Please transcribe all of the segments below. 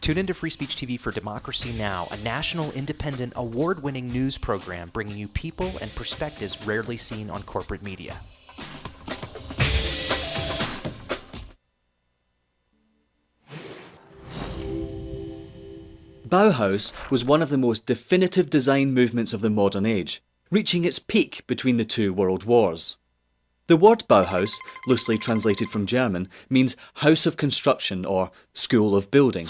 Tune into Free Speech TV for Democracy Now!, a national, independent, award-winning news program bringing you people and perspectives rarely seen on corporate media. Bauhaus was one of the most definitive design movements of the modern age, reaching its peak between the two world wars. The word Bauhaus, loosely translated from German, means house of construction or school of building.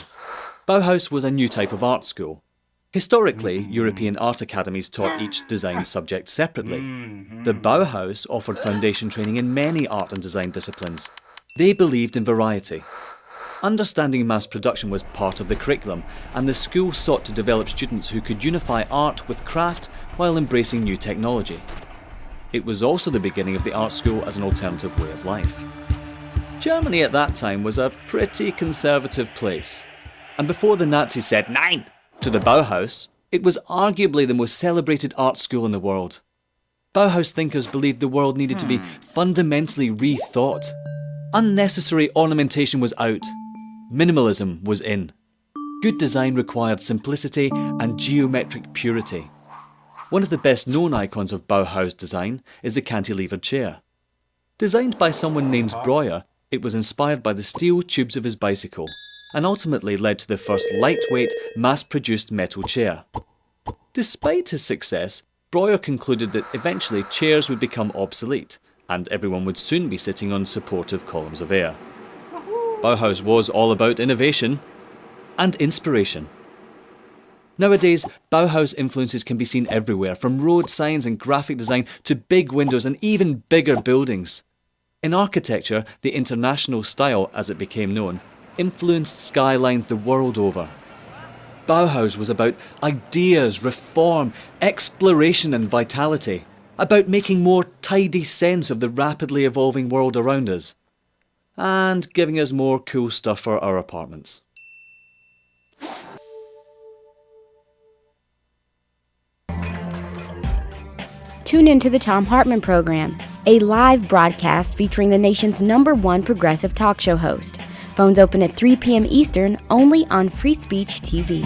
Bauhaus was a new type of art school. Historically, European art academies taught each design subject separately. The Bauhaus offered foundation training in many art and design disciplines. They believed in variety. Understanding mass production was part of the curriculum, and the school sought to develop students who could unify art with craft while embracing new technology. It was also the beginning of the art school as an alternative way of life. Germany at that time was a pretty conservative place, and before the Nazis said "Nein" to the Bauhaus, it was arguably the most celebrated art school in the world. Bauhaus thinkers believed the world needed to be fundamentally rethought. Unnecessary ornamentation was out. Minimalism was in. Good design required simplicity and geometric purity. One of the best known icons of Bauhaus design is the cantilevered chair. Designed by someone named Breuer, it was inspired by the steel tubes of his bicycle and ultimately led to the first lightweight, mass-produced metal chair. Despite his success, Breuer concluded that eventually chairs would become obsolete and everyone would soon be sitting on supportive columns of air. Bauhaus was all about innovation and inspiration. Nowadays, Bauhaus influences can be seen everywhere, from road signs and graphic design to big windows and even bigger buildings. In architecture, the international style, as it became known, influenced skylines the world over. Bauhaus was about ideas, reform, exploration and vitality, about making more tidy sense of the rapidly evolving world around us, and giving us more cool stuff for our apartments. Tune into the Thom Hartmann Program, a live broadcast featuring the nation's #1 progressive talk show host. Phones open at 3 p.m. Eastern, only on Free Speech TV.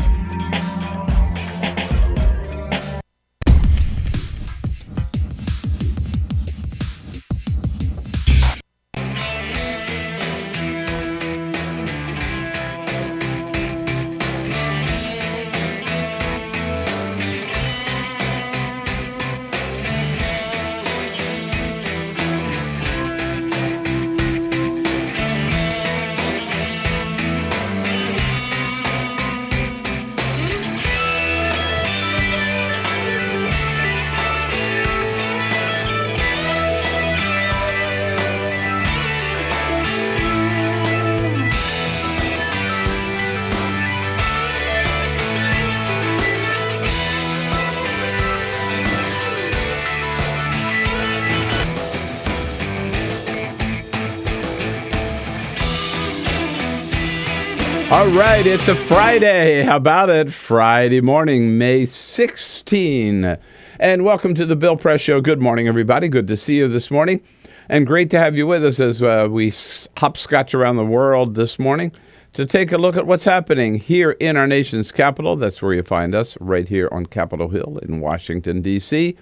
All right, it's a Friday. How about it? Friday morning, May 16. And welcome to the Bill Press Show. Good morning, everybody. Good to see you this morning. And great to have you with us as we hopscotch around the world this morning to take a look at what's happening here in our nation's capital. That's where you find us, right here on Capitol Hill in Washington, D.C.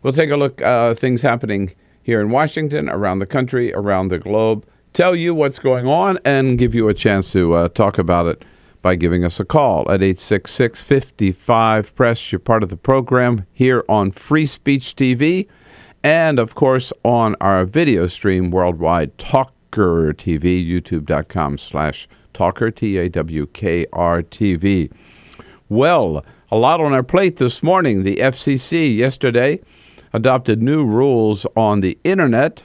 We'll take a look at things happening here in Washington, around the country, around the globe, tell you what's going on, and give you a chance to talk about it by giving us a call at 866-55-PRESS. You're part of the program here on Free Speech TV and, of course, on our video stream worldwide, Talker TV, youtube.com/Talker, Tawkr TV. Well, a lot on our plate this morning. The FCC yesterday adopted new rules on the Internet,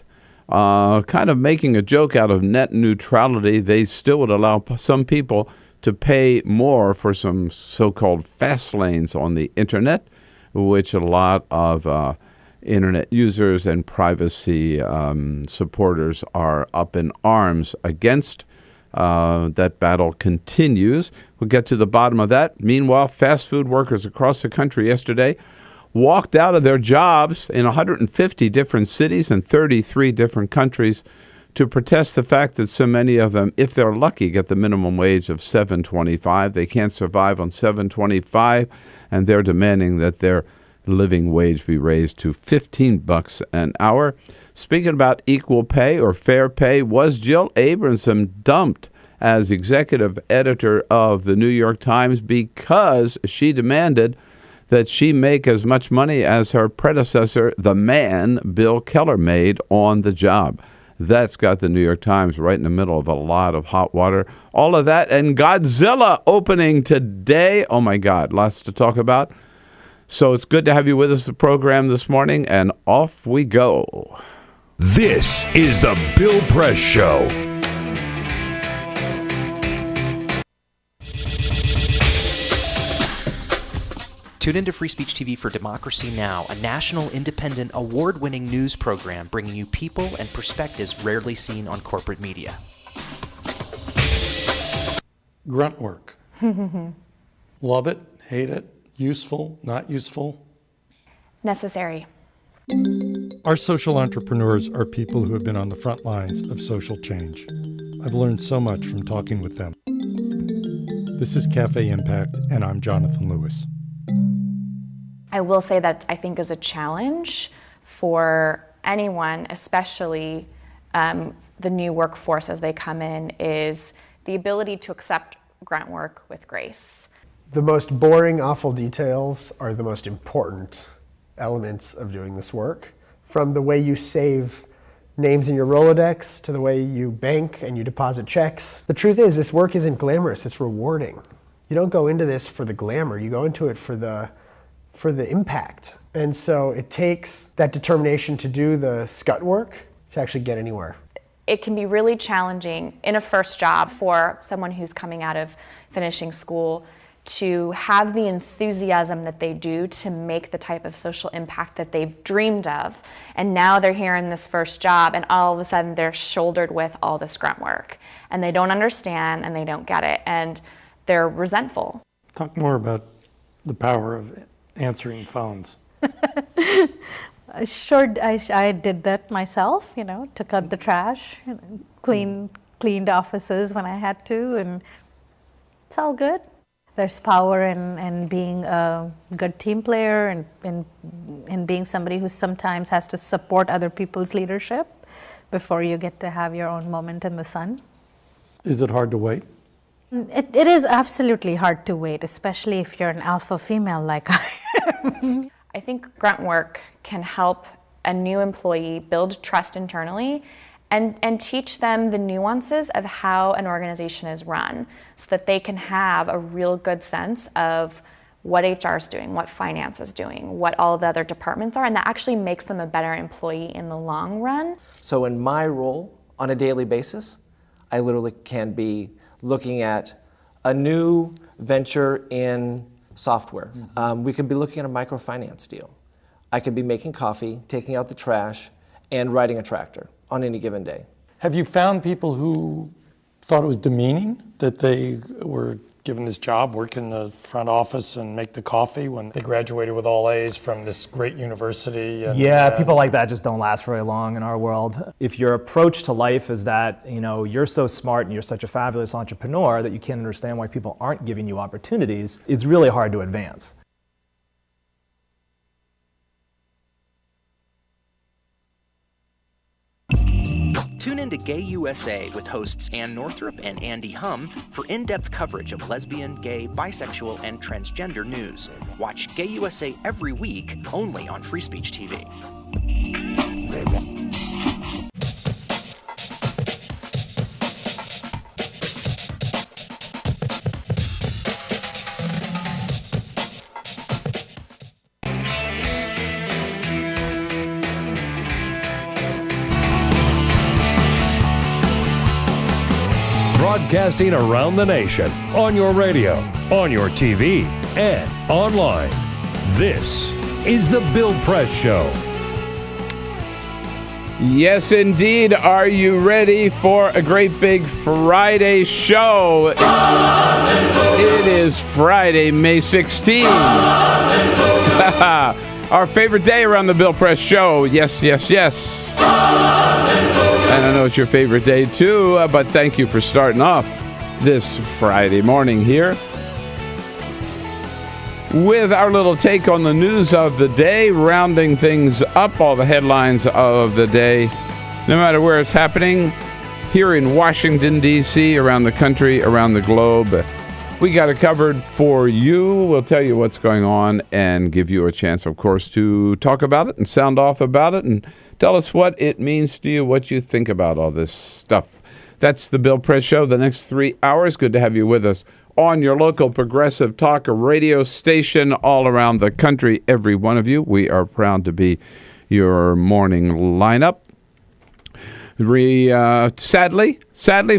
kind of making a joke out of net neutrality. They still would allow some people to pay more for some so-called fast lanes on the Internet, which a lot of Internet users and privacy supporters are up in arms against. That battle continues. We'll get to the bottom of that. Meanwhile, fast food workers across the country yesterday walked out of their jobs in 150 different cities and 33 different countries to protest the fact that so many of them, if they're lucky, get the minimum wage of $7.25. They can't survive on $7.25, and they're demanding that their living wage be raised to $15 an hour. Speaking about equal pay or fair pay, was Jill Abramson dumped as executive editor of the New York Times because she demanded that she make as much money as her predecessor, the man Bill Keller, made on the job? That's got the New York Times right in the middle of a lot of hot water. All of that and Godzilla opening today. Oh, my God, lots to talk about. So it's good to have you with us, the program this morning, and off we go. This is the Bill Press Show. Tune into Free Speech TV for Democracy Now!, a national, independent, award-winning news program bringing you people and perspectives rarely seen on corporate media. Grunt work. Love it, hate it, useful, not useful. Necessary. Our social entrepreneurs are people who have been on the front lines of social change. I've learned so much from talking with them. This is Cafe Impact, and I'm Jonathan Lewis. I will say that I think is a challenge for anyone, especially the new workforce as they come in, is the ability to accept grunt work with grace. The most boring, awful details are the most important elements of doing this work. From the way you save names in your Rolodex to the way you bank and you deposit checks. The truth is, this work isn't glamorous, it's rewarding. You don't go into this for the glamour, you go into it for the impact. And so it takes that determination to do the scut work to actually get anywhere. It can be really challenging in a first job for someone who's coming out of finishing school to have the enthusiasm that they do to make the type of social impact that they've dreamed of. And now they're here in this first job and all of a sudden they're shouldered with all this grunt work. And they don't understand and they don't get it and they're resentful. Talk more about the power of answering phones. Sure, I did that myself, took out the trash, cleaned offices when I had to, and it's all good. There's power in being a good team player and in being somebody who sometimes has to support other people's leadership before you get to have your own moment in the sun. Is it hard to wait? It is absolutely hard to wait, especially if you're an alpha female like I am. I think grunt work can help a new employee build trust internally and teach them the nuances of how an organization is run so that they can have a real good sense of what HR is doing, what finance is doing, what all the other departments are, and that actually makes them a better employee in the long run. So in my role on a daily basis, I literally can be looking at a new venture in software. We could be looking at a microfinance deal. I could be making coffee, taking out the trash, and riding a tractor on any given day. Have you found people who thought it was demeaning that they were given this job, work in the front office and make the coffee when they graduated with all A's from this great university? And, people like that just don't last very long in our world. If your approach to life is that, you're so smart and you're such a fabulous entrepreneur that you can't understand why people aren't giving you opportunities, it's really hard to advance. Tune in to Gay USA with hosts Ann Northrup and Andy Hum for in-depth coverage of lesbian, gay, bisexual, and transgender news. Watch Gay USA every week, only on Free Speech TV. Broadcasting around the nation, on your radio, on your TV, and online. This is the Bill Press Show. Yes, indeed. Are you ready for a great big Friday show? It is Friday, May 16th. Our favorite day around the Bill Press Show. Yes, yes, yes. And I know it's your favorite day too, but thank you for starting off this Friday morning here with our little take on the news of the day, rounding things up, all the headlines of the day, no matter where it's happening, here in Washington, D.C., around the country, around the globe. We got it covered for you. We'll tell you what's going on and give you a chance, of course, to talk about it and sound off about it and tell us what it means to you, what you think about all this stuff. That's the Bill Press Show, the next 3 hours. Good to have you with us on your local progressive talk radio station all around the country, every one of you. We are proud to be your morning lineup. Sadly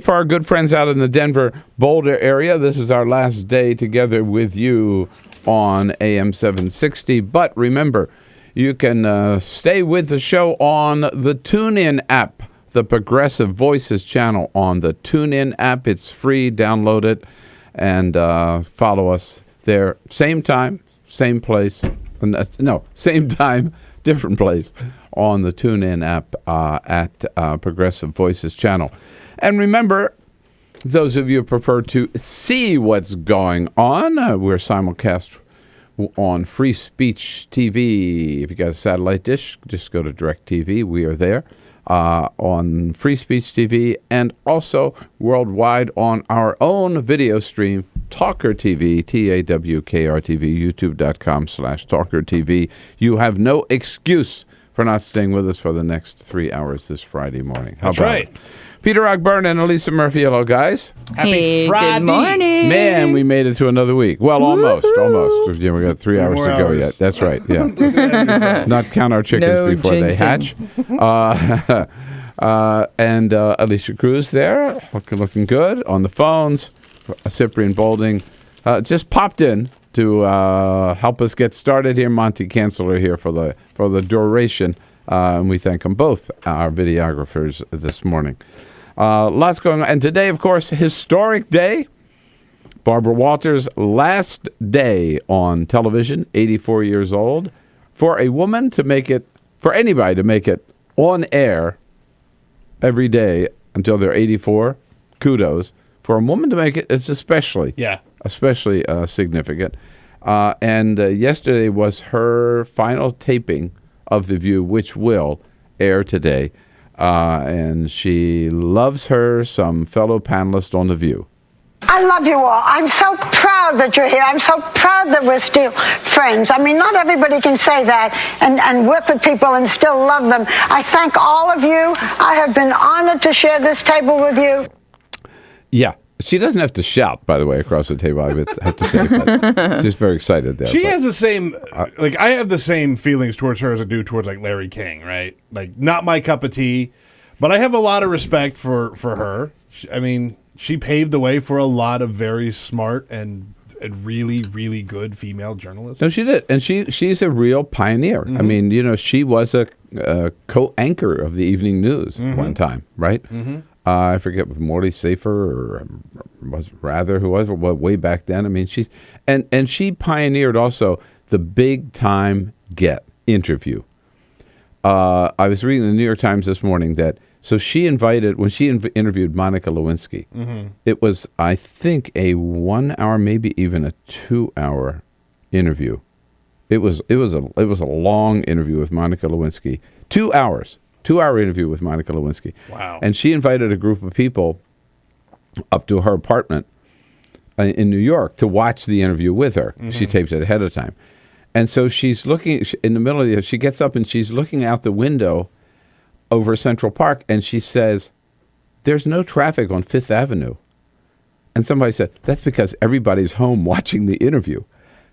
for our good friends out in the Denver, Boulder area, this is our last day together with you on AM 760. But remember, you can stay with the show on the TuneIn app, the Progressive Voices channel on the TuneIn app. It's free. Download it and follow us there. Same time, same place. No, same time, different place on the TuneIn app at Progressive Voices channel. And remember, those of you who prefer to see what's going on, we're simulcast on Free Speech TV. If you got a satellite dish, just go to DirecTV. We are there on Free Speech TV and also worldwide on our own video stream, Talker TV, TAWKR TV, youtube.com/Talker TV. You have no excuse for not staying with us for the next 3 hours this Friday morning. How That's about right. it? Peter Ogburn and Elisa Murphy. Hello, guys. Happy Friday. Good morning. Man, we made it to another week. Well, almost. Yeah, we got 3 hours to go hours. yet. That's right. Yeah. Not count our chickens No before they hatch. And Alicia Cruz there, looking good on the phones. Cyprian Bolding just popped in to help us get started here. Monty Kanzler here for the duration, and we thank them both, our videographers, this morning. Lots going on. And today, of course, historic day. Barbara Walters' last day on television, 84 years old. For a woman to make it, for anybody to make it on air every day until they're 84, kudos. For a woman to make it, it's especially significant. And yesterday was her final taping of The View, which will air today. And she loves some fellow panelists on The View. I love you all. I'm so proud that you're here. I'm so proud that we're still friends. I mean, not everybody can say that and work with people and still love them. I thank all of you. I have been honored to share this table with you. Yeah. She doesn't have to shout, by the way, across the table, I have to say. But she's very excited there. She has the same, I have the same feelings towards her as I do towards, Larry King, right? Not my cup of tea, but I have a lot of respect for her. She paved the way for a lot of very smart and really, really good female journalists. No, she did. And she's a real pioneer. Mm-hmm. She was a co-anchor of the evening news one time, right? Mm-hmm. I forget if Morley Safer or was Rather who was way back then. She pioneered also the big time Get interview. I was reading the New York Times this morning that she invited when she interviewed Monica Lewinsky. Mm-hmm. It was, I think, a 1 hour, maybe even a 2 hour interview. It was a long interview with Monica Lewinsky. 2 hours. 2 hour interview with Monica Lewinsky. Wow. And she invited a group of people up to her apartment in New York to watch the interview with her. Mm-hmm. She taped it ahead of time. And so she's looking in the middle of she gets up and she's looking out the window over Central Park and she says, "There's no traffic on Fifth Avenue." And somebody said, "That's because everybody's home watching the interview."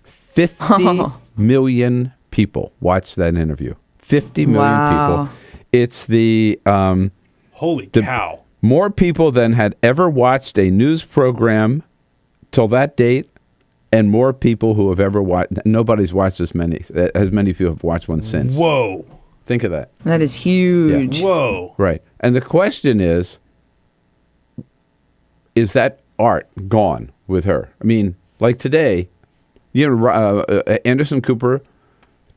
50 million people watched that interview. 50 million people. It's the holy cow. More people than had ever watched a news program till that date, and more people who have ever watched. Nobody's watched as many people have watched one since. Whoa! Think of that. That is huge. Yeah. Whoa! Right, and the question is that art gone with her? Like today, Anderson Cooper,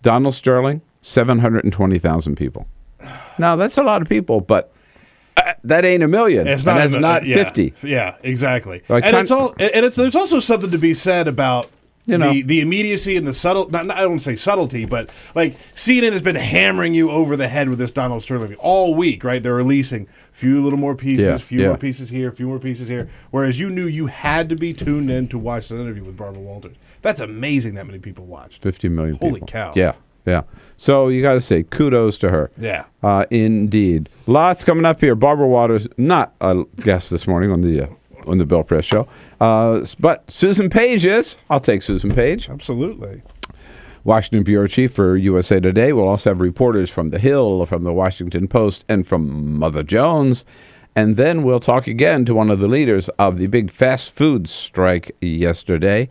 Donald Sterling, 720,000 people. Now, that's a lot of people, but that ain't a million. It's and not. that's not 50. Yeah, exactly. Like and there's also something to be said about the immediacy and the subtle. I don't want to say subtlety, but like CNN has been hammering you over the head with this Donald Sterling all week, right? They're releasing a few little more pieces, more pieces here, a few more pieces here. Whereas you knew you had to be tuned in to watch that interview with Barbara Walters. That's amazing that many people watched. 50 million Holy people. cow. Yeah. So you got to say kudos to her. Yeah. Indeed. Lots coming up here. Barbara Walters, not a guest this morning on the Bill Press Show. But Susan Page is. I'll take Susan Page. Absolutely. Washington Bureau Chief for USA Today. We'll also have reporters from The Hill, from The Washington Post, and from Mother Jones. And then we'll talk again to one of the leaders of the big fast food strike yesterday.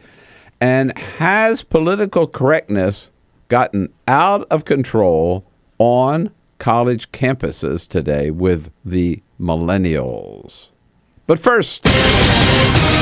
And has political correctness gotten out of control on college campuses today with the millennials? But first,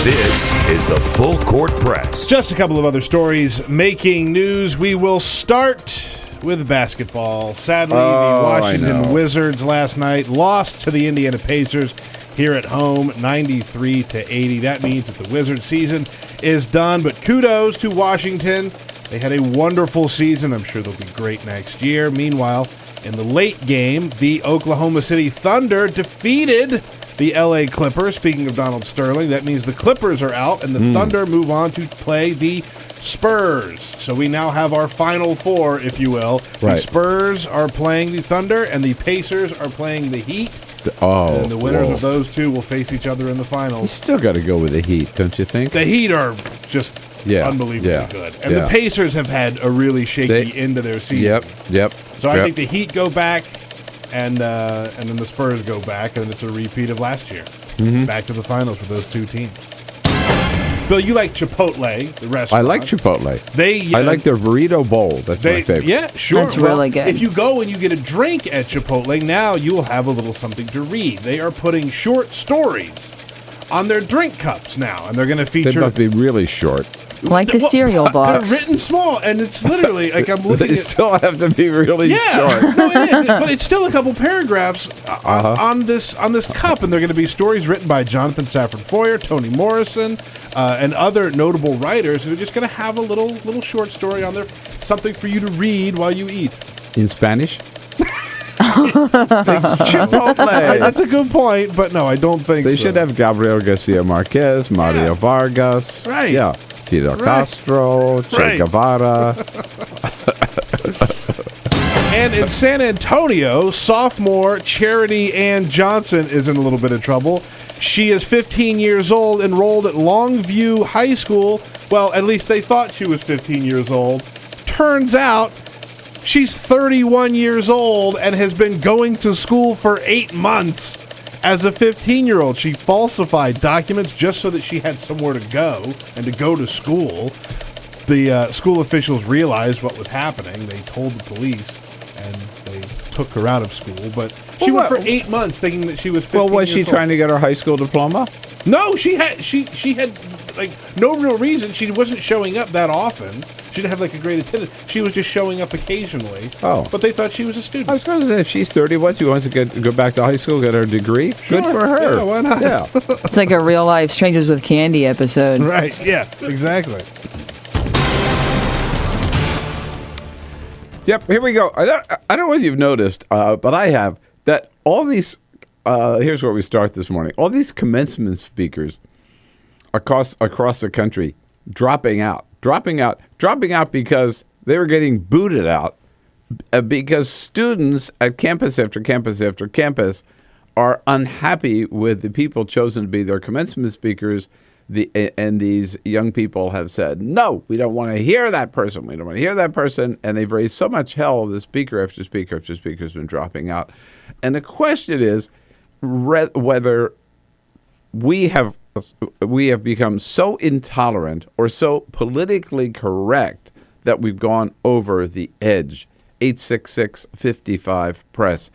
this is the Full Court Press. Just a couple of other stories making news. We will start with basketball. Sadly, the Washington Wizards last night lost to the Indiana Pacers here at home, 93-80. That means that the Wizards season is done, but kudos to Washington. They had a wonderful season. I'm sure they'll be great next year. Meanwhile, in the late game, the Oklahoma City Thunder defeated the LA Clippers. Speaking of Donald Sterling, that means the Clippers are out and the Thunder move on to play the Spurs. So we now have our Final Four, if you will. Right. The Spurs are playing the Thunder and the Pacers are playing the Heat. And the winners of those two will face each other in the finals. You still got to go with the Heat, don't you think? The Heat are just unbelievably good. And the Pacers have had a really shaky end to their season. Yep. So I think the Heat go back, and then the Spurs go back, and it's a repeat of last year. Back to the finals with those two teams. Bill, you like Chipotle, the restaurant. I like Chipotle. I like their burrito bowl. That's my favorite. Yeah, sure. That's really good. If you go and you get a drink at Chipotle, now you will have a little something to read. They are putting short stories on their drink cups now, and they're going to feature... They must be really short. Like the cereal box. They're written small, and it's literally like I'm looking They still have to be really short. No, it is. But it's still a couple paragraphs on this cup, and they're going to be stories written by Jonathan Safran Foer, Toni Morrison, and other notable writers who are just going to have a little short story on there, something for you to read while you eat. In Spanish? Chipotle. That's a good point, but no, I don't think They so. should have Gabriel Garcia Marquez, Mario Vargas. Right. Yeah. Fidel Castro, Che Guevara. And in San Antonio, sophomore Charity Ann Johnson is in a little bit of trouble. She is 15 years old, enrolled at Longview High School. Well, at least they thought she was 15 years old. Turns out she's 31 years old and has been going to school for 8 months. As a 15-year-old, she falsified documents just so that she had somewhere to go and to go to school. The school officials realized what was happening. They told the police, and they took her out of school. But she went for 8 months thinking that she was 15 Well, was she years old. trying to get her high school diploma? No, she had like no real reason. She wasn't showing up that often. She didn't have like a great attendance. She was just showing up occasionally. Oh. But they thought she was a student. I was going to say, if she's 31, she wants to go back to high school, get her degree. Sure. Good for her. Yeah, why not? Yeah. It's like a real life Strangers with Candy episode. Right, yeah, exactly. Yep, here we go. I don't know whether you've noticed, but I have, that all these, here's where we start this morning, all these commencement speakers across the country dropping out because they were getting booted out because students at campus after campus after campus are unhappy with the people chosen to be their commencement speakers. And these young people have said, no, we don't want to hear that person. We don't want to hear that person. And they've raised so much hell, the speaker after speaker after speaker has been dropping out. And the question is whether we have become so intolerant or so politically correct that we've gone over the edge. 866-55-PRESS.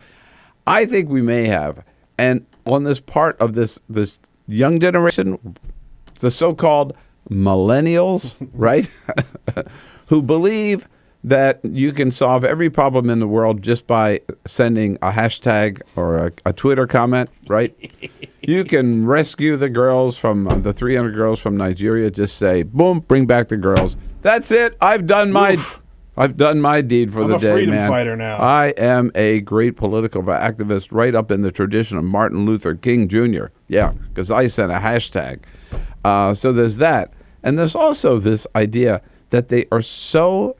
I think we may have. And on this part of this young generation, the so-called millennials, right, who believe that you can solve every problem in the world just by sending a hashtag or a Twitter comment, right? You can rescue the girls from the 300 girls from Nigeria. Just say, boom, bring back the girls. That's it. I've done my deed for the day, man. I'm a freedom fighter now. I am a great political activist, right up in the tradition of Martin Luther King Jr. Yeah, because I sent a hashtag. So there's that. And there's also this idea that they are so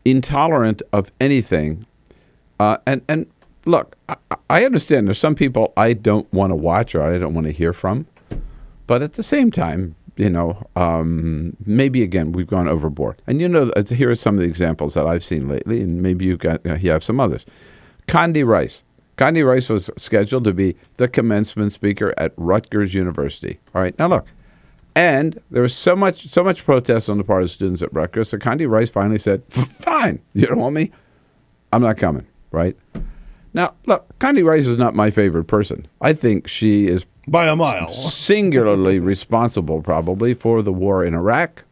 intolerant of anything. And look, I understand there's some people I don't want to watch or I don't want to hear from. But at the same time, maybe again, we've gone overboard. And here are some of the examples that I've seen lately, and maybe you have some others. Condi Rice. Condi Rice was scheduled to be the commencement speaker at Rutgers University. All right, now look. And there was so much protest on the part of students at Rutgers, so Condi Rice finally said, fine, you don't want me? I'm not coming, right? Now, look, Condi Rice is not my favorite person. I think she is by a mile singularly responsible probably for the war in Iraq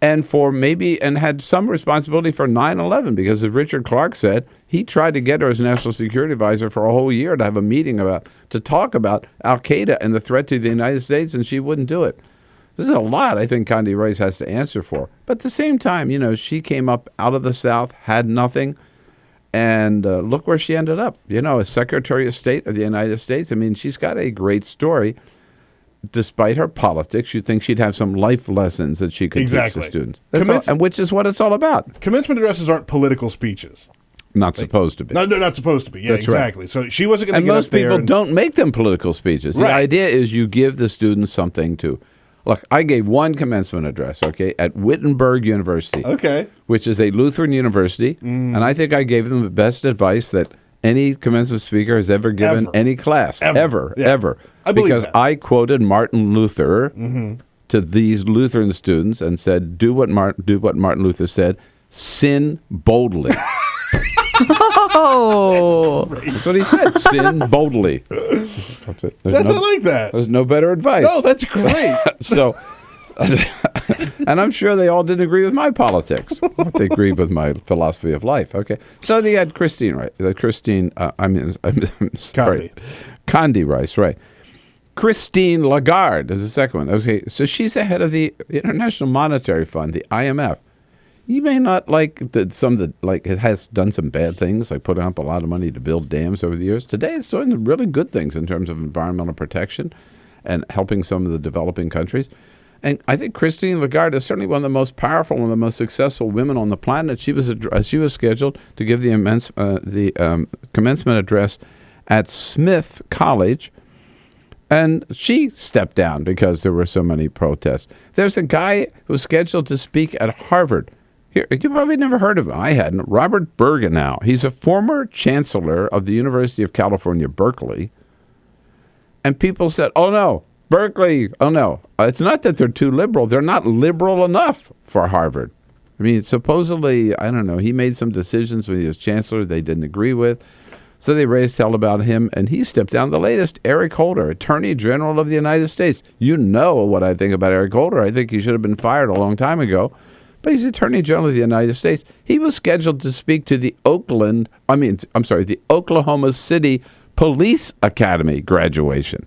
and had some responsibility for 9/11 because as Richard Clarke said, he tried to get her as national security advisor for a whole year to have a meeting to talk about Al-Qaeda and the threat to the United States, and she wouldn't do it. This is a lot I think Condi Rice has to answer for. But at the same time, she came up out of the South, had nothing, and look where she ended up. As Secretary of State of the United States. I mean, she's got a great story. Despite her politics, you'd think she'd have some life lessons that she could teach the students. And which is what it's all about. Commencement addresses aren't political speeches. Not supposed to be. No, not supposed to be. Yeah, That's exactly. Right. So she wasn't going to get up there. And most people don't make them political speeches. Right. The idea is you give the students something to. Look, I gave one commencement address, at Wittenberg University, which is a Lutheran university, and I think I gave them the best advice that any commencement speaker has ever given any class, ever. I believe because that. I quoted Martin Luther to these Lutheran students and said, do what Martin Luther said, sin boldly. Oh, that's what he said. Sin boldly. That's it. I like that. There's no better advice. No, that's great. So, and I'm sure they all didn't agree with my politics, but they agreed with my philosophy of life. Okay. So they had Christine, right? Condi Rice, right? Christine Lagarde is the second one. Okay. So she's the head of the International Monetary Fund, the IMF. You may not like it has done some bad things, like putting up a lot of money to build dams over the years. Today it's doing really good things in terms of environmental protection and helping some of the developing countries. And I think Christine Lagarde is certainly one of the most powerful, one of the most successful women on the planet. She was scheduled to give the commencement address at Smith College, and she stepped down because there were so many protests. There's a guy who was scheduled to speak at Harvard. Here, you probably never heard of him. I hadn't. Robert Bergenow. He's a former chancellor of the University of California, Berkeley. And people said, oh, no, Berkeley, oh, no. It's not that they're too liberal. They're not liberal enough for Harvard. I mean, supposedly, I don't know, he made some decisions when he was chancellor they didn't agree with. So they raised hell about him, and he stepped down. The latest, Eric Holder, Attorney General of the United States. You know what I think about Eric Holder. I think he should have been fired a long time ago. But he's Attorney General of the United States. He was scheduled to speak to the Oklahoma City Police Academy graduation.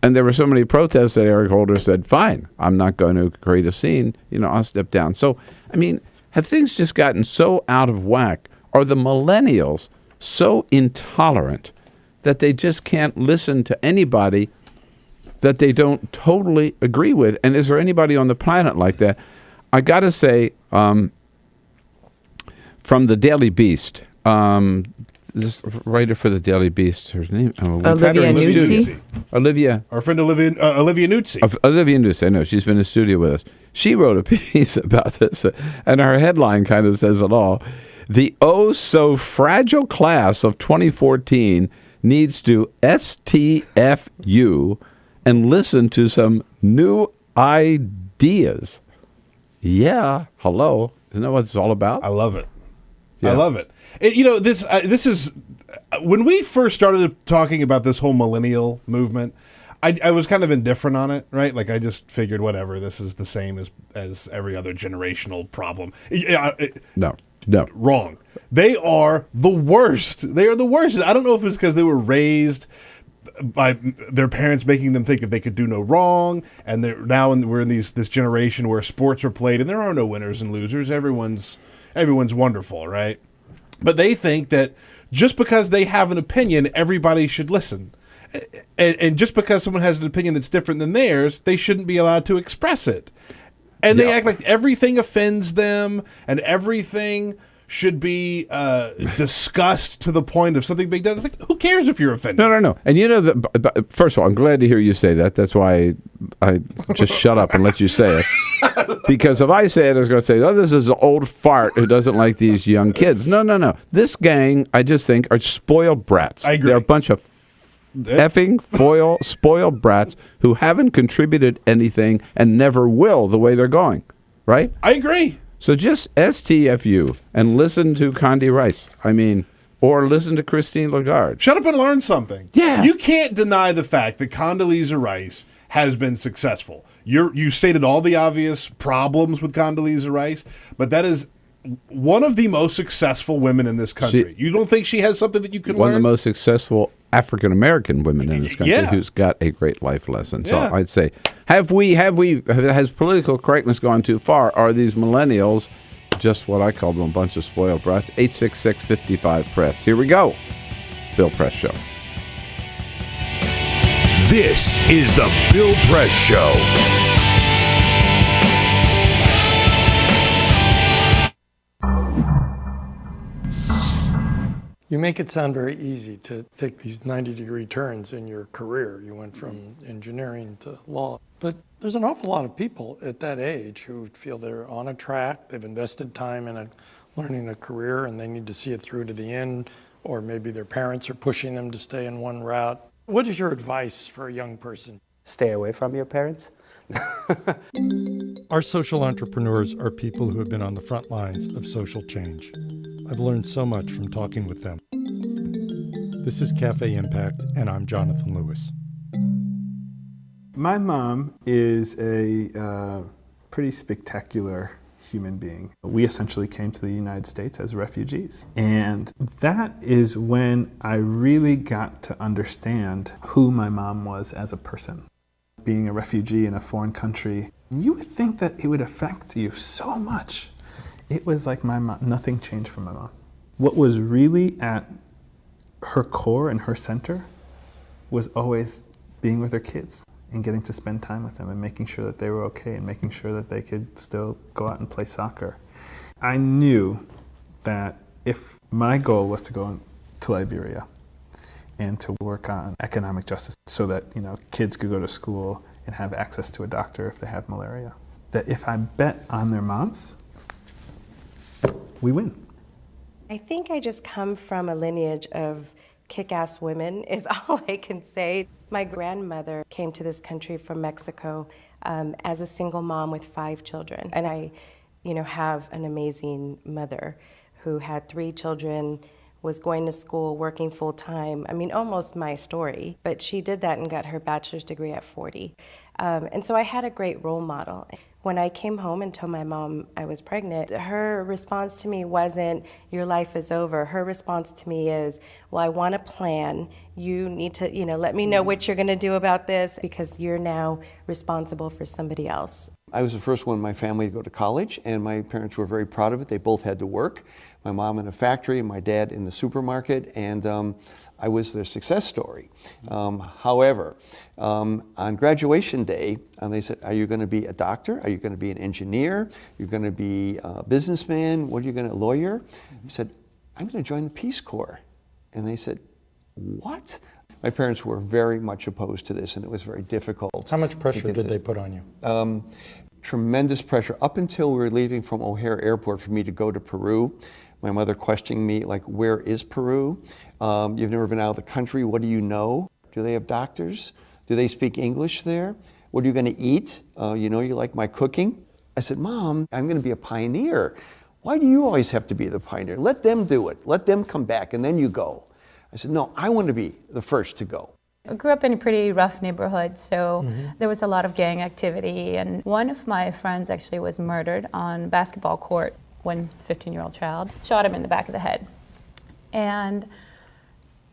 And there were so many protests that Eric Holder said, fine, I'm not going to create a scene. I'll step down. So, I mean, have things just gotten so out of whack? Are the millennials so intolerant that they just can't listen to anybody that they don't totally agree with? And is there anybody on the planet like that? I got to say, from the Daily Beast, this writer for the Daily Beast, her name, Olivia Nuzzi. Our friend Olivia Nuzzi. Olivia Nuzzi, I know, she's been in studio with us. She wrote a piece about this, and her headline kind of says it all. The oh-so-fragile class of 2014 needs to STFU and listen to some new ideas. Yeah, hello. Isn't that what it's all about? I love it. Yeah. I love it. This is when we first started talking about this whole millennial movement, I was kind of indifferent on it, right? Like I just figured, whatever, this is the same as every other generational problem. No. Wrong. They are the worst. They are the worst. I don't know if it's because they were raised by their parents making them think that they could do no wrong, and we're in this generation where sports are played and there are no winners and losers. Everyone's wonderful, right? But they think that just because they have an opinion, everybody should listen. And just because someone has an opinion that's different than theirs, they shouldn't be allowed to express it. And they act like everything offends them and everything should be discussed to the point of something being done. It's like, who cares if you're offended? No. And you know, first of all, I'm glad to hear you say that. That's why I just shut up and let you say it. Because if I say it, I was going to say, oh, this is an old fart who doesn't like these young kids. No. This gang, I just think, are spoiled brats. I agree. They're a bunch of effing spoiled brats who haven't contributed anything and never will the way they're going, right? I agree. So just STFU and listen to Condi Rice. I mean, or listen to Christine Lagarde. Shut up and learn something. Yeah. You can't deny the fact that Condoleezza Rice has been successful. You stated all the obvious problems with Condoleezza Rice, but that is one of the most successful women in this country. You don't think she has something that you can learn? One of the most successful African-American women in this country who's got a great life lesson. So I'd say, has political correctness gone too far? Are these millennials just what I call them, a bunch of spoiled brats? 866-55-PRESS. Here we go. Bill Press Show. This is the Bill Press Show. You make it sound very easy to take these 90-degree turns in your career. You went from engineering to law. But there's an awful lot of people at that age who feel they're on a track, they've invested time in learning a career, and they need to see it through to the end, or maybe their parents are pushing them to stay in one route. What is your advice for a young person? Stay away from your parents. Our social entrepreneurs are people who have been on the front lines of social change. I've learned so much from talking with them. This is Cafe Impact, and I'm Jonathan Lewis. My mom is a pretty spectacular human being. We essentially came to the United States as refugees. And that is when I really got to understand who my mom was as a person. Being a refugee in a foreign country, you would think that it would affect you so much. It was like my mom, nothing changed for my mom. What was really at her core and her center was always being with her kids and getting to spend time with them and making sure that they were okay and making sure that they could still go out and play soccer. I knew that if my goal was to go to Liberia and to work on economic justice so that, kids could go to school and have access to a doctor if they have malaria, that if I bet on their moms, we win. I think I just come from a lineage of kick-ass women is all I can say. My grandmother came to this country from Mexico as a single mom with 5 children. And I, have an amazing mother who had 3 children, was going to school, working full-time. I mean, almost my story. But she did that and got her bachelor's degree at 40. And so I had a great role model. When I came home and told my mom I was pregnant, her response to me wasn't, your life is over. Her response to me is, well, I want a plan. You need to, let me know what you're going to do about this because you're now responsible for somebody else. I was the first one in my family to go to college, and my parents were very proud of it. They both had to work. My mom in a factory and my dad in the supermarket, and I was their success story. However, on graduation day, they said, are you going to be a doctor? Are you going to be an engineer? You're going to be a businessman? What are you going to, a lawyer? I said, I'm going to join the Peace Corps. And they said, what? My parents were very much opposed to this, and it was very difficult. How much pressure did they put on you? Tremendous pressure. Up until we were leaving from O'Hare Airport for me to go to Peru, my mother questioning me, like, where is Peru? You've never been out of the country. What do you know? Do they have doctors? Do they speak English there? What are you going to eat? You like my cooking? I said, Mom, I'm going to be a pioneer. Why do you always have to be the pioneer? Let them do it. Let them come back, and then you go. I said, no, I want to be the first to go. I grew up in a pretty rough neighborhood, so there was a lot of gang activity, and one of my friends actually was murdered on a basketball court when a 15-year-old child shot him in the back of the head. And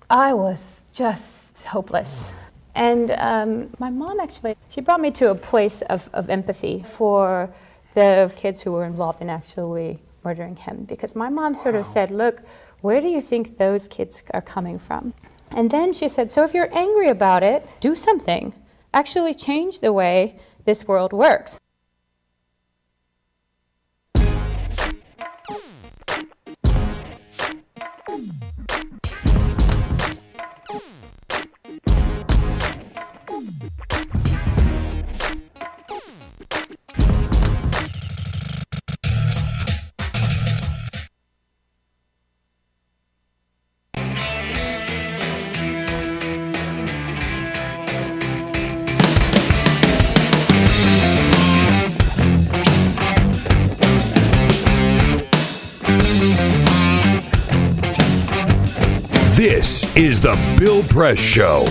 I was just hopeless. And my mom actually, she brought me to a place of empathy for the kids who were involved in actually murdering him, because my mom sort of said, look, where do you think those kids are coming from? And then she said, so if you're angry about it, do something. Actually change the way this world works. This is the Bill Press Show.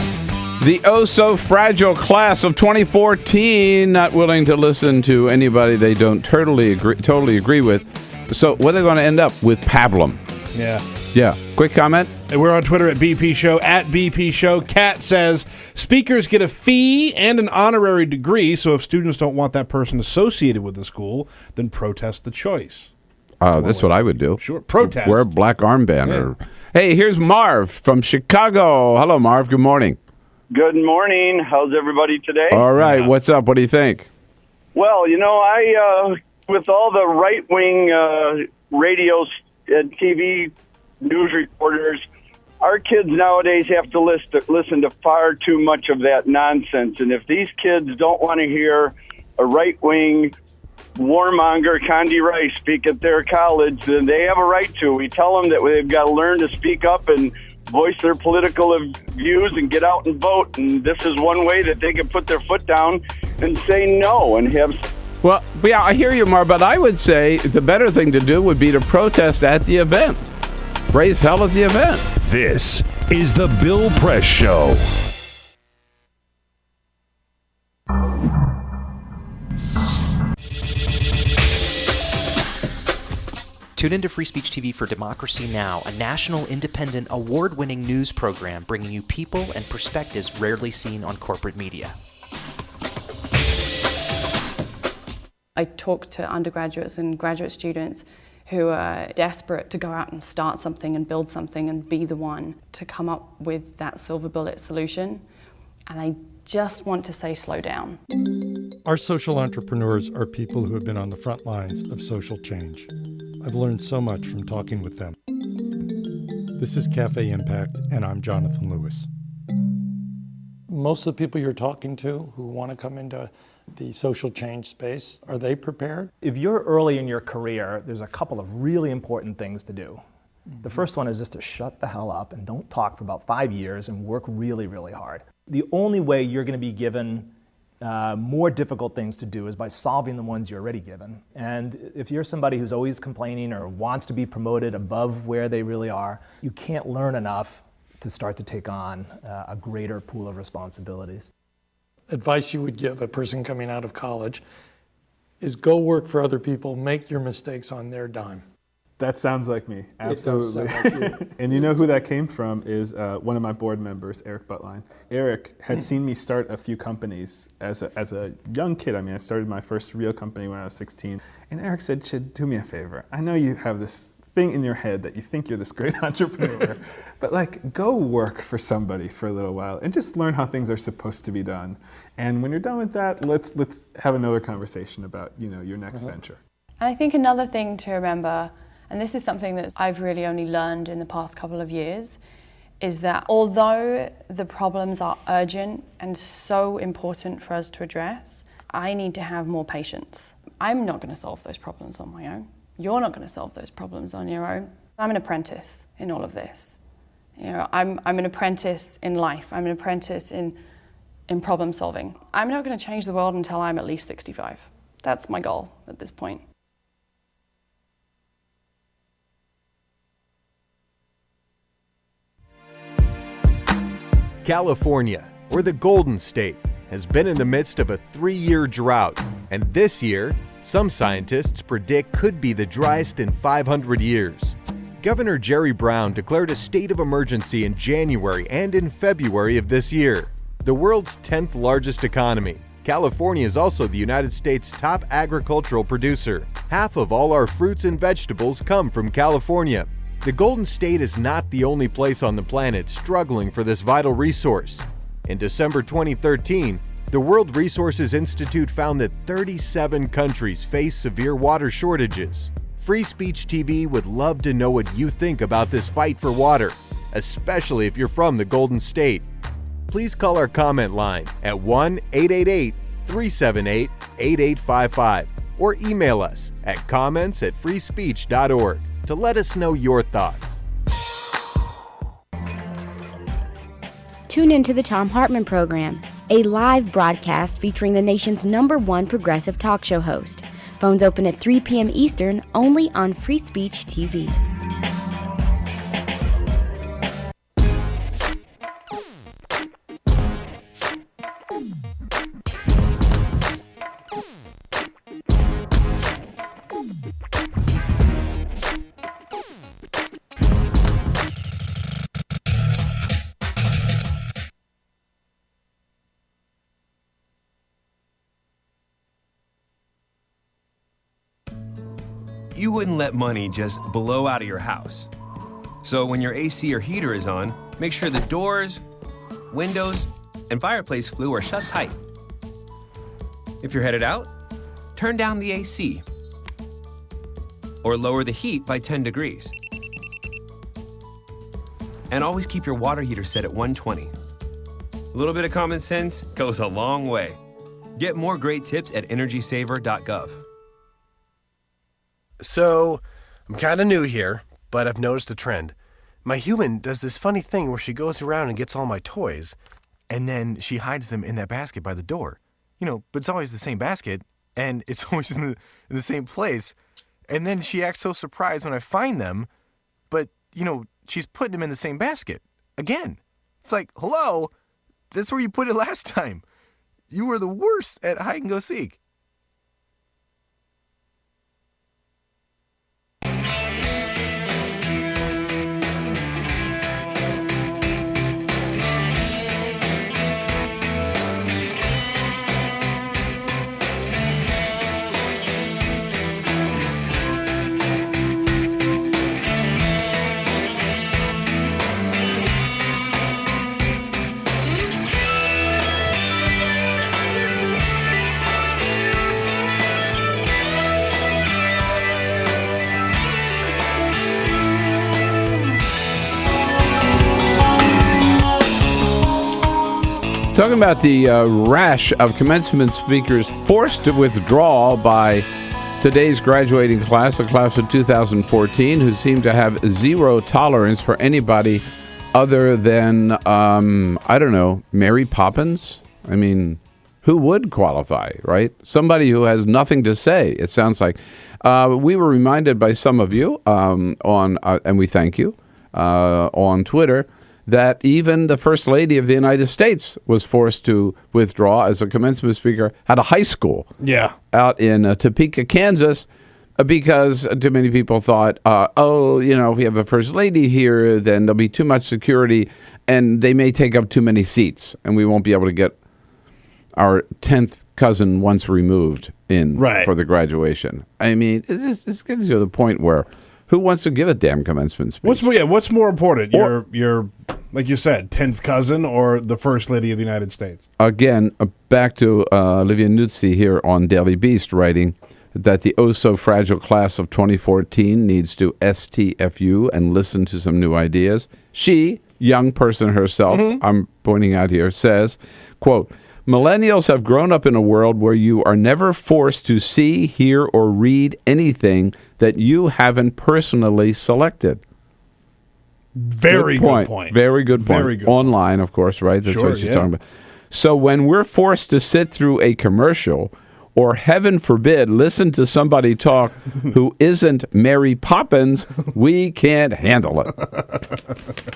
The oh-so-fragile class of 2014 not willing to listen to anybody they don't totally agree with. So where are they going to end up? With pablum. Yeah. Yeah. Quick comment? And we're on Twitter at BP Show, at BP Show. Kat says, speakers get a fee and an honorary degree, so if students don't want that person associated with the school, then protest the choice. That's what I would do. Sure. Protest. Wear a black armband. Yeah. Hey, here's Marv from Chicago. Hello, Marv. Good morning. Good morning. How's everybody today? All right. What's up? What do you think? Well, I with all the right-wing radio and TV news reporters, our kids nowadays have to listen to far too much of that nonsense. And if these kids don't want to hear a right-wing warmonger, Condi Rice, speak at their college, then they have a right to. We tell them that they've got to learn to speak up and voice their political views and get out and vote. And this is one way that they can put their foot down and say no and have... Well, yeah, I hear you, Marv, but I would say the better thing to do would be to protest at the event. Raise hell at the event. This is the Bill Press Show. Tune into Free Speech TV for Democracy Now!, a national, independent, award-winning news program bringing you people and perspectives rarely seen on corporate media. I talk to undergraduates and graduate students who are desperate to go out and start something and build something and be the one to come up with that silver bullet solution. And I just want to say, slow down. Our social entrepreneurs are people who have been on the front lines of social change. I've learned so much from talking with them. This is Cafe Impact, and I'm Jonathan Lewis. Most of the people you're talking to who want to come into the social change space, are they prepared? If you're early in your career, there's a couple of really important things to do. The first one is just to shut the hell up and don't talk for about 5 years and work really, really hard. The only way you're going to be given more difficult things to do is by solving the ones you're already given. And if you're somebody who's always complaining or wants to be promoted above where they really are, you can't learn enough to start to take on a greater pool of responsibilities. Advice you would give a person coming out of college is go work for other people, make your mistakes on their dime. That sounds like me, absolutely. It does sound like you. And you know who that came from is one of my board members, Eric Buttline. Eric had seen me start a few companies as a young kid. I mean, I started my first real company when I was 16. And Eric said, Chid, do me a favor. I know you have this thing in your head that you think you're this great entrepreneur, but like, go work for somebody for a little while and just learn how things are supposed to be done. And when you're done with that, let's have another conversation about, your next venture. And I think another thing to remember, and this is something that I've really only learned in the past couple of years, is that although the problems are urgent and so important for us to address, I need to have more patience. I'm not going to solve those problems on my own. You're not going to solve those problems on your own. I'm an apprentice in all of this. I'm an apprentice in life. I'm an apprentice in problem solving. I'm not going to change the world until I'm at least 65. That's my goal at this point. California, or the Golden State, has been in the midst of a 3-year drought, and this year, some scientists predict could be the driest in 500 years. Governor Jerry Brown declared a state of emergency in January and in February of this year. The world's 10th largest economy, California is also the United States' top agricultural producer. Half of all our fruits and vegetables come from California. The Golden State is not the only place on the planet struggling for this vital resource. In December 2013, the World Resources Institute found that 37 countries face severe water shortages. Free Speech TV would love to know what you think about this fight for water, especially if you're from the Golden State. Please call our comment line at 1-888-378-8855 or email us at comments@freespeech.org to let us know your thoughts. Tune into the Thom Hartmann Program, a live broadcast featuring the nation's #1 progressive talk show host. Phones open at 3 p.m. Eastern, only on Free Speech TV. You wouldn't let money just blow out of your house. So when your AC or heater is on, make sure the doors, windows, and fireplace flue are shut tight. If you're headed out, turn down the AC or lower the heat by 10 degrees. And always keep your water heater set at 120. A little bit of common sense goes a long way. Get more great tips at energysaver.gov. So, I'm kind of new here, but I've noticed a trend. My human does this funny thing where she goes around and gets all my toys, and then she hides them in that basket by the door. But it's always the same basket, and it's always in the same place. And then she acts so surprised when I find them, but, she's putting them in the same basket. Again. It's like, hello, that's where you put it last time. You were the worst at hide and go seek. Talking about the rash of commencement speakers forced to withdraw by today's graduating class, the class of 2014, who seem to have zero tolerance for anybody other than, Mary Poppins? I mean, who would qualify, right? Somebody who has nothing to say, it sounds like. We were reminded by some of you and we thank you, on Twitter, that even the First Lady of the United States was forced to withdraw as a commencement speaker at a high school out in Topeka, Kansas, because too many people thought, if we have a First Lady here, then there'll be too much security and they may take up too many seats and we won't be able to get our 10th cousin once removed in for the graduation. I mean, it's getting to the point where who wants to give a damn commencement speech? What's more important? Your like you said, 10th cousin or the First Lady of the United States? Again, back to Olivia Nuzzi here on Daily Beast, writing that the oh-so-fragile class of 2014 needs to STFU and listen to some new ideas. She, young person herself, I'm pointing out here, says, quote, millennials have grown up in a world where you are never forced to see, hear, or read anything that you haven't personally selected. Very good point. Very good point. Very good. Online, of course, right? That's what she's talking about. So when we're forced to sit through a commercial or heaven forbid, listen to somebody talk who isn't Mary Poppins, we can't handle it.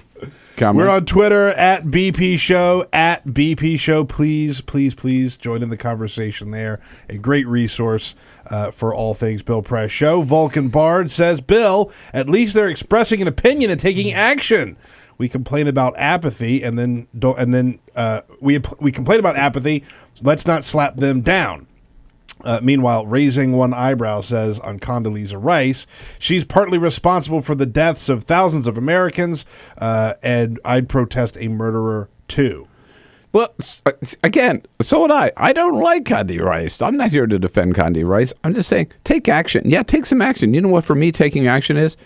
We're on Twitter at BP Show, at BP Show. Please, please, please join in the conversation there. A great resource for all things Bill Press Show. Vulcan Bard says, Bill, at least they're expressing an opinion and taking action. We complain about apathy and then we complain about apathy. Let's not slap them down. Meanwhile, raising one eyebrow says on Condoleezza Rice, she's partly responsible for the deaths of thousands of Americans, and I'd protest a murderer too. Well, again, so would I. I don't like Condi Rice. I'm not here to defend Condi Rice. I'm just saying, take action. Yeah, take some action. You know what for me taking action is?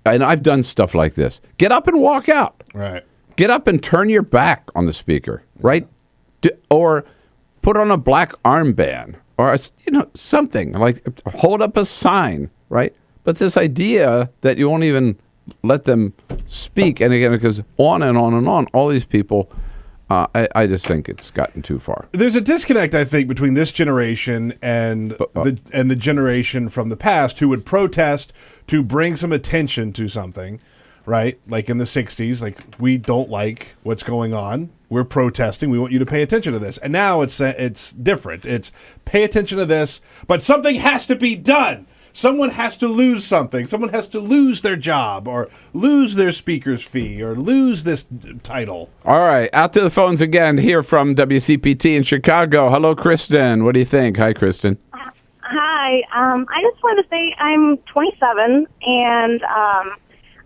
And I've done stuff like this. Get up and walk out. Right. Get up and turn your back on the speaker, right? Or put on a black armband. Or, something like hold up a sign, right? But this idea that you won't even let them speak, and again, because on and on and on, all these people, I just think it's gotten too far. There's a disconnect, I think, between this generation and the generation from the past who would protest to bring some attention to something, right? Like in the 60s, like, we don't like what's going on. We're protesting. We want you to pay attention to this. And now it's different. It's pay attention to this, but something has to be done. Someone has to lose something. Someone has to lose their job or lose their speaker's fee or lose this title. All right. Out to the phones again here from WCPT in Chicago. Hello, Kristen. What do you think? Hi, Kristen. Hi. I just wanted to say I'm 27, and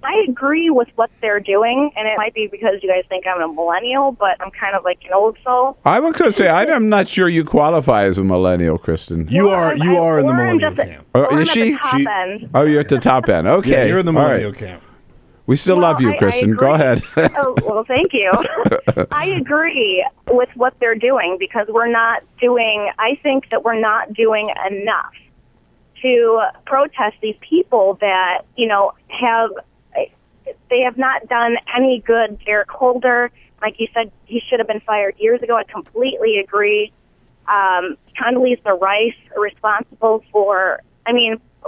I agree with what they're doing, and it might be because you guys think I'm a millennial, but I'm kind of like an old soul. I was going to say, I'm not sure you qualify as a millennial, Kristen. You are in the millennial camp. Is she? End. Oh, you're at the top end. Okay. Yeah, you're in the millennial camp. We still love you, Kristen. Go ahead. Oh, well, thank you. I agree with what they're doing because I think that we're not doing enough to protest these people that, they have not done any good. Derek Holder, like you said, he should have been fired years ago. I completely agree. Condoleezza Rice,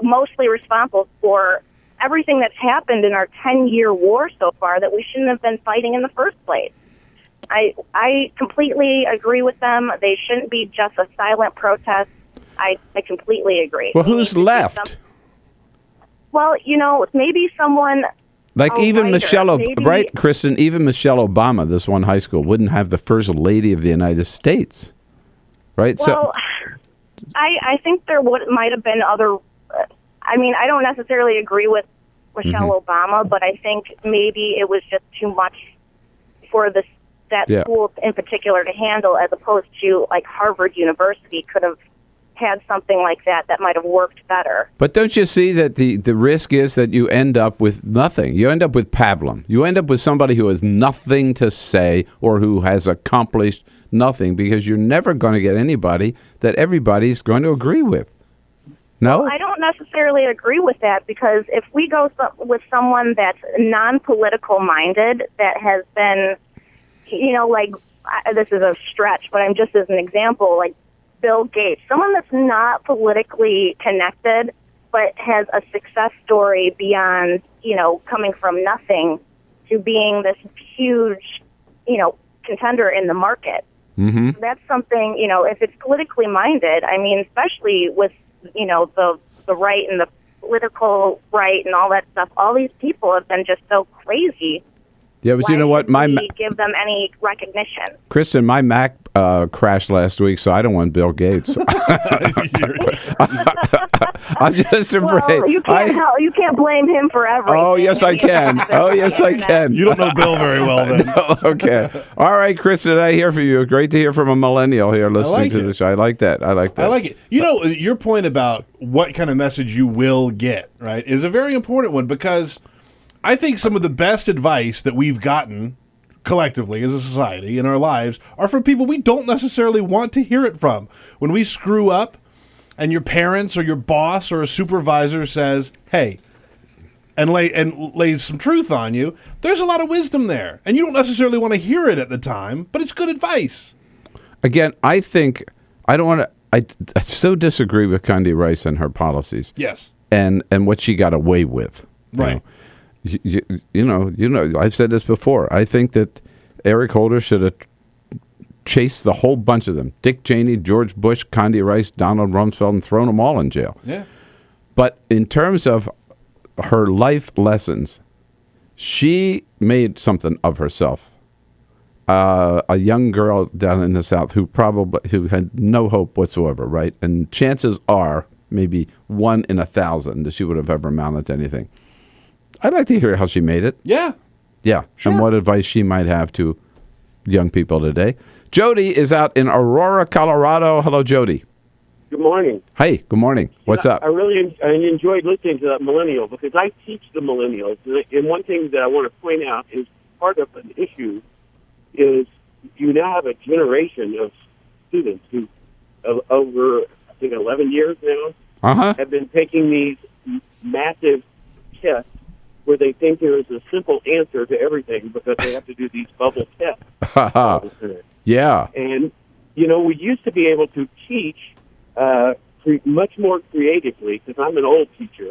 mostly responsible for everything that's happened in our 10-year war so far that we shouldn't have been fighting in the first place. I completely agree with them. They shouldn't be just a silent protest. I completely agree. Well, who's left? Well, maybe someone... Like right, Kristen, even Michelle Obama, this one high school, wouldn't have the first lady of the United States, right? Well, I think there might have been other... I don't necessarily agree with Michelle Obama, but I think maybe it was just too much for that school in particular to handle, as opposed to like Harvard University could have had something like that might have worked better. But don't you see that the risk is that you end up with nothing? You end up with pablum. You end up with somebody who has nothing to say or who has accomplished nothing, because you're never going to get anybody that everybody's going to agree with. No? Well, I don't necessarily agree with that, because if we go with someone that's non-political minded, that has been, this is a stretch, but I'm just as an example, like Bill Gates, someone that's not politically connected, but has a success story beyond, coming from nothing to being this huge, contender in the market. Mm-hmm. That's something, if it's politically minded, especially with, the right and the political right and all that stuff, all these people have been just so crazy. Yeah, but you know what? Give them any recognition. Kristen, my Mac crashed last week, so I don't want Bill Gates. I'm just afraid. Well, you can't blame him for everything. Oh, yes, I can. I can. You don't know Bill very well, then. No, okay. All right, Kristen, I hear from you. Great to hear from a millennial here listening to the show. I like that. I like it. Your point about what kind of message you will get, right, is a very important one, because I think some of the best advice that we've gotten collectively as a society in our lives are from people we don't necessarily want to hear it from. When we screw up and your parents or your boss or a supervisor says, hey, and lays some truth on you, there's a lot of wisdom there. And you don't necessarily want to hear it at the time, but it's good advice. Again, I think I don't want to I so disagree with Condi Rice and her policies. Yes. And what she got away with. Right. You know, I've said this before. I think that Eric Holder should have chased the whole bunch of them. Dick Cheney, George Bush, Condi Rice, Donald Rumsfeld, and thrown them all in jail. Yeah. But in terms of her life lessons, she made something of herself. A young girl down in the South who had no hope whatsoever, right? And chances are maybe 1 in 1,000 that she would have ever amounted to anything. I'd like to hear how she made it. Yeah. Yeah. Sure. And what advice she might have to young people today. Jody is out in Aurora, Colorado. Hello, Jody. Good morning. Hey, good morning. What's up? I really enjoyed listening to that millennial because I teach the millennials. And one thing that I want to point out is part of an issue is you now have a generation of students who, over, I think, 11 years now, have been taking these massive tests where they think there is a simple answer to everything because they have to do these bubble tests. Yeah. And, you know, we used to be able to teach much more creatively because I'm an old teacher.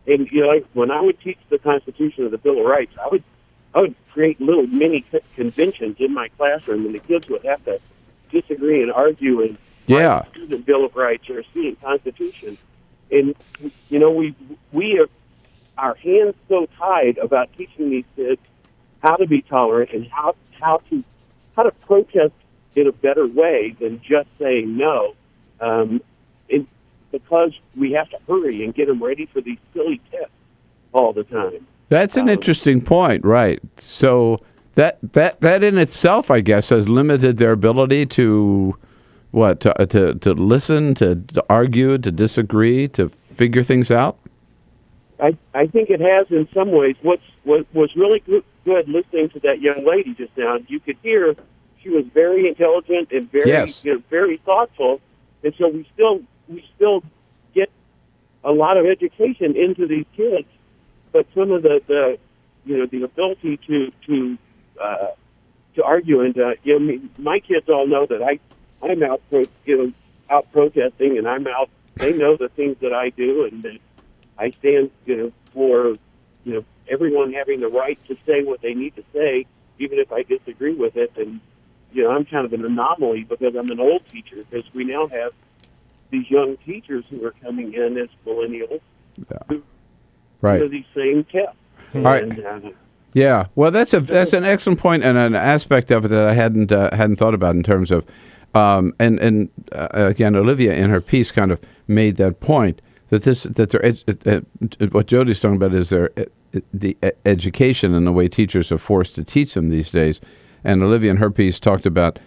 And, you know, like when I would teach the Constitution of the Bill of Rights, I would create little mini conventions in my classroom, and the kids would have to disagree and argue and write a student Bill of Rights or a student Constitution. And, you know, we are our hands so tied about teaching these kids how to be tolerant and how to protest in a better way than just saying no, because we have to hurry and get them ready for these silly tests all the time. That's an interesting point, right? So that in itself, I guess, has limited their ability to to listen, to argue, to disagree, to figure things out. I think it has in some ways. What was really good listening to that young lady just now, you could hear she was very intelligent and very thoughtful, and so we still get a lot of education into these kids, but some of the ability to argue and my kids all know that I'm out protesting and they know the things that I do and that I stand, for, everyone having the right to say what they need to say, even if I disagree with it. And, I'm kind of an anomaly because I'm an old teacher, because we now have these young teachers who are coming in as millennials who do these same tests. All right. Yeah. Well, that's an excellent point and an aspect of it that I hadn't thought about in terms of, again, Olivia in her piece kind of made that point. What Jody's talking about is the education and the way teachers are forced to teach them these days. And Olivia in her piece talked about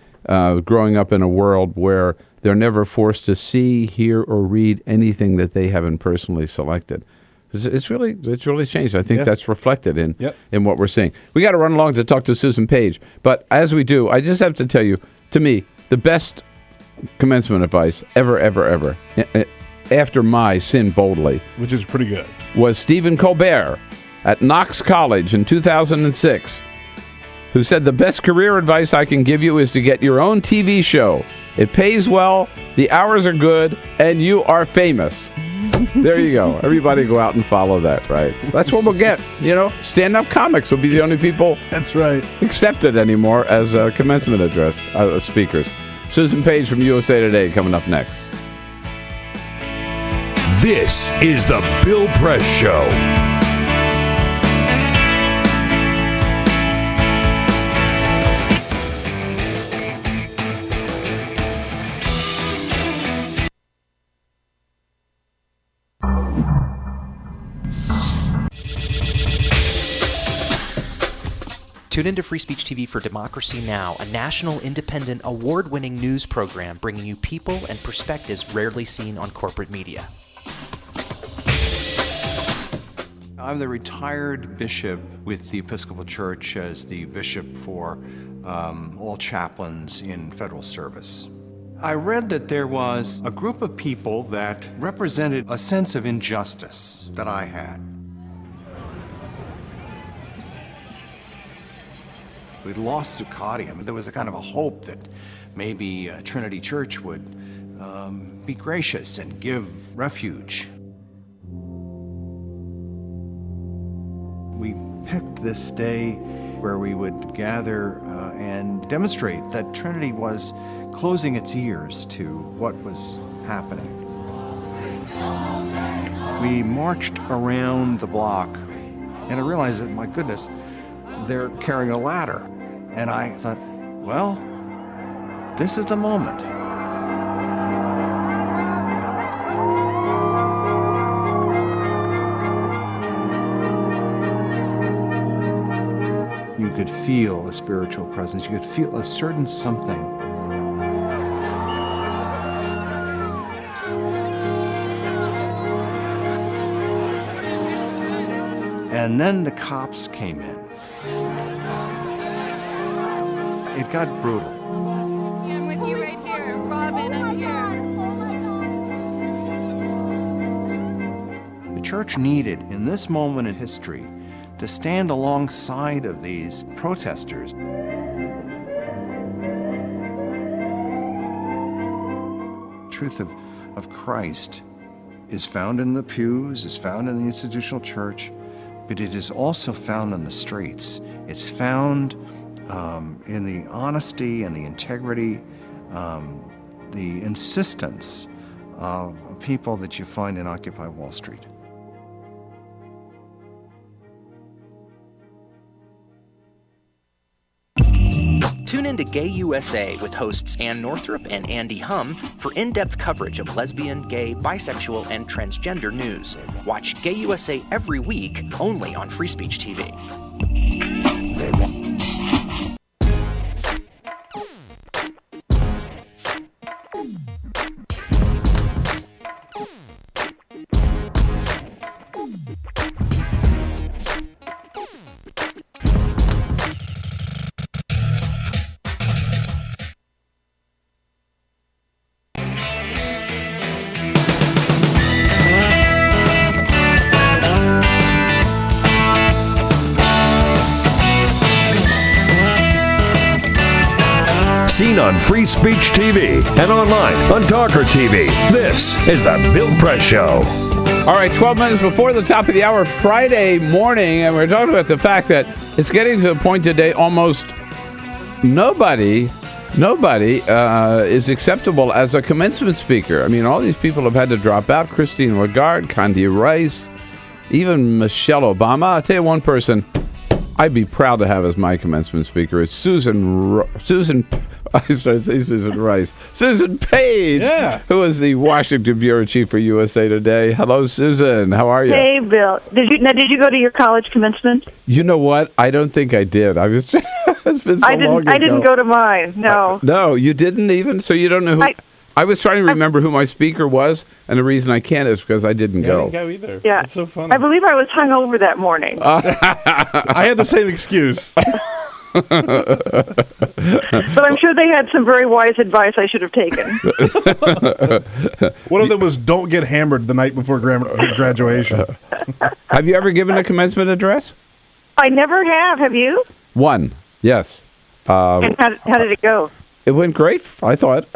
growing up in a world where they're never forced to see, hear, or read anything that they haven't personally selected. It's really changed. I think that's reflected in what we're seeing. We got to run along to talk to Susan Page. But as we do, I just have to tell you, to me, the best commencement advice ever, after my Sin Boldly, which is pretty good, was Stephen Colbert at Knox College in 2006, who said, "The best career advice I can give you is to get your own TV show. It pays well, the hours are good, and you are famous." There you go. Everybody go out and follow that, right? That's what we'll get. Stand-up comics will be the only people accepted anymore as commencement address speakers. Susan Page from USA Today coming up next. This is the Bill Press Show. Tune into Free Speech TV for Democracy Now!, a national, independent, award-winning news program bringing you people and perspectives rarely seen on corporate media. I'm the retired bishop with the Episcopal Church as the bishop for all chaplains in federal service. I read that there was a group of people that represented a sense of injustice that I had. We'd lost Zuccotti. I mean, there was a kind of a hope that maybe Trinity Church would be gracious and give refuge. We picked this day where we would gather and demonstrate that Trinity was closing its ears to what was happening. We marched around the block, and I realized that, my goodness, they're carrying a ladder. And I thought, well, this is the moment. You could feel a spiritual presence. You could feel a certain something. And then the cops came in. It got brutal. I'm with you right here. Robin, I'm here. The church needed, in this moment in history, to stand alongside of these protesters. The truth of Christ is found in the pews, is found in the institutional church, but it is also found in the streets. It's found in the honesty and the integrity, the insistence of people that you find in Occupy Wall Street. Tune in to Gay USA with hosts Ann Northrup and Andy Hum for in-depth coverage of lesbian, gay, bisexual, and transgender news. Watch Gay USA every week, only on Free Speech TV. Seen on Free Speech TV and online on Talker TV. This is the Bill Press Show. All right, 12 minutes before the top of the hour, Friday morning, and we're talking about the fact that it's getting to the point today almost nobody is acceptable as a commencement speaker. I mean, all these people have had to drop out. Christine Lagarde, Condi Rice, even Michelle Obama. I'll tell you one person I'd be proud to have as my commencement speaker is Susan Page, who is the Washington bureau chief for USA Today. Hello, Susan. How are you? Hey, Bill. Did you go to your college commencement? You know what? I don't think I did. It's been so long ago. I didn't go to mine. No. No, you didn't even. So you don't know who. I was trying to remember who my speaker was, and the reason I can't is because I didn't go. I didn't go either. Yeah. It's so funny. I believe I was hungover that morning. I had the same excuse. But I'm sure they had some very wise advice I should have taken. One of them was don't get hammered the night before graduation. Have you ever given a commencement address? I never have. Have you? One, yes. And how did it go? It went great, I thought.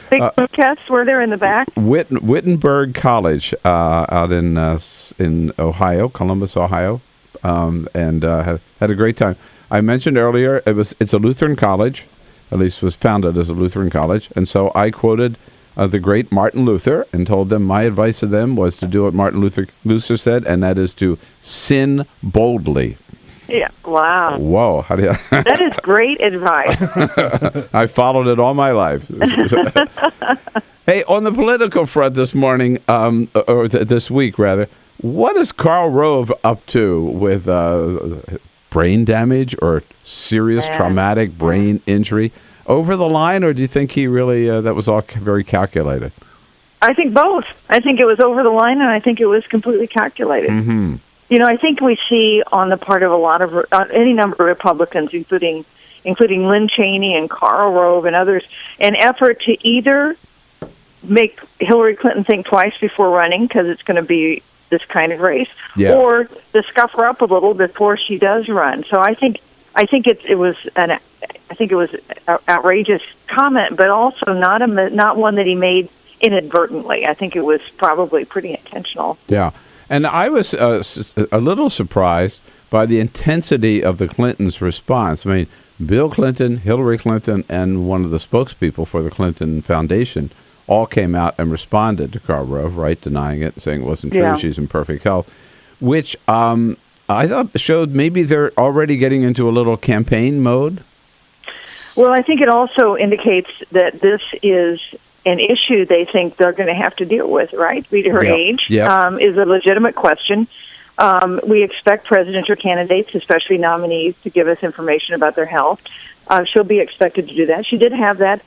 Big protests were there in the back? Wittenberg College out in Ohio, Columbus, Ohio, and had a great time. I mentioned earlier it's a Lutheran college, at least was founded as a Lutheran college, and so I quoted the great Martin Luther and told them my advice to them was to do what Martin Luther said, and that is to sin boldly. Yeah. Wow. Whoa. How do you... That is great advice. I followed it all my life. Hey, on the political front this morning, or this week rather, what is Karl Rove up to with brain damage or serious traumatic brain injury? Over the line, or do you think he really, that was all very calculated? I think both. I think it was over the line, and I think it was completely calculated. Mm-hmm. You know, I think we see on the part of a lot of any number of Republicans, including Lynn Cheney and Karl Rove and others, an effort to either make Hillary Clinton think twice before running because it's going to be this kind of race, or to scuff her up a little before she does run. So I think it was I think it was an outrageous comment, but also not one that he made inadvertently. I think it was probably pretty intentional. Yeah. And I was a little surprised by the intensity of the Clintons' response. I mean, Bill Clinton, Hillary Clinton, and one of the spokespeople for the Clinton Foundation all came out and responded to Karl Rove, right, denying it, saying it wasn't true, Yeah. she's in perfect health, which I thought showed maybe they're already getting into a little campaign mode. Well, I think it also indicates that this is an issue they think they're going to have to deal with, right? Her age is a legitimate question. We expect presidential candidates, especially nominees, to give us information about their health. She'll be expected to do that. She did have that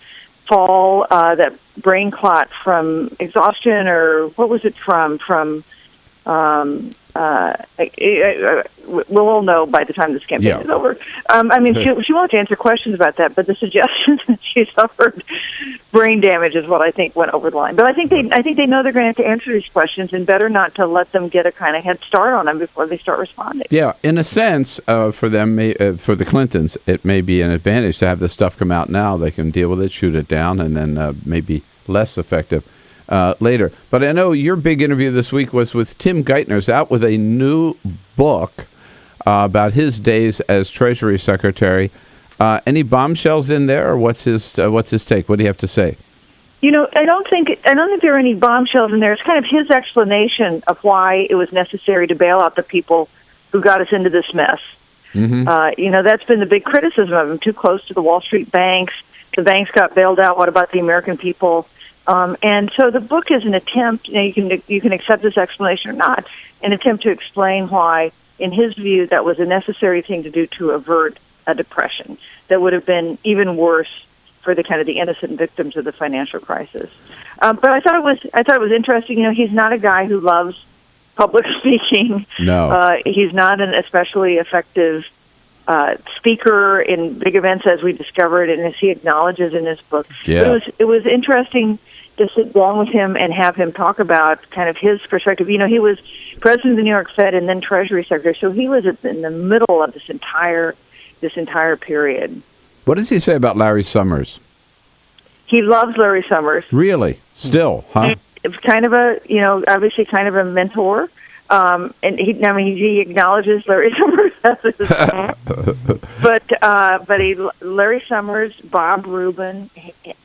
fall, that brain clot from exhaustion, or what was it from? We'll all know by the time this campaign is over. I mean, she won't answer questions about that, but the suggestion that she suffered brain damage is what I think went over the line. But I think they know they're going to have to answer these questions, and better not to let them get a kind of head start on them before they start responding. Yeah, in a sense, for them, for the Clintons, it may be an advantage to have this stuff come out now. They can deal with it, shoot it down, and then maybe less effective later. But I know your big interview this week was with Tim Geithner's out with a new book about his days as Treasury Secretary. Any bombshells in there, or what's his take? What do you have to say? You know, I don't think there are any bombshells in there. It's kind of his explanation of why it was necessary to bail out the people who got us into this mess. Mm-hmm. You know, that's been the big criticism of him. Too close to the Wall Street banks. The banks got bailed out. What about the American people? And so the book is an attempt. You know, you can accept this explanation or not. An attempt to explain why, in his view, that was a necessary thing to do to avert a depression that would have been even worse for the kind of the innocent victims of the financial crisis. But I thought it was interesting. You know, he's not a guy who loves public speaking. No, he's not an especially effective speaker in big events, as we discovered, and as he acknowledges in his book. Yeah. But it was interesting to sit down with him and have him talk about kind of his perspective. You know, he was president of the New York Fed and then Treasury Secretary, so he was in the middle of this entire period. What does he say about Larry Summers? He loves Larry Summers. Really? Still, huh? It's kind of obviously kind of a mentor. And he acknowledges Larry Summers as his but Larry Summers, Bob Rubin,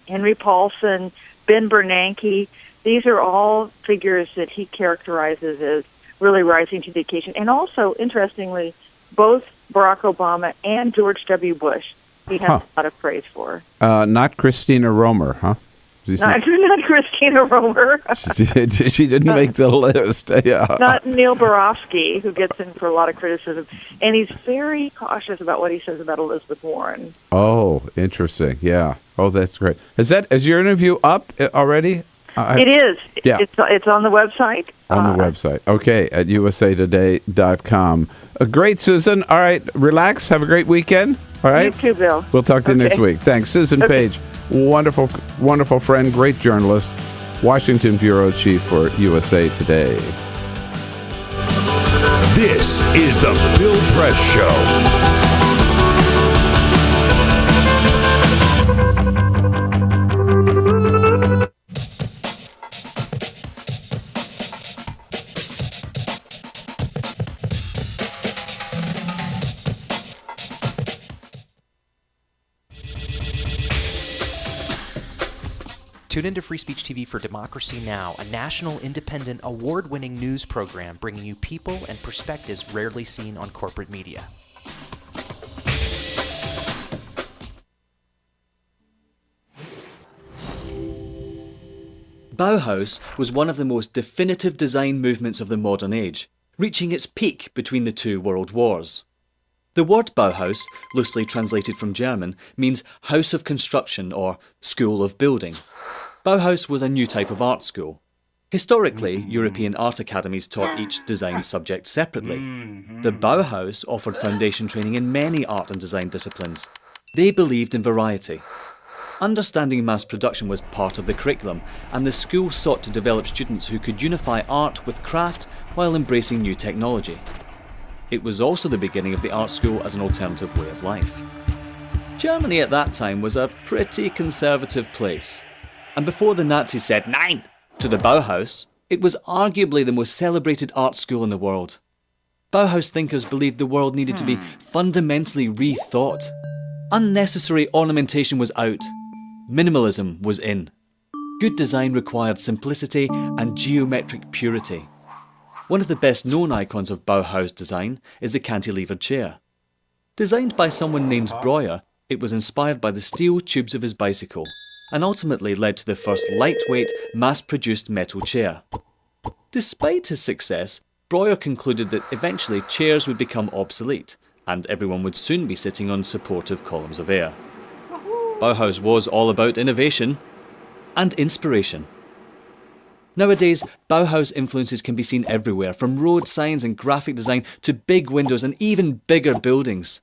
Henry Paulson, Ben Bernanke, these are all figures that he characterizes as really rising to the occasion. And also, interestingly, both Barack Obama and George W. Bush, he has a lot of praise for. Not Christina Romer, huh? Not Christina Romer. She didn't make the list. Yeah. Not Neil Barofsky, who gets in for a lot of criticism. And he's very cautious about what he says about Elizabeth Warren. Oh, interesting. Yeah. Oh, that's great. Is your interview up already? It is. Yeah. It's on the website. On the website. Okay, at usatoday.com. Great, Susan. All right, relax. Have a great weekend. All right? You too, Bill. We'll talk to you next week. Thanks. Susan Page, wonderful, wonderful friend, great journalist, Washington Bureau Chief for USA Today. This is the Bill Press Show. Tune into Free Speech TV for Democracy Now!, a national, independent, award-winning news program bringing you people and perspectives rarely seen on corporate media. Bauhaus was one of the most definitive design movements of the modern age, reaching its peak between the two world wars. The word Bauhaus, loosely translated from German, means house of construction or school of building. Bauhaus was a new type of art school. Historically, European art academies taught each design subject separately. The Bauhaus offered foundation training in many art and design disciplines. They believed in variety. Understanding mass production was part of the curriculum, and the school sought to develop students who could unify art with craft while embracing new technology. It was also the beginning of the art school as an alternative way of life. Germany at that time was a pretty conservative place. And before the Nazis said "Nein" to the Bauhaus, it was arguably the most celebrated art school in the world. Bauhaus thinkers believed the world needed to be fundamentally rethought. Unnecessary ornamentation was out. Minimalism was in. Good design required simplicity and geometric purity. One of the best known icons of Bauhaus design is the cantilevered chair. Designed by someone named Breuer, it was inspired by the steel tubes of his bicycle, and ultimately led to the first lightweight, mass-produced metal chair. Despite his success, Breuer concluded that eventually chairs would become obsolete, and everyone would soon be sitting on supportive columns of air. Bauhaus was all about innovation and inspiration. Nowadays, Bauhaus influences can be seen everywhere, from road signs and graphic design to big windows and even bigger buildings.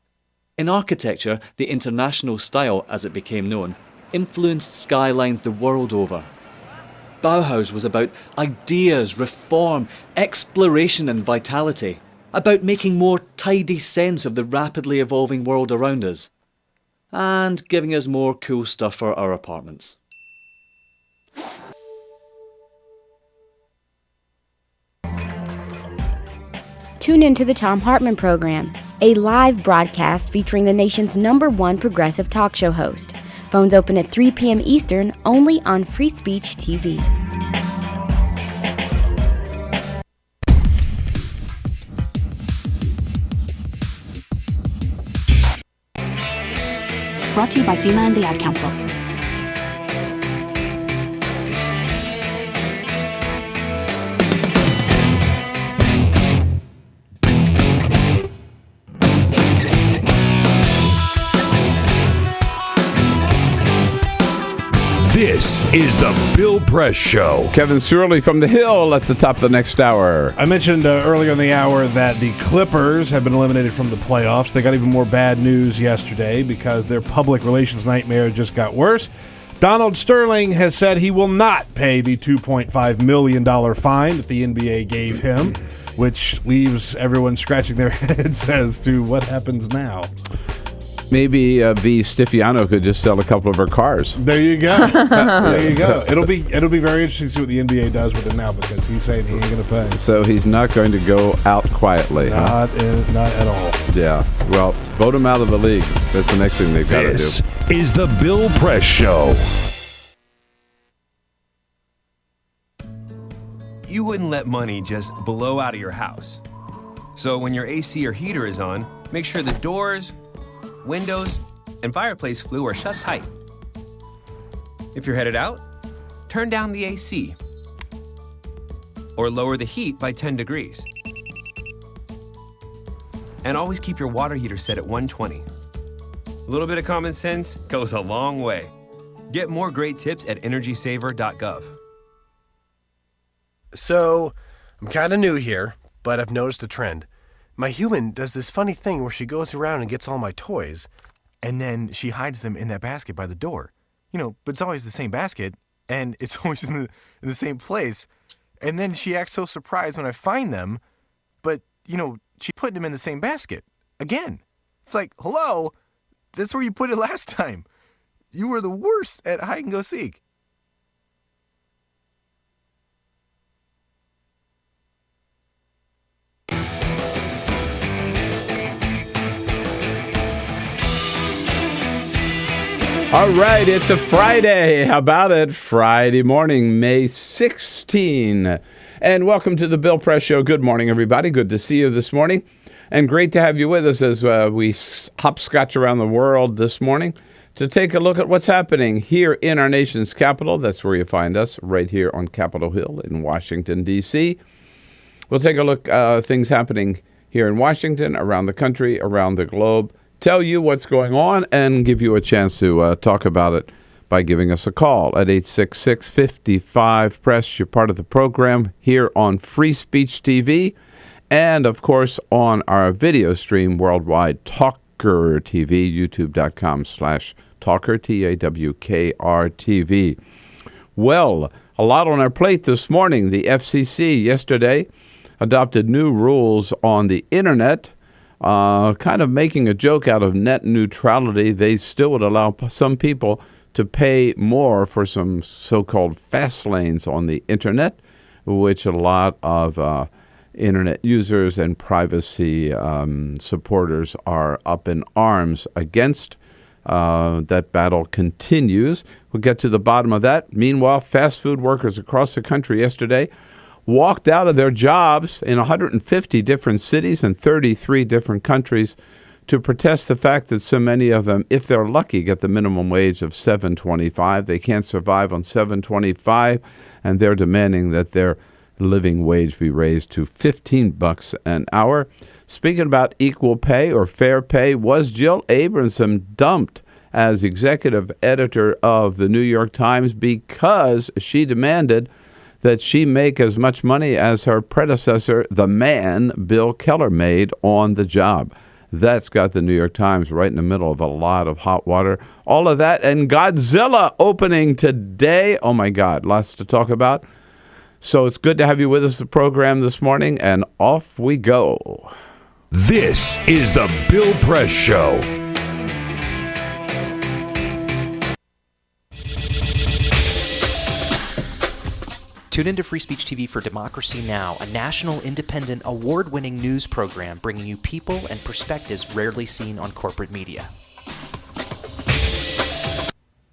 In architecture, the international style, as it became known, influenced skylines the world over. Bauhaus was about ideas, reform, exploration and vitality, about making more tidy sense of the rapidly evolving world around us, and giving us more cool stuff for our apartments. Tune into the Thom Hartmann Program, a live broadcast featuring the nation's #1 progressive talk show host. Phones open at 3 p.m. Eastern, only on Free Speech TV. Brought to you by FEMA and the Ad Council. This is the Bill Press Show. Kevin Cirilli from The Hill at the top of the next hour. I mentioned earlier in the hour that the Clippers have been eliminated from the playoffs. They got even more bad news yesterday because their public relations nightmare just got worse. Donald Sterling has said he will not pay the $2.5 million fine that the NBA gave him, which leaves everyone scratching their heads as to what happens now. Maybe V. Stifiano could just sell a couple of her cars. There you go. There you go. It'll be very interesting to see what the NBA does with him now, because he's saying he ain't going to pay. So he's not going to go out quietly, not at all. Yeah. Well, vote him out of the league. That's the next thing they've got to do. This is the Bill Press Show. You wouldn't let money just blow out of your house. So when your AC or heater is on, make sure the doors, windows, and fireplace flue are shut tight. If you're headed out, turn down the AC or lower the heat by 10 degrees. And always keep your water heater set at 120. A little bit of common sense goes a long way. Get more great tips at energysaver.gov. So, I'm kind of new here, but I've noticed a trend. My human does this funny thing where she goes around and gets all my toys, and then she hides them in that basket by the door. But it's always the same basket, and it's always in the same place. And then she acts so surprised when I find them, but, she put them in the same basket. Again. It's like, hello, that's where you put it last time. You were the worst at hide and go seek. All right, it's a Friday. How about it? Friday morning, May 16. And welcome to the Bill Press Show. Good morning, everybody. Good to see you this morning. And great to have you with us as we hopscotch around the world this morning to take a look at what's happening here in our nation's capital. That's where you find us, right here on Capitol Hill in Washington, D.C. We'll take a look at things happening here in Washington, around the country, around the globe. Tell you what's going on and give you a chance to talk about it by giving us a call at 866-55-PRESS. You're part of the program here on Free Speech TV and, of course, on our video stream worldwide, Talker TV, youtube.com/Talker, TAWKR TV. Well, a lot on our plate this morning. The FCC yesterday adopted new rules on the Internet. kind of making a joke out of net neutrality. They still would allow some people to pay more for some so-called fast lanes on the internet, which a lot of internet users and privacy supporters are up in arms against. That battle continues. We'll get to the bottom of that. Meanwhile, fast food workers across the country yesterday walked out of their jobs in 150 different cities and 33 different countries to protest the fact that so many of them, if they're lucky, get the minimum wage of $7.25. They can't survive on $7.25, and they're demanding that their living wage be raised to $15 an hour. Speaking about equal pay or fair pay, was Jill Abramson dumped as executive editor of the New York Times because she demanded that she make as much money as her predecessor, the man Bill Keller, made on the job? That's got the New York Times right in the middle of a lot of hot water. All of that and Godzilla opening today. Oh, my God, lots to talk about. So it's good to have you with us, the program this morning, and off we go. This is the Bill Press Show. Tune into Free Speech TV for Democracy Now!, a national, independent, award-winning news program bringing you people and perspectives rarely seen on corporate media.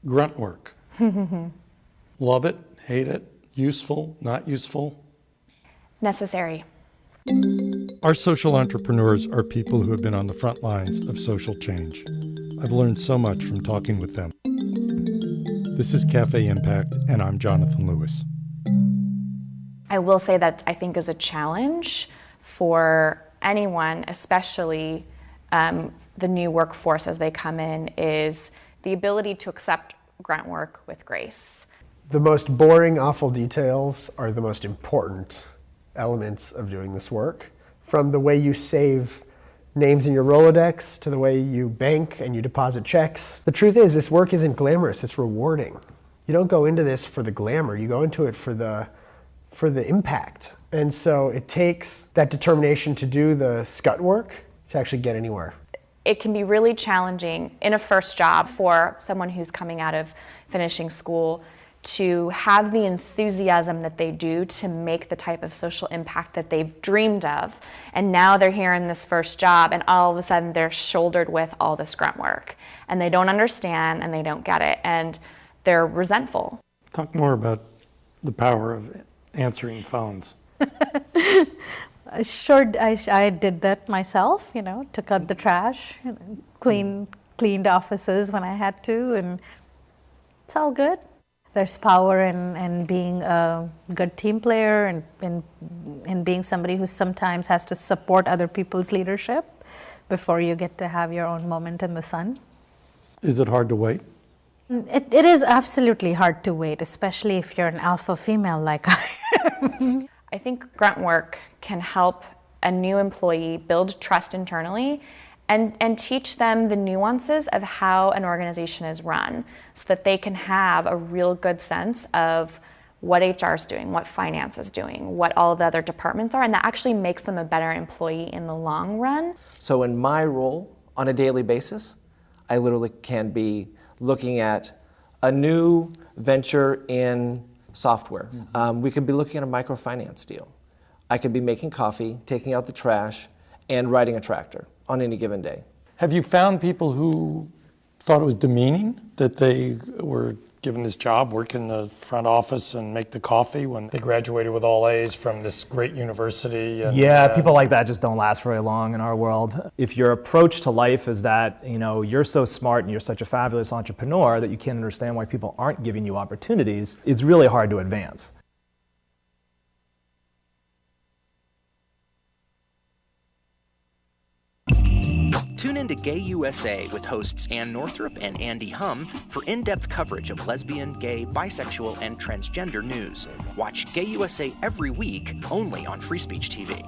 Grunt work. Love it, hate it, useful, not useful. Necessary. Our social entrepreneurs are people who have been on the front lines of social change. I've learned so much from talking with them. This is Cafe Impact, and I'm Jonathan Lewis. I will say that I think is a challenge for anyone, especially the new workforce as they come in, is the ability to accept grunt work with grace. The most boring, awful details are the most important elements of doing this work. From the way you save names in your Rolodex to the way you bank and you deposit checks. The truth is, this work isn't glamorous, it's rewarding. You don't go into this for the glamour, you go into it for the impact. And so it takes that determination to do the scut work to actually get anywhere. It can be really challenging in a first job for someone who's coming out of finishing school to have the enthusiasm that they do to make the type of social impact that they've dreamed of. And now they're here in this first job and all of a sudden they're shouldered with all this grunt work. And they don't understand and they don't get it and they're resentful. Talk more about the power of answering phones. Sure, I did that myself, took out the trash, cleaned offices when I had to, and it's all good. There's power in being a good team player and in being somebody who sometimes has to support other people's leadership before you get to have your own moment in the sun. Is it hard to wait? It is absolutely hard to wait, especially if you're an alpha female like I am. I think grunt work can help a new employee build trust internally and teach them the nuances of how an organization is run so that they can have a real good sense of what HR is doing, what finance is doing, what all of the other departments are, and that actually makes them a better employee in the long run. So in my role on a daily basis, I literally can be looking at a new venture in software. We could be looking at a microfinance deal. I could be making coffee, taking out the trash, and riding a tractor on any given day. Have you found people who thought it was demeaning that they were given this job, work in the front office and make the coffee when they graduated with all A's from this great university? Yeah, people like that just don't last very long in our world. If your approach to life is that, you're so smart and you're such a fabulous entrepreneur that you can't understand why people aren't giving you opportunities, it's really hard to advance. Tune in to Gay USA with hosts Ann Northrup and Andy Hum for in-depth coverage of lesbian, gay, bisexual, and transgender news. Watch Gay USA every week, only on Free Speech TV.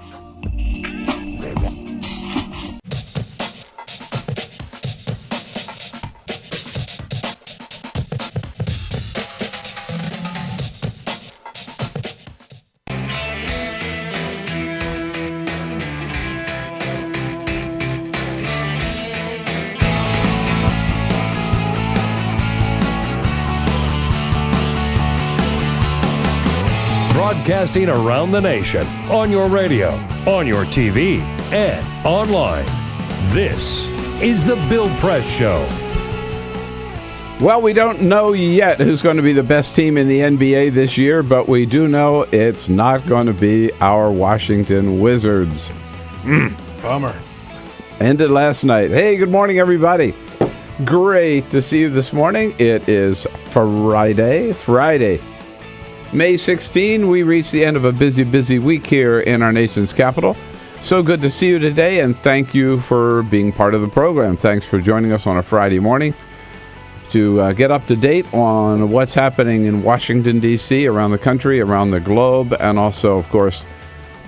broadcasting around the nation, on your radio, on your TV, and online. This is The Bill Press Show. Well, we don't know yet who's going to be the best team in the NBA this year, but we do know it's not going to be our Washington Wizards. Bummer. Ended last night. Hey, good morning, everybody. Great to see you this morning. It is Friday, May 16. We reach the end of a busy week here in our nation's capital. So good to see you today, and thank you for being part of the program. Thanks for joining us on a Friday morning to get up to date on what's happening in Washington, D.C., around the country, around the globe, and also, of course,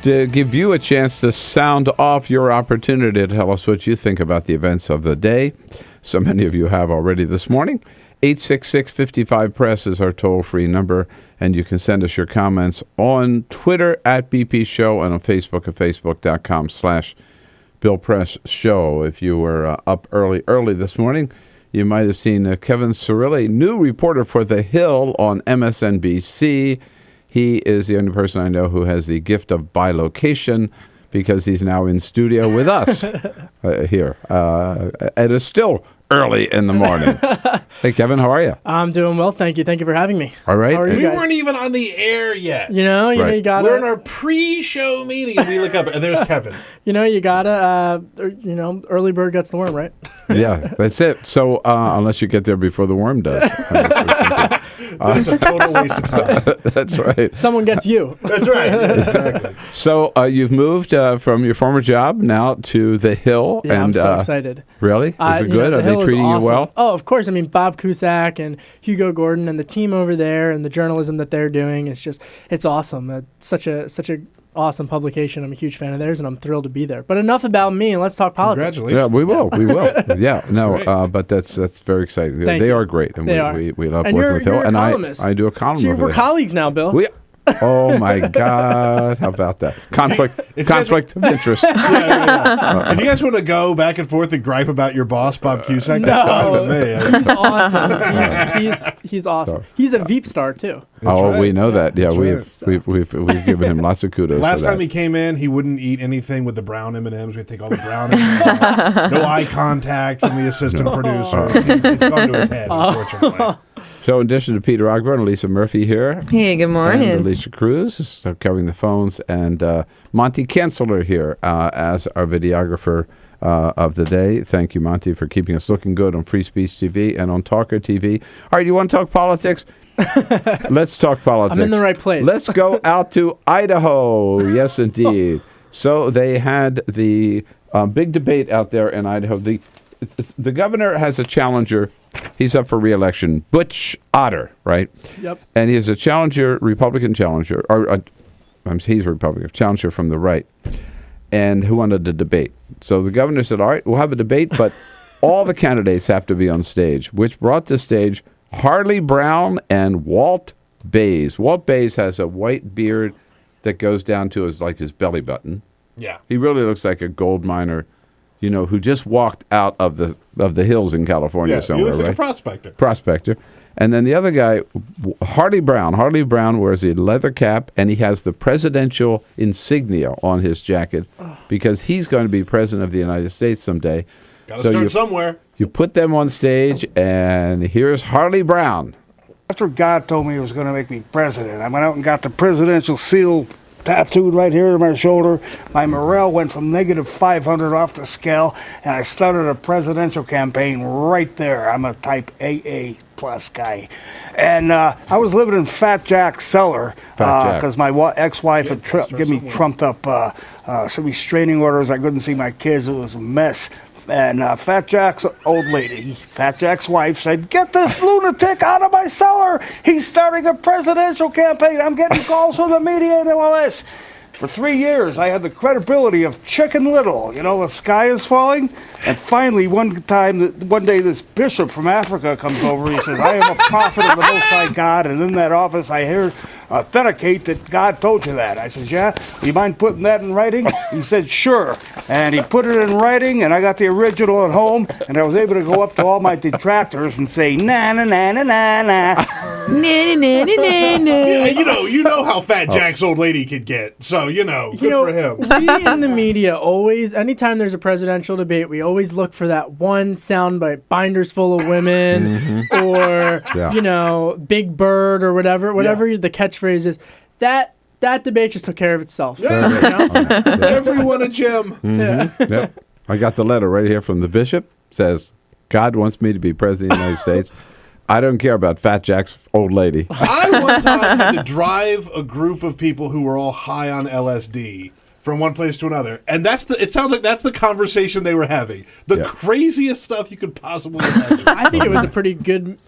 to give you a chance to sound off your opportunity to tell us what you think about the events of the day. So many of you have already this morning. 866-55-PRESS is our toll-free number, and you can send us your comments on Twitter at BP Show and on Facebook at facebook.com/Bill Press Show. If you were up early this morning, you might have seen Kevin Cirilli, new reporter for The Hill on MSNBC. He is the only person I know who has the gift of bilocation because he's now in studio with us here. It is still early in the morning. Hey, Kevin, how are you? I'm doing well, thank you. Thank you for having me. All right. How are you We guys? weren't even on the air yet. You know, you gotta. We're in our pre-show meeting, and we look up, and there's Kevin. You gotta. Early bird gets the worm, right? Yeah, that's it. So unless you get there before the worm does. That's a total waste of time. That's right. Someone gets you. That's right. Exactly. So you've moved from your former job now to The Hill. Yeah, and, I'm so excited. Really? Is it good? Are they treating you well? Oh, of course. I mean, Bob Cusack and Hugo Gordon and the team over there and the journalism that they're doing, it's awesome. It's such a awesome publication. I'm a huge fan of theirs, and I'm thrilled to be there. But enough about me, and let's talk politics. Congratulations. Yeah, we will. Yeah, no, but that's very exciting. They are great, and we love and working with Hill. And I do a column. So we're colleagues now, Bill. Oh my God! How about that? Conflict of interest. Yeah. If you guys want to go back and forth and gripe about your boss, Bob Cusack, that's fine with me. He's awesome. He's awesome. He's a Veep star too. Right. We know that. Yeah, we've given him lots of kudos. Last time he came in, he wouldn't eat anything with the brown M&Ms. We'd take all the brown M&Ms out. No eye contact from the assistant producer. It's gone to his head, unfortunately. So in addition to Peter Ogburn, Lisa Murphy here. Hey, good morning. And Alicia Cruz is covering the phones. And Monty Kensler here as our videographer of the day. Thank you, Monty, for keeping us looking good on Free Speech TV and on Talker TV. All right, you want to talk politics? Let's talk politics. I'm in the right place. Let's go out to Idaho. Yes, indeed. So they had the big debate out there in Idaho. The governor has a challenger. He's up for re-election, Butch Otter, right? Yep. And he is a challenger, Republican challenger, he's a Republican challenger from the right, and who wanted to debate. So the governor said, all right, we'll have a debate, but all the candidates have to be on stage, which brought to stage Harley Brown and Walt Bays. Walt Bays has a white beard that goes down to his belly button. Yeah. He really looks like a gold miner, who just walked out of the hills in California somewhere, he looks right? like a prospector. Prospector. And then the other guy, Harley Brown. Harley Brown wears a leather cap, and he has the presidential insignia on his jacket because he's going to be president of the United States someday. Got to start somewhere. You put them on stage, and here's Harley Brown. After God told me he was going to make me president, I went out and got the presidential seal tattooed right here on my shoulder. My morale went from -500 off the scale, and I started a presidential campaign right there. I'm a type AA plus guy. And I was living in Fat Jack's cellar because my ex-wife had given me trumped up restraining orders. I couldn't see my kids. It was a mess. And Fat Jack's old lady, Fat Jack's wife, said, "Get this lunatic out of my cellar. He's starting a presidential campaign. I'm getting calls from the media and all this." For 3 years, I had the credibility of Chicken Little. The sky is falling. And finally, one day, this bishop from Africa comes over. He says, "I am a prophet of the Most High God." And in that office, I hear authenticate that God told you that. I said, "Yeah, you mind putting that in writing?" He said, "Sure." And he put it in writing, and I got the original at home, and I was able to go up to all my detractors and say, "Na, na, na, na, na, na." Yeah, you know how Fat Jack's old lady could get. So, good for him. We in the media always, anytime there's a presidential debate, we always look for that one soundbite, binders full of women, or, Big Bird, or whatever the catchphrase is. That debate just took care of itself. Yeah. Everyone a Jim. Mm-hmm. Yep. I got the letter right here from the bishop. Says, God wants me to be president of the United States. I don't care about Fat Jack's old lady. I one time had to drive a group of people who were all high on LSD from one place to another. And it sounds like that's the conversation they were having. The craziest stuff you could possibly imagine. I think it was a pretty good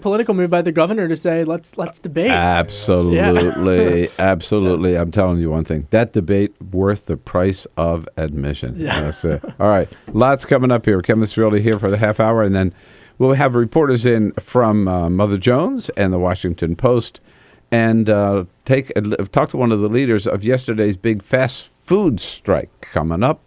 political move by the governor to say, let's debate. Absolutely. Absolutely. I'm telling you one thing. That debate worth the price of admission. Yeah. That's it. All right. Lots coming up here. Kevin Cirilli here for the half hour, and then we'll have reporters in from Mother Jones and the Washington Post, and talk to one of the leaders of yesterday's big fast food strike coming up.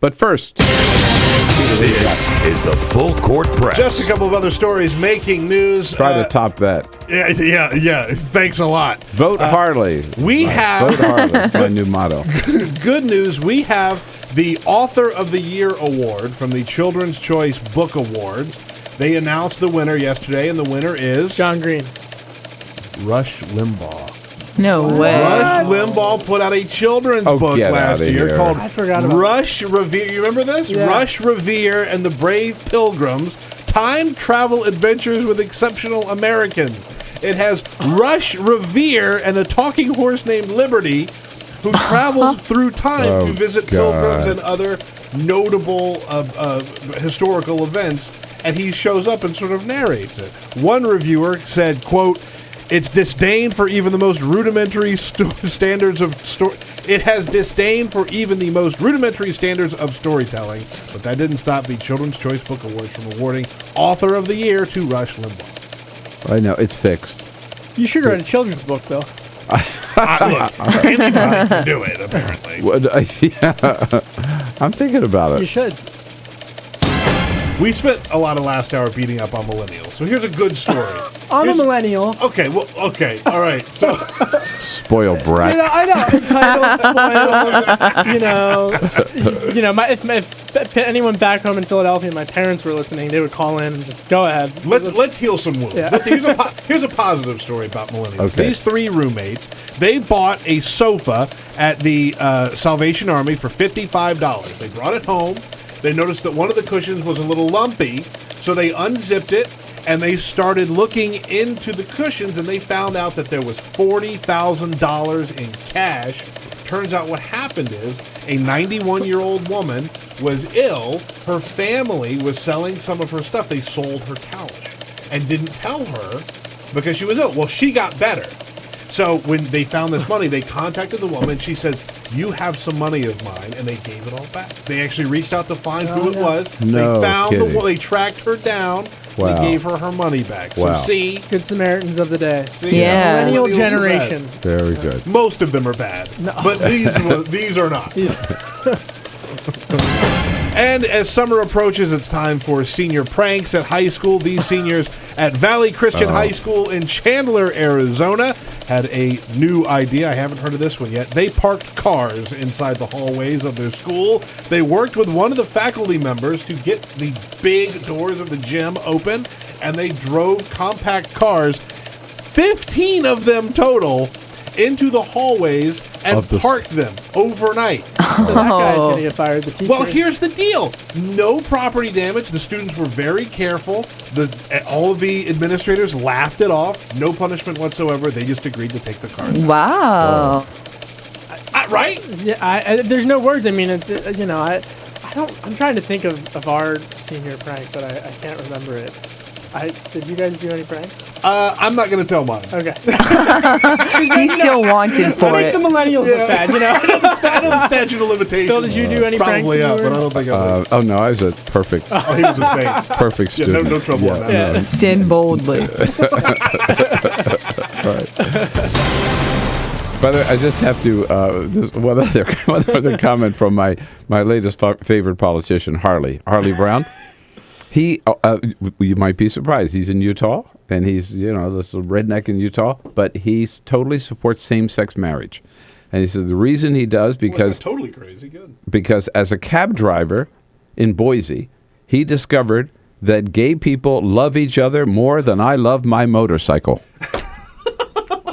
But first, this is the Full Court Press. Just a couple of other stories making news. Try to top that. Yeah. Thanks a lot. Vote Harley. Vote Harley. That's my new motto. Good news. We have the Author of the Year award from the Children's Choice Book Awards. They announced the winner yesterday, and the winner is John Green. Rush Limbaugh. No way. Rush Limbaugh put out a children's book last year called Rush Revere. You remember this? Yeah. Rush Revere and the Brave Pilgrims, Time Travel Adventures with Exceptional Americans. It has Rush Revere and a talking horse named Liberty who travels through time to visit pilgrims and other notable historical events, and he shows up and sort of narrates it. One reviewer said, quote, "It's disdain for even the most rudimentary standards of It has disdain for even the most rudimentary standards of storytelling." But that didn't stop the Children's Choice Book Awards from awarding Author of the Year to Rush Limbaugh. I know, it's fixed. You should write a children's book, Bill. Look, anybody can do it, apparently. I'm thinking about it. You should. We spent a lot of last hour beating up on millennials, so here's a good story. I'm a millennial. Okay, all right. So, spoiled brat. I know. Entitled, spoiled. If anyone back home in Philadelphia, my parents were listening, they would call in and just go ahead. Let's heal some wounds. Yeah. Here's a positive story about millennials. Okay. These three roommates, they bought a sofa at the Salvation Army for $55. They brought it home. They noticed that one of the cushions was a little lumpy, so they unzipped it, and they started looking into the cushions, and they found out that there was $40,000 in cash. Turns out what happened is a 91-year-old woman was ill. Her family was selling some of her stuff. They sold her couch and didn't tell her because she was ill. Well, she got better. So when they found this money, they contacted the woman. She says, "You have some money of mine," and they gave it all back. They actually reached out to find who it was. No they found kidding. They tracked her down. Wow. They gave her money back. Wow. So see, Good Samaritans of the day. Yeah. Millennial Millennials are generation. Very good. most of them are bad, but these are not. And as summer approaches, it's time for senior pranks at high school. These seniors at Valley Christian High School in Chandler, Arizona, had a new idea. I haven't heard of this one yet. They parked cars inside the hallways of their school. They worked with one of the faculty members to get the big doors of the gym open, and they drove compact cars, 15 of them total, into the hallways and parked them overnight. So that guy's going to get fired. The teacher. Well, here's the deal. No property damage. The students were very careful. All of the administrators laughed it off. No punishment whatsoever. They just agreed to take the cars. Wow. Right? Yeah. There's no words. I mean, I'm trying to think of our senior prank, but I can't remember it. Did you guys do any pranks? I'm not going to tell mine. Okay. He's still wanted for Make it. the millennials look bad, I know the statute of limitations. Bill, did you do any pranks? Probably up, but I don't think I would. Oh, no, I was a perfect. Oh, he was a saint. Perfect student. No trouble on that. Yeah. Sin boldly. Right. By the way, I just have to one other comment from my latest favorite politician, Harley Brown. You might be surprised. He's in Utah, and he's this little redneck in Utah, but he totally supports same-sex marriage. And he said the reason he does because totally crazy good. Because as a cab driver in Boise, he discovered that gay people love each other more than I love my motorcycle.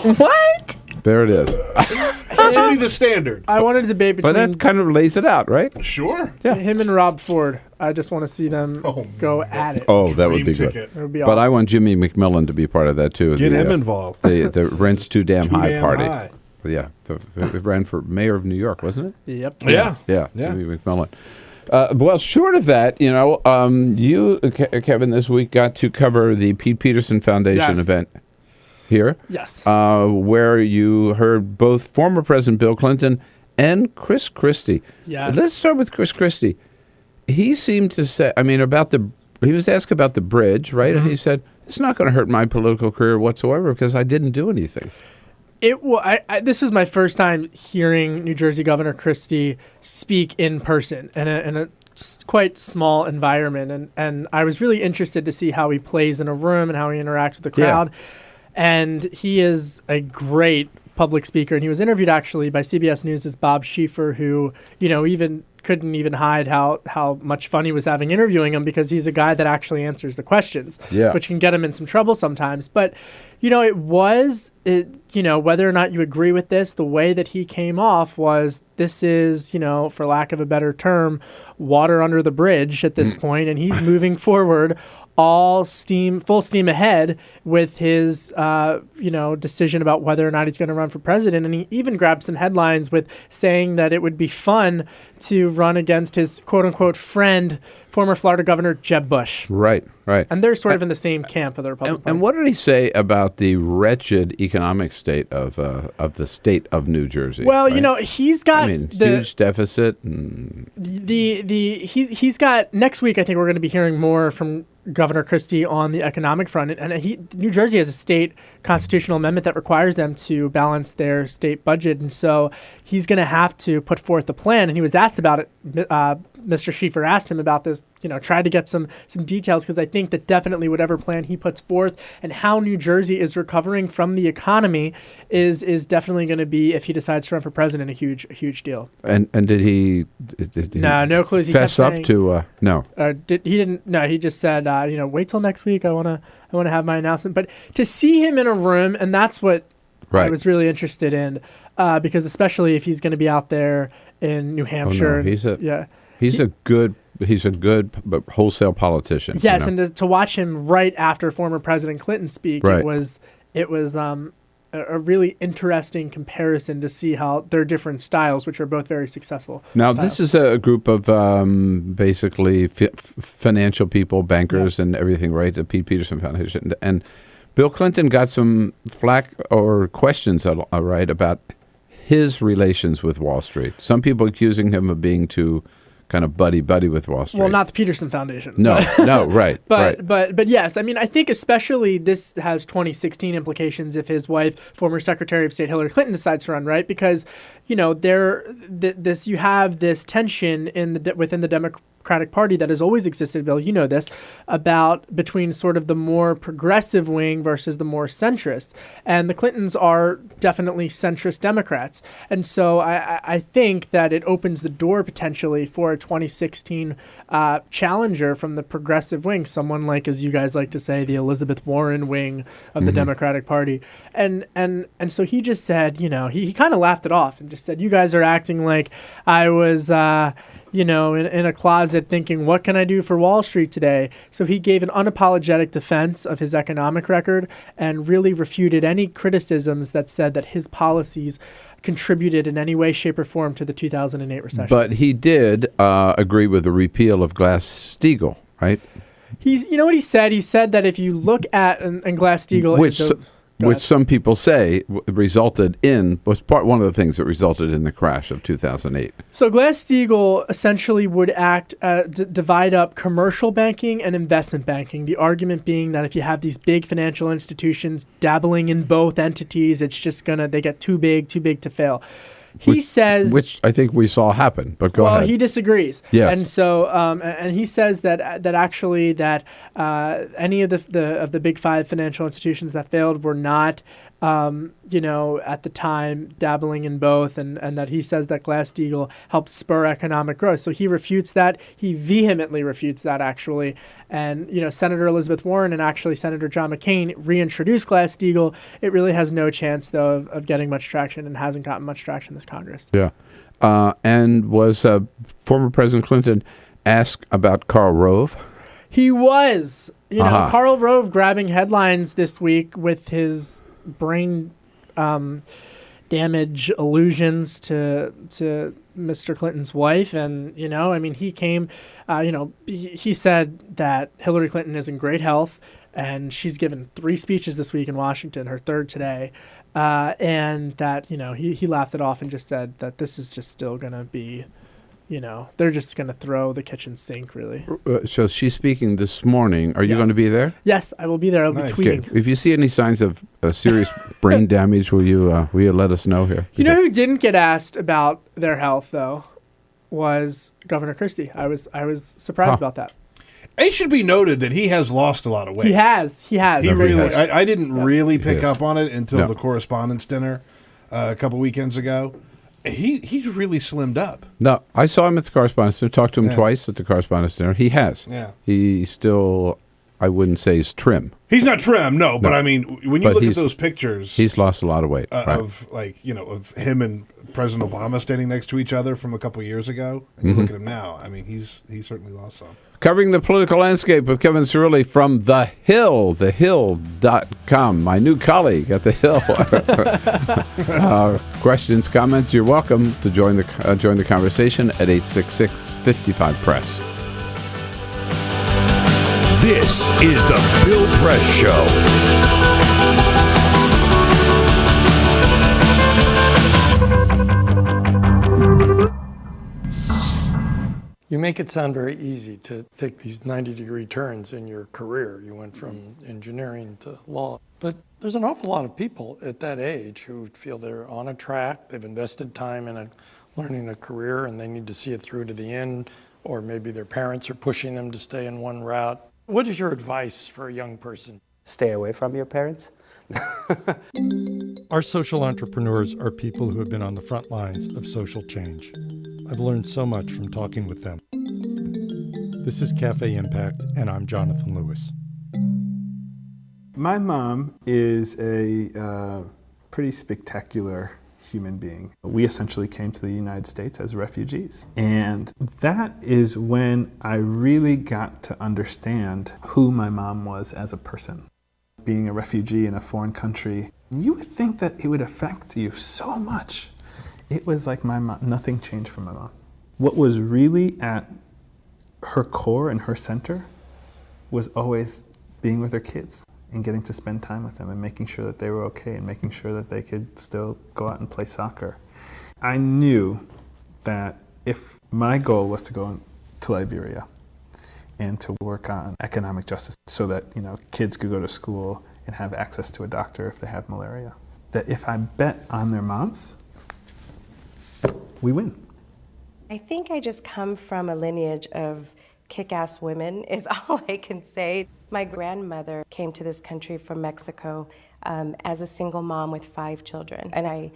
What? There it is. That should be the standard. I wanted to debate between. But that kind of lays it out, right? Sure. Yeah. Him and Rob Ford. I just want to see them go at it. Oh, that would be good. It would be But I awesome. want Jimmy McMillan to be part of that too. Get him involved. The rent's too damn Too high damn party. high. Yeah, it ran for mayor of New York, wasn't it? Yep. Yeah. Jimmy McMillan. Well, short of that, you, Kevin, this week got to cover the Pete Peterson Foundation event here. Yes. Where you heard both former President Bill Clinton and Chris Christie. Yes. Let's start with Chris Christie. He seemed to say, he was asked about the bridge, right? And he said, it's not going to hurt my political career whatsoever because I didn't do anything. This was my first time hearing New Jersey Governor Christie speak in person in a quite small environment, and I was really interested to see how he plays in a room and how he interacts with the crowd. And he is a great public speaker, and he was interviewed actually by CBS News' Bob Schieffer, who even couldn't even hide how much fun he was having interviewing him because he's a guy that actually answers the questions, which can get him in some trouble sometimes. But whether or not you agree with this, the way that he came off was this is, for lack of a better term, water under the bridge at this point, and he's moving forward full steam ahead with his, decision about whether or not he's going to run for president. And he even grabbed some headlines with saying that it would be fun to run against his quote unquote friend, former Florida Governor Jeb Bush. Right. And they're sort of in the same camp of the Republican Party. And what did he say about the wretched economic state of the state of New Jersey? Well, he's got huge deficit. He's got next week. I think we're going to be hearing more from Governor Christie on the economic front, and New Jersey has a state constitutional amendment that requires them to balance their state budget, and so he's going to have to put forth a plan. And he was asked about it. Mr. Schieffer asked him about this. Tried to get some details because I think that definitely whatever plan he puts forth and how New Jersey is recovering from the economy is definitely going to be, if he decides to run for president, a huge deal. And did he? No clues. He fess kept up to no. He didn't. No, he just said, wait till next week. I want to have my announcement. But to see him in a room, and that's what I was really interested in, because especially if he's going to be out there in New Hampshire. He's a good wholesale politician. Yes, and to watch him right after former President Clinton speak, it was a really interesting comparison to see how their different styles, which are both very successful. Now, this is a group of basically financial people, bankers, and everything, right? The Pete Peterson Foundation. And Bill Clinton got some flack or questions, right, about his relations with Wall Street. Some people accusing him of being too kind of buddy with Wall Street. Well, not the Peterson Foundation. No, right. But yes, I think especially this has 2016 implications if his wife, former Secretary of State Hillary Clinton, decides to run, right? Because you have this tension within the Democratic Party that has always existed, Bill, you know this, between sort of the more progressive wing versus the more centrist. And the Clintons are definitely centrist Democrats. And so I think that it opens the door potentially for a 2016 challenger from the progressive wing, someone like, as you guys like to say, the Elizabeth Warren wing of the Democratic Party. And so he just said, he kind of laughed it off and just said, you guys are acting like I was in a closet thinking, what can I do for Wall Street today? So he gave an unapologetic defense of his economic record and really refuted any criticisms that said that his policies contributed in any way, shape, or form to the 2008 recession. But he did agree with the repeal of Glass-Steagall, right? You know what he said? He said that if you look at, and Glass-Steagall which some people say was one of the things that resulted in the crash of 2008. So Glass-Steagall essentially would divide up commercial banking and investment banking. The argument being that if you have these big financial institutions dabbling in both entities, it's just they get too big to fail. He says, which I think we saw happen. But go ahead. Well, he disagrees. Yes. And so, and he says that actually that any of the big five financial institutions that failed were not, at the time dabbling in both, and that he says that Glass-Steagall helped spur economic growth. So he refutes that. He vehemently refutes that, actually. And, Senator Elizabeth Warren and actually Senator John McCain reintroduced Glass-Steagall. It really has no chance, though, of getting much traction, and hasn't gotten much traction this Congress. Yeah. And was former President Clinton asked about Karl Rove? He was. Karl Rove grabbing headlines this week with his brain damage allusions to Mr. Clinton's wife. And, he came, he said that Hillary Clinton is in great health, and she's given 3 speeches this week in Washington, her 3rd today. And that, he laughed it off and just said that this is just still going to be, they're just going to throw the kitchen sink, really. So she's speaking this morning. Are you going to be there? Yes, I will be there. I'll be tweeting. Okay. If you see any signs of serious brain damage, will you let us know here? You know who didn't get asked about their health, though, was Governor Christie. I was surprised about that. It should be noted that he has lost a lot of weight. He has. He really. I didn't really pick up on it until the Correspondents' Dinner a couple weekends ago. He's really slimmed up. No, I saw him at the Correspondents' Dinner. Talked to him twice at the Correspondents' Dinner. He has. Yeah. He still, I wouldn't say he's trim. He's not trim, no. But I mean, when you look at those pictures, he's lost a lot of weight. Of of him and President Obama standing next to each other from a couple years ago, and you look at him now. I mean, he's certainly lost some. Covering the political landscape with Kevin Cirilli from The Hill, thehill.com, my new colleague at The Hill. Questions, comments, you're welcome to join the conversation at 866-55-PRESS. This is The Bill Press Show. You make it sound very easy to take these 90-degree turns in your career. You went from engineering to law. But there's an awful lot of people at that age who feel they're on a track, they've invested time in learning a career, and they need to see it through to the end, or maybe their parents are pushing them to stay in one route. What is your advice for a young person? Stay away from your parents. Our social entrepreneurs are people who have been on the front lines of social change. I've learned so much from talking with them. This is Cafe Impact, and I'm Jonathan Lewis. My mom is a pretty spectacular human being. We essentially came to the United States as refugees. And that is when I really got to understand who my mom was as a person. Being a refugee in a foreign country, you would think that it would affect you so much. It was like my mom, nothing changed for my mom. What was really at her core and her center was always being with her kids and getting to spend time with them and making sure that they were okay and making sure that they could still go out and play soccer. I knew that if my goal was to go to Liberia and to work on economic justice so that, kids could go to school and have access to a doctor if they have malaria, that if I bet on their moms, we win. I think I just come from a lineage of kick-ass women is all I can say. My grandmother came to this country from Mexico as a single mom with 5 children. And I,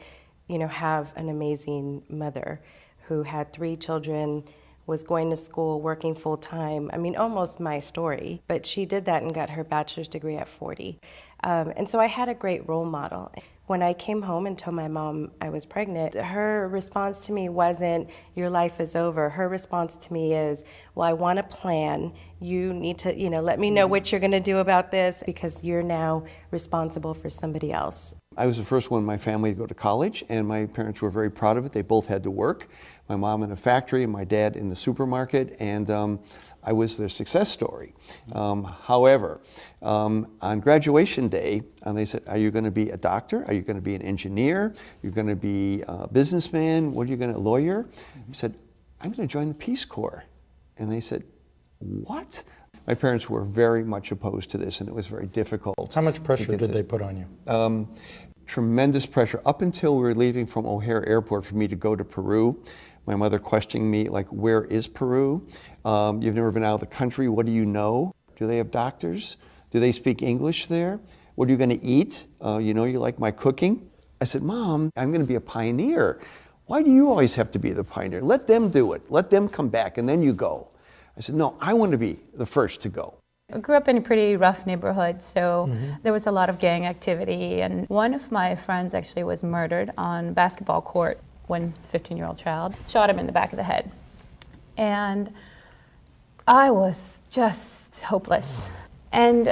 have an amazing mother who had 3 children, was going to school, working full-time. I mean, almost my story. But she did that and got her bachelor's degree at 40. And so I had a great role model. When I came home and told my mom I was pregnant, her response to me wasn't, your life is over. Her response to me is, well, I want a plan. You need to, let me know what you're going to do about this because you're now responsible for somebody else. I was the first one in my family to go to college, and my parents were very proud of it. They both had to work. My mom in a factory and my dad in the supermarket, and I was their success story. However, on graduation day, they said, are you going to be a doctor? Are you going to be an engineer? You're going to be a businessman? What are you going to, lawyer? I said, I'm going to join the Peace Corps. And they said, what? My parents were very much opposed to this, and it was very difficult. How much pressure did they put on you? tremendous pressure up until we were leaving from O'Hare Airport for me to go to Peru. My mother questioning me, like, where is Peru? You've never been out of the country. What do you know? Do they have doctors? Do they speak English there? What are you going to eat? You know you like my cooking. I said, Mom, I'm going to be a pioneer. Why do you always have to be the pioneer? Let them do it. Let them come back, and then you go. I said, no, I want to be the first to go. I grew up in a pretty rough neighborhood, so there was a lot of gang activity, and one of my friends actually was murdered on a basketball court when a 15-year-old child shot him in the back of the head. And I was just hopeless. And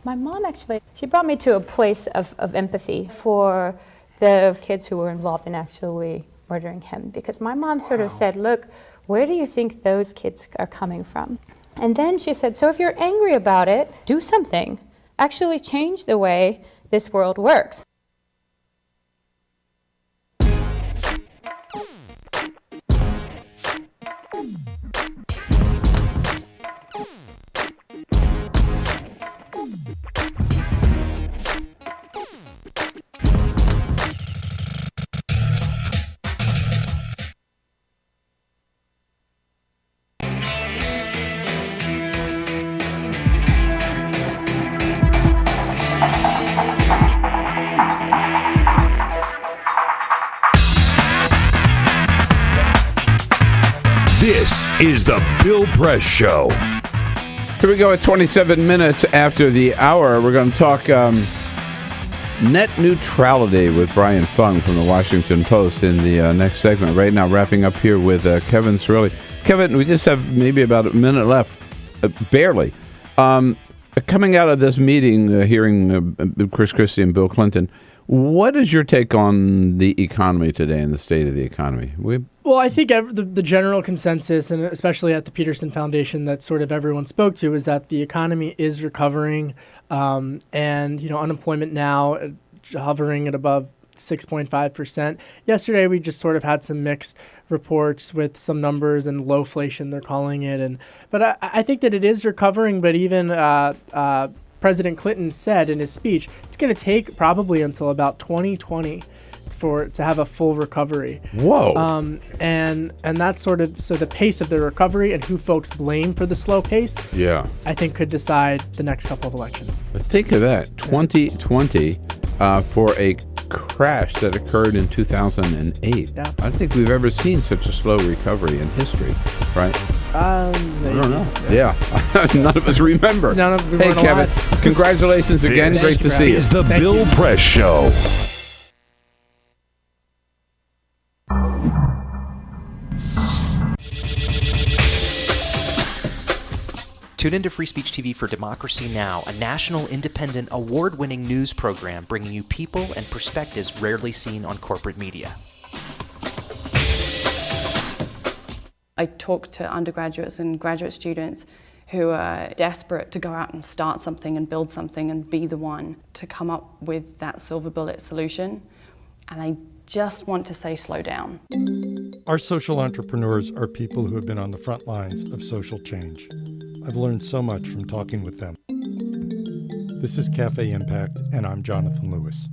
my mom actually, she brought me to a place of empathy for the kids who were involved in actually murdering him, because my mom sort of said, look, where do you think those kids are coming from? And then she said, so if you're angry about it, do something. Actually change the way this world works. This is the Bill Press Show. Here we go at 27 minutes after the hour. We're going to talk net neutrality with Brian Fung from the Washington Post in the next segment. Right now, wrapping up here with Kevin Cirilli. Kevin, we just have maybe about a minute left, barely. Coming out of this meeting, hearing Chris Christie and Bill Clinton, what is your take on the economy today and the state of the economy? Well, I think the general consensus, and especially at the Peterson Foundation, that sort of everyone spoke to, is that the economy is recovering, and unemployment now hovering at above 6.5%. Yesterday, we just sort of had some mixed reports with some numbers and lowflation, they're calling it, but I think that it is recovering. But even President Clinton said in his speech, it's going to take probably until about 2020 to have a full recovery. Whoa. And that's sort of, so the pace of the recovery and who folks blame for the slow pace, I think could decide the next couple of elections. But think of that, 2020 for a crash that occurred in 2008. I don't think we've ever seen such a slow recovery in history, right? I don't know. Yeah. None of us remember. Hey, Kevin, congratulations again. Great to see you. This is the Bill Press Show. Tune into Free Speech TV for Democracy Now!, a national, independent, award-winning news program bringing you people and perspectives rarely seen on corporate media. I talk to undergraduates and graduate students who are desperate to go out and start something and build something and be the one to come up with that silver bullet solution. And I just want to say, slow down. Our social entrepreneurs are people who have been on the front lines of social change. I've learned so much from talking with them. This is Cafe Impact, and I'm Jonathan Lewis.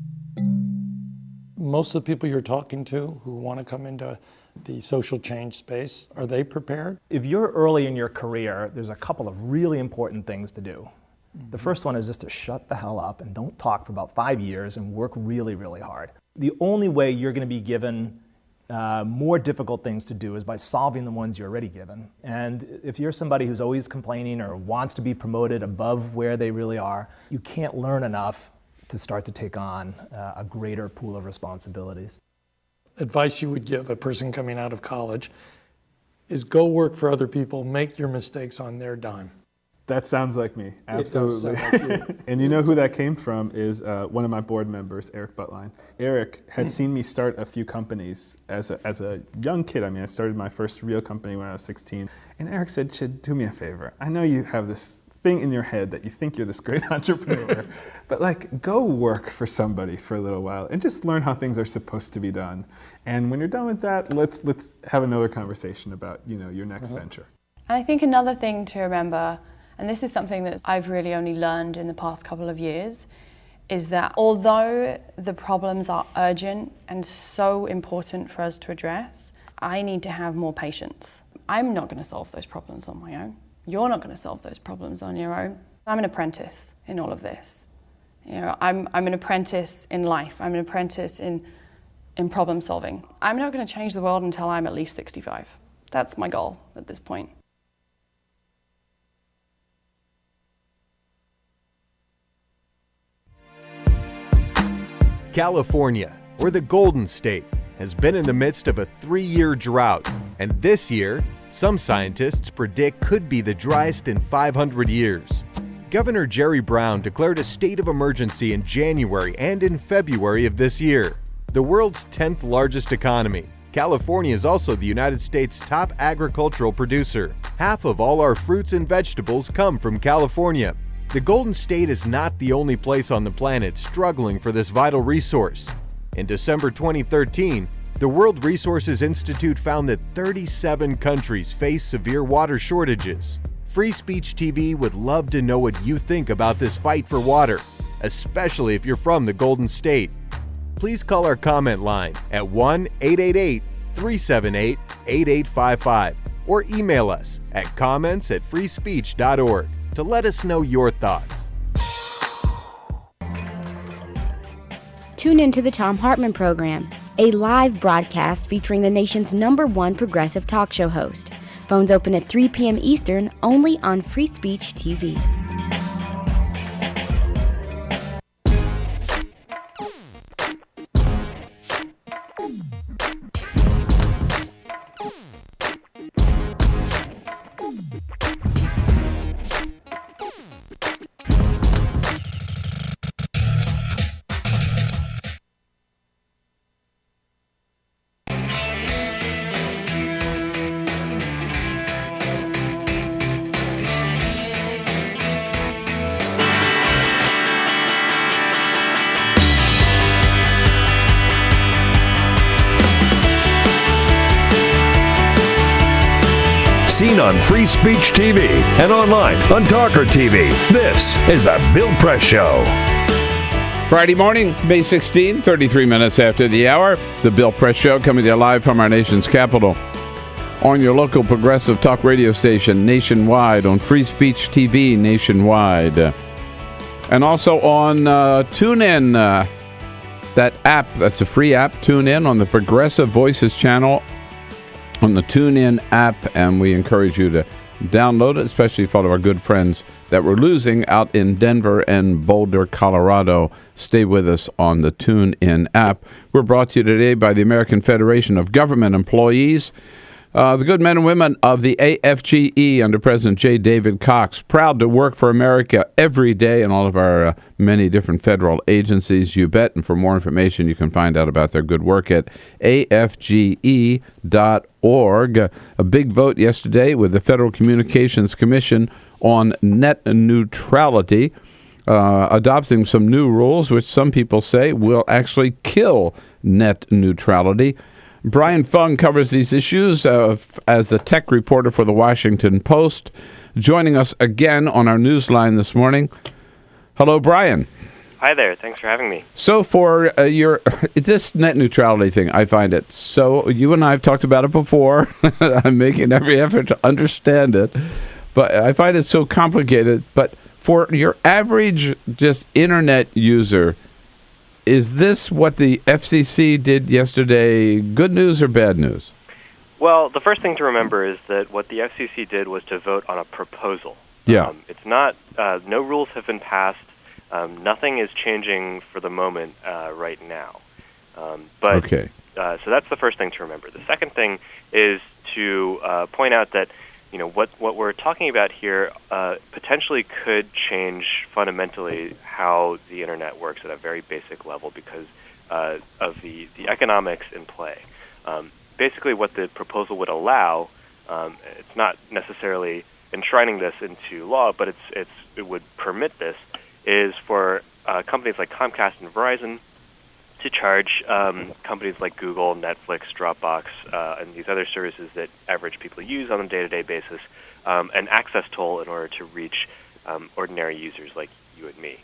Most of the people you're talking to who want to come into the social change space, are they prepared? If you're early in your career, there's a couple of really important things to do. The first one is just to shut the hell up and don't talk for about 5 years and work really, really hard. The only way you're going to be given more difficult things to do is by solving the ones you're already given. And if you're somebody who's always complaining or wants to be promoted above where they really are, you can't learn enough to start to take on a greater pool of responsibilities. Advice you would give a person coming out of college is go work for other people, make your mistakes on their dime. That sounds like me, absolutely. It does sound like you. And you know who that came from is one of my board members, Eric Buttline. Eric had seen me start a few companies as a young kid. I mean, I started my first real company when I was 16. And Eric said, Chid, do me a favor. I know you have this thing in your head that you think you're this great entrepreneur, but like, go work for somebody for a little while and just learn how things are supposed to be done. And when you're done with that, let's have another conversation about, your next venture. And I think another thing to remember, and this is something that I've really only learned in the past couple of years, is that although the problems are urgent and so important for us to address, I need to have more patience. I'm not going to solve those problems on my own. You're not going to solve those problems on your own. I'm an apprentice in all of this. I'm an apprentice in life. I'm an apprentice in problem solving. I'm not going to change the world until I'm at least 65. That's my goal at this point. California, or the Golden State, has been in the midst of a 3-year drought, and this year, some scientists predict could be the driest in 500 years. Governor Jerry Brown declared a state of emergency in January and in February of this year. The world's 10th largest economy, California is also the United States' top agricultural producer. Half of all our fruits and vegetables come from California. The Golden State is not the only place on the planet struggling for this vital resource. In December 2013, the World Resources Institute found that 37 countries face severe water shortages. Free Speech TV would love to know what you think about this fight for water, especially if you're from the Golden State. Please call our comment line at 1-888-378-8855 or email us at comments@freespeech.org to let us know your thoughts. Tune into the Thom Hartmann Program, a live broadcast featuring the nation's #1 progressive talk show host. Phones open at 3 p.m. Eastern, only on Free Speech TV. Seen on Free Speech TV and online on Talker TV. This is the Bill Press Show. Friday morning, May 16, 33 minutes after the hour. The Bill Press Show coming to you live from our nation's capital. On your local progressive talk radio station nationwide, on Free Speech TV nationwide. And also on TuneIn, that app, that's a free app, TuneIn on the Progressive Voices channel on the TuneIn app, and we encourage you to download it, especially for all of our good friends that we're losing out in Denver and Boulder, Colorado. Stay with us on the TuneIn app. We're brought to you today by the American Federation of Government Employees. The good men and women of the AFGE under President J. David Cox, proud to work for America every day in all of our many different federal agencies, you bet. And for more information, you can find out about their good work at afge.org. A big vote yesterday with the Federal Communications Commission on net neutrality, adopting some new rules, which some people say will actually kill net neutrality. Brian Fung covers these issues as the tech reporter for the Washington Post, joining us again on our newsline this morning. Hello, Brian. Hi there. Thanks for having me. So for this net neutrality thing, I find it so, you and I have talked about it before. I'm making every effort to understand it, but I find it so complicated. But for your average just internet user, is this what the FCC did yesterday good news or bad news? Well, the first thing to remember is that what the FCC did was to vote on a proposal. Yeah. It's not, no rules have been passed. Nothing is changing for the moment right now. Okay. So that's the first thing to remember. The second thing is to point out that what we're talking about here potentially could change fundamentally how the internet works at a very basic level because of the economics in play. Basically, what the proposal would allow, it's not necessarily enshrining this into law, but it would permit this, is for companies like Comcast and Verizon to charge companies like Google, Netflix, Dropbox, and these other services that average people use on a day-to-day basis, an access toll in order to reach ordinary users like you and me.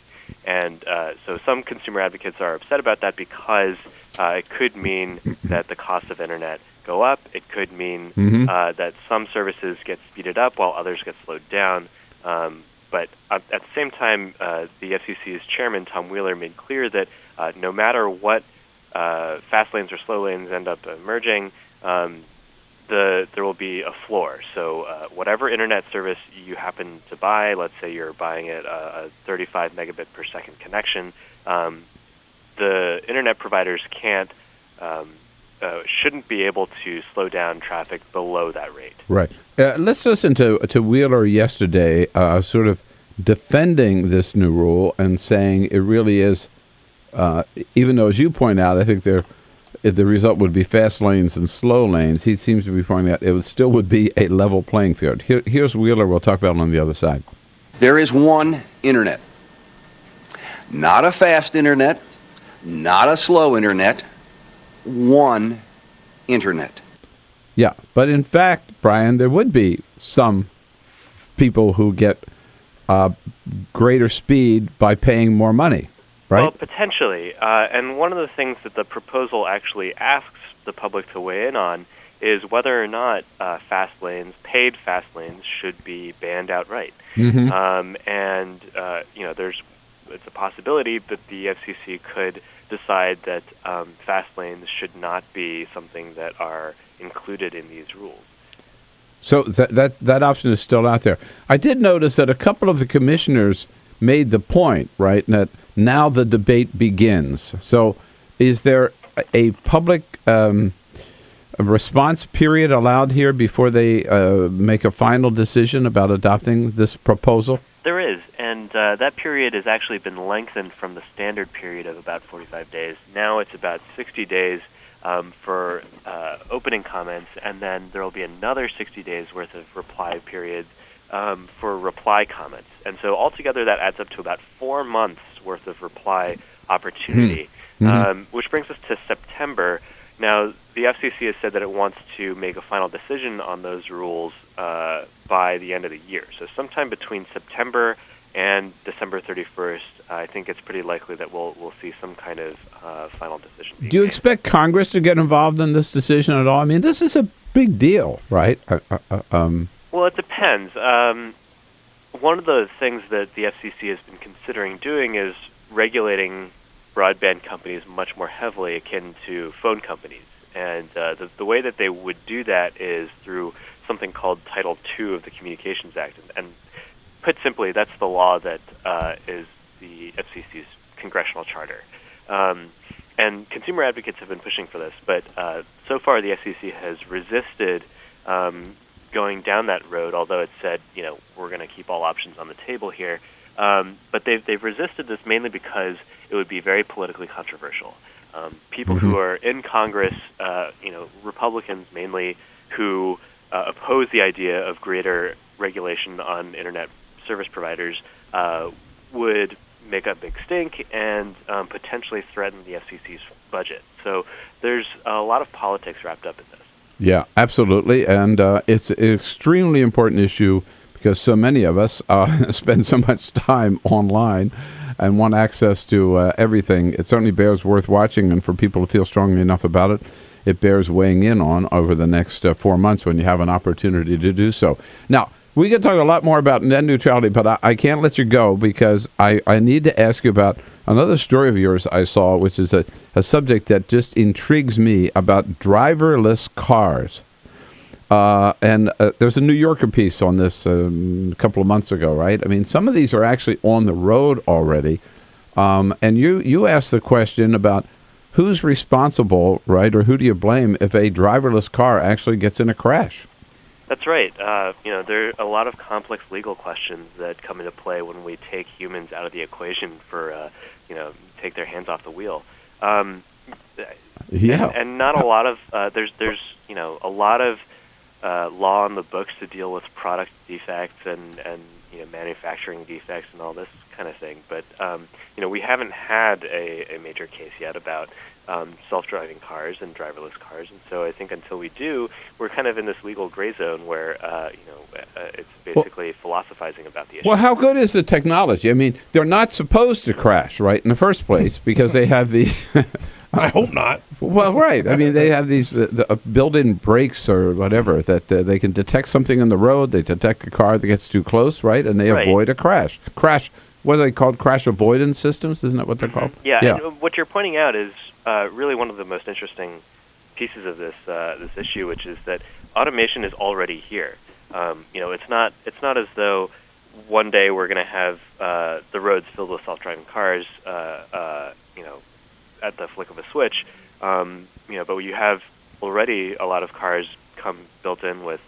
And so some consumer advocates are upset about that because it could mean that the cost of internet go up. It could mean that some services get speeded up while others get slowed down. But at the same time, the FCC's chairman, Tom Wheeler, made clear that no matter what fast lanes or slow lanes end up emerging, there will be a floor. So whatever internet service you happen to buy, let's say you're buying a 35 megabit per second connection, the internet providers shouldn't be able to slow down traffic below that rate. Right. Let's listen to Wheeler yesterday, sort of defending this new rule and saying it really is, even though, as you point out, I think the result would be fast lanes and slow lanes. He seems to be pointing out it still would be a level playing field. Here's Wheeler. We'll talk about it on the other side. There is one internet. Not a fast internet, not a slow internet, one internet. Yeah, but in fact, Brian, there would be some people who get greater speed by paying more money, right? Well, potentially. And one of the things that the proposal actually asks the public to weigh in on is whether or not paid fast lanes should be banned outright. It's a possibility that the FCC could decide that fast lanes should not be something that are included in these rules. So that option is still out there. I did notice that a couple of the commissioners made the point, right, that now the debate begins. So is there a public response period allowed here before they make a final decision about adopting this proposal? There is, and that period has actually been lengthened from the standard period of about 45 days. Now it's about 60 days for opening comments, and then there will be another 60 days worth of reply periods for reply comments. And so altogether that adds up to about 4 months worth of reply opportunity, which brings us to September. Now, the FCC has said that it wants to make a final decision on those rules by the end of the year. So sometime between September and December 31st, I think it's pretty likely that we'll see some kind of final decision. Do you expect Congress to get involved in this decision at all? I mean, this is a big deal, right? Well, it depends. One of the things that the FCC has been considering doing is regulating broadband companies much more heavily, akin to phone companies. And the way that they would do that is through something called Title II of the Communications Act. And put simply, that's the law that is the FCC's congressional charter. And consumer advocates have been pushing for this, but so far the FCC has resisted going down that road, although it said, we're going to keep all options on the table here. But they've resisted this mainly because it would be very politically controversial. People who are in Congress, Republicans mainly, who oppose the idea of greater regulation on internet service providers, would make a big stink and potentially threaten the FCC's budget. So there's a lot of politics wrapped up in this. Yeah, absolutely. And it's an extremely important issue because so many of us spend so much time online and want access to everything. It certainly bears worth watching, and for people to feel strongly enough about it, it bears weighing in on over the next 4 months when you have an opportunity to do so. Now, we could talk a lot more about net neutrality, but I can't let you go because I need to ask you about another story of yours I saw, which is a subject that just intrigues me about driverless cars. And there's a New Yorker piece on this a couple of months ago, right? I mean, some of these are actually on the road already. And you asked the question about who's responsible, right, or who do you blame if a driverless car actually gets in a crash? That's right. There are a lot of complex legal questions that come into play when we take humans out of the equation for, take their hands off the wheel. Yeah. And not a lot of there's a lot of law on the books to deal with product defects and manufacturing defects and all this kind of thing. But we haven't had a major case yet about self-driving cars and driverless cars. And so I think until we do, we're kind of in this legal gray zone where it's basically philosophizing about the issue. Well, how good is the technology? I mean, they're not supposed to crash, right, in the first place, because they have the... I hope not. Well, right. I mean, they have these built-in brakes or whatever that they can detect something in the road. They detect a car that gets too close, right, and they avoid a crash. What are they called? Crash avoidance systems? Isn't that what they're called? Yeah, and what you're pointing out is really one of the most interesting pieces of this issue, which is that automation is already here. It's not as though one day we're going to have the roads filled with self-driving cars, at the flick of a switch. But you have already a lot of cars come built in with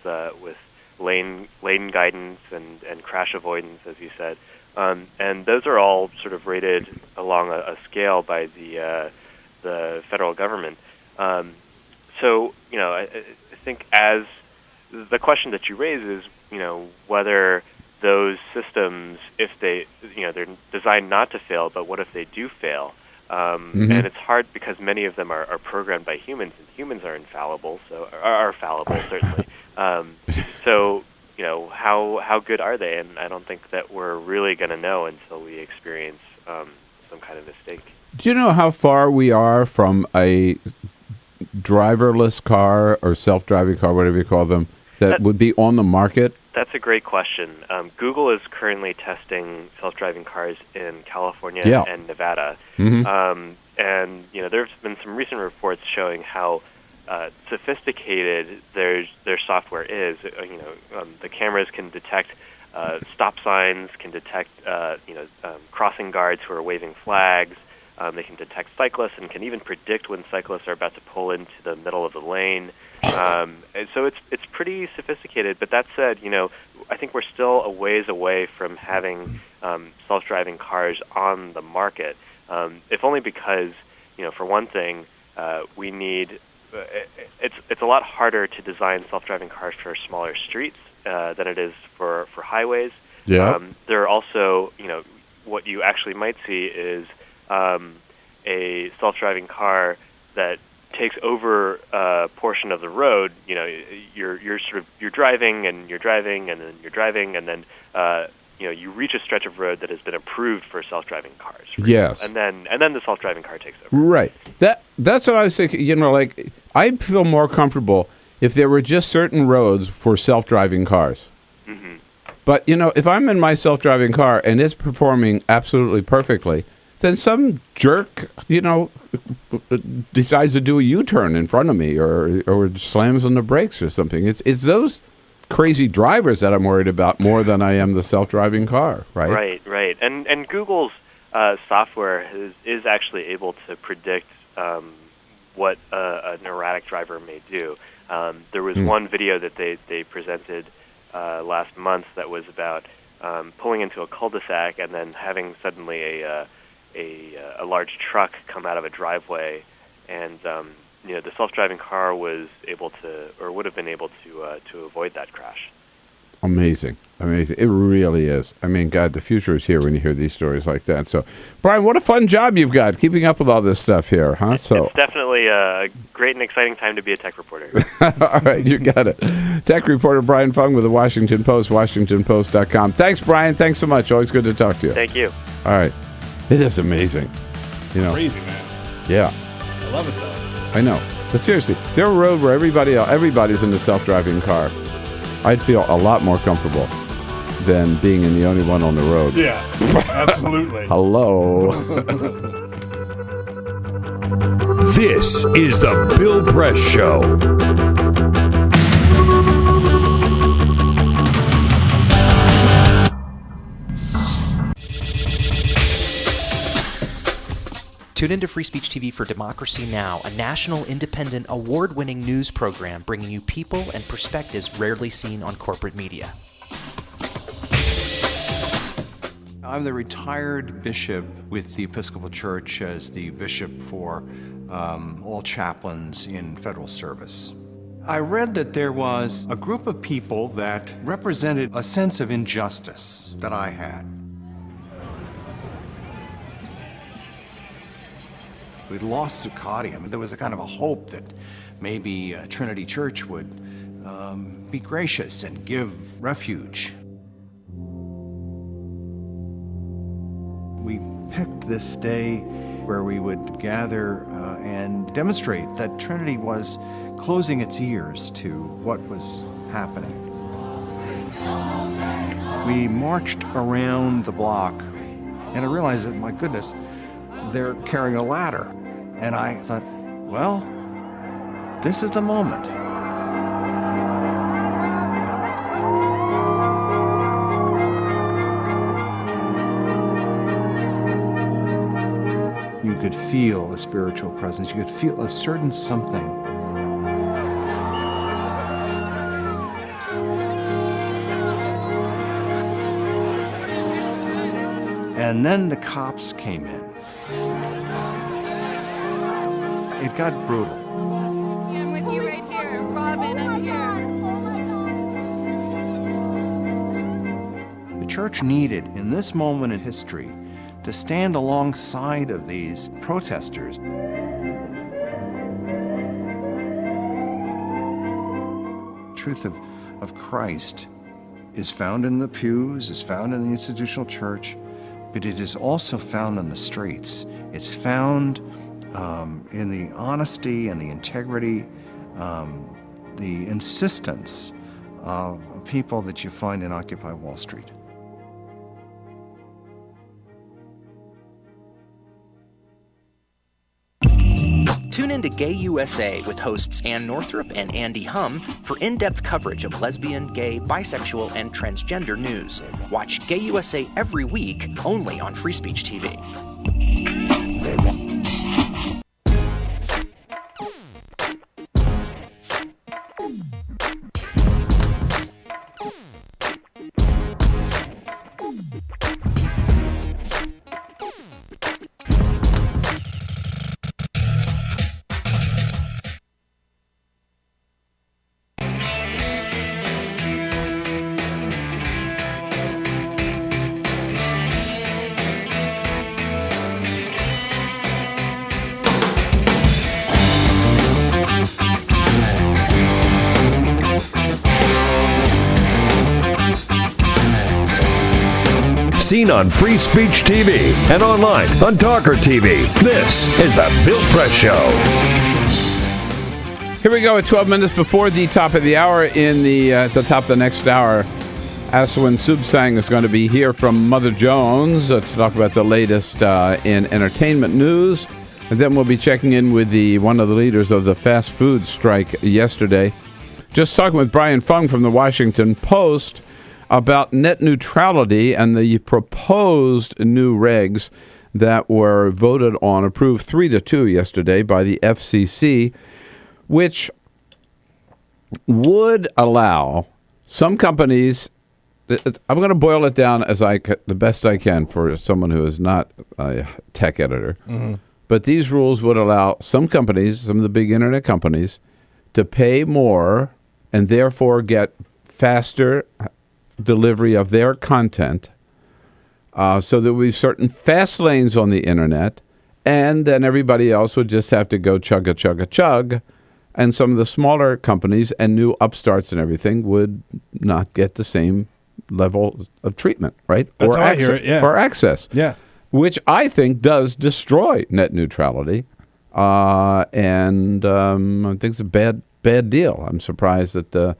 lane guidance and crash avoidance, as you said. And those are all sort of rated along a scale by the federal government. So I think as the question that you raise is, whether those systems, if they're designed not to fail, but what if they do fail? And it's hard because many of them are programmed by humans, and humans are infallible, are fallible certainly. So how good are they? And I don't think that we're really going to know until we experience some kind of mistake. Do you know how far we are from a driverless car or self-driving car, whatever you call them, that would be on the market? That's a great question. Google is currently testing self-driving cars in California and Nevada. And there's been some recent reports showing how sophisticated their software is. The cameras can detect stop signs, can detect crossing guards who are waving flags. They can detect cyclists and can even predict when cyclists are about to pull into the middle of the lane. And so it's pretty sophisticated. But that said, I think we're still a ways away from having self-driving cars on the market. If only because, for one thing, we need. It's a lot harder to design self-driving cars for smaller streets than it is for highways. Yeah. There are also, what you actually might see is a self-driving car that takes over a portion of the road. You're driving and then you reach a stretch of road that has been approved for self-driving cars. Yes. And then the self-driving car takes over. Right. That's what I was thinking. I'd feel more comfortable if there were just certain roads for self-driving cars. Mm-hmm. But if I'm in my self-driving car and it's performing absolutely perfectly, then some jerk, decides to do a U-turn in front of me or slams on the brakes or something. It's those crazy drivers that I'm worried about more than I am the self-driving car, right? Right. And Google's software is actually able to predict what an erratic driver may do. There was one video that they presented last month that was about pulling into a cul-de-sac and then having suddenly a large truck come out of a driveway, and the self-driving car was able to, or would have been able to avoid that crash. Amazing. It really is. I mean, God, the future is here when you hear these stories like that. So, Brian, what a fun job you've got keeping up with all this stuff here, huh? It's definitely a great and exciting time to be a tech reporter. All right, you got it. Tech reporter Brian Fung with the Washington Post, WashingtonPost.com. Thanks, Brian. Thanks so much. Always good to talk to you. Thank you. All right. It is amazing. Crazy, man. Yeah. I love it, though. I know. But seriously, if there were a road where everybody's in the self-driving car, I'd feel a lot more comfortable than being in the only one on the road. Yeah, absolutely. Hello. This is the Bill Press Show. Tune into Free Speech TV for Democracy Now!, a national, independent, award-winning news program bringing you people and perspectives rarely seen on corporate media. I'm the retired bishop with the Episcopal Church as the bishop for all chaplains in federal service. I read that there was a group of people that represented a sense of injustice that I had. We'd lost Zuccotti. I mean, there was a kind of a hope that maybe Trinity Church would be gracious and give refuge. We picked this day where we would gather and demonstrate that Trinity was closing its ears to what was happening. We marched around the block, and I realized that, my goodness, they're carrying a ladder. And I thought, well, this is the moment. You could feel a spiritual presence. You could feel a certain something. And then the cops came in. It got brutal. I'm with you right here. Robin, I'm here. The church needed, in this moment in history, to stand alongside of these protesters. The truth of Christ is found in the pews, is found in the institutional church, but it is also found in the streets. It's found in the honesty and the integrity, the insistence of people that you find in Occupy Wall Street. Tune in to Gay USA with hosts Ann Northrup and Andy Hum for in-depth coverage of lesbian, gay, bisexual, and transgender news. Watch Gay USA every week, only on Free Speech TV. Seen on Free Speech TV and online on Talker TV. This is the Bill Press Show. Here we go at 12 minutes before the top of the hour. In the top of the next hour, Asawin Suebsaeng is going to be here from Mother Jones to talk about the latest in entertainment news. And then we'll be checking in with one of the leaders of the fast food strike yesterday. Just talking with Brian Fung from the Washington Post about net neutrality and the proposed new regs that were voted on, approved 3-2 yesterday by the FCC, which would allow some companies. I'm going to boil it down the best I can for someone who is not a tech editor. Mm-hmm. But these rules would allow some companies, some of the big internet companies, to pay more and therefore get faster delivery of their content, so there will be certain fast lanes on the internet, and then everybody else would just have to go chug, and some of the smaller companies and new upstarts and everything would not get the same level of treatment, right? That's how I hear it, yeah. Or access. Yeah. Which I think does destroy net neutrality, and I think it's a bad deal. I'm surprised that the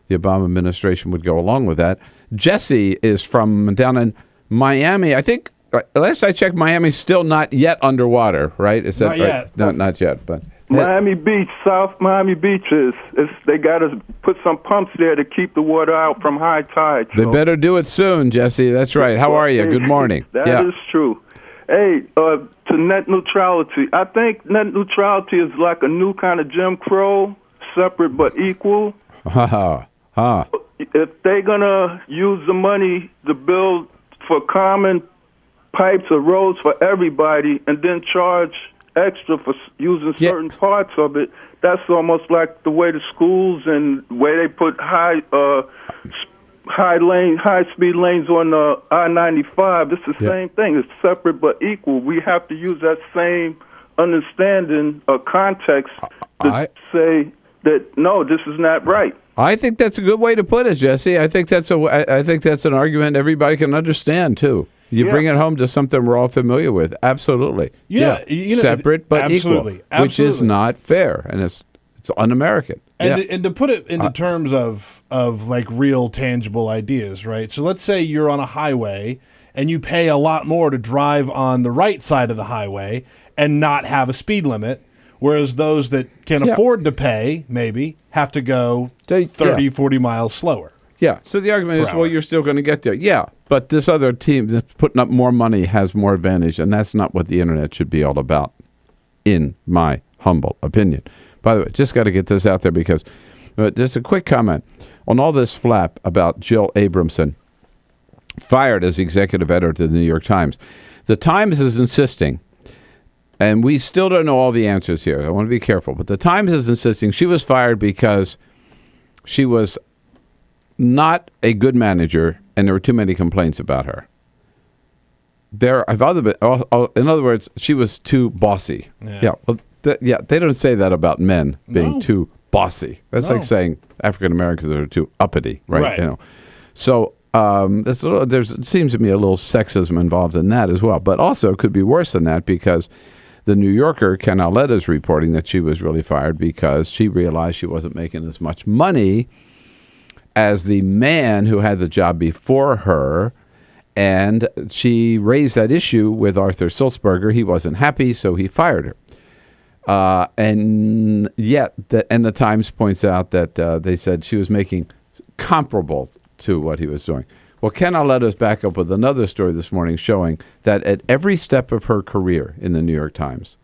Obama administration would go along with that. Jesse is from down in Miami. I think last I checked, Miami's still not yet underwater, right? Is that not right? Yet. No, not yet. But Miami Beach, South Miami Beaches. They got to put some pumps there to keep the water out from high tide. They better do it soon, Jesse. That's right. How are you? Good morning. That is true. Hey, to net neutrality. I think net neutrality is like a new kind of Jim Crow, separate but equal. If they're going to use the money to build for common pipes or roads for everybody and then charge extra for using certain parts of it, that's almost like the way the schools and where they put high-speed lanes on I-95. It's the same thing. It's separate but equal. We have to use that same understanding or context to say that no, this is not right. I think that's a good way to put it, Jesse. I think that's an argument everybody can understand too. You bring it home to something we're all familiar with. Absolutely. Yeah. Separate but absolutely. equal, which is not fair, and it's un-American. And to put it into terms of like real tangible ideas, right? So let's say you're on a highway and you pay a lot more to drive on the right side of the highway and not have a speed limit, whereas those that can afford to pay maybe have to go 30, 40 miles slower. Yeah. So the argument is, well, you're still going to get there. Yeah. But this other team that's putting up more money has more advantage, and that's not what the internet should be all about, in my humble opinion. By the way, just got to get this out there because just a quick comment on all this flap about Jill Abramson, fired as executive editor of the New York Times. The Times is insisting, and we still don't know all the answers here. I want to be careful, but the Times is insisting she was fired because she was not a good manager and there were too many complaints about her. In other words, she was too bossy. Yeah. Well, they don't say that about men being too bossy. That's like saying African Americans are too uppity, right? You know. So there seems to me a little sexism involved in that as well. But also it could be worse than that because the New Yorker, Ken Auletta, is reporting that she was really fired because she realized she wasn't making as much money as the man who had the job before her. And she raised that issue with Arthur Sulzberger. He wasn't happy, so he fired her. And the Times points out that they said she was making comparable to what he was doing. Well, Ken Auletta is back up with another story this morning showing that at every step of her career in the New York Times,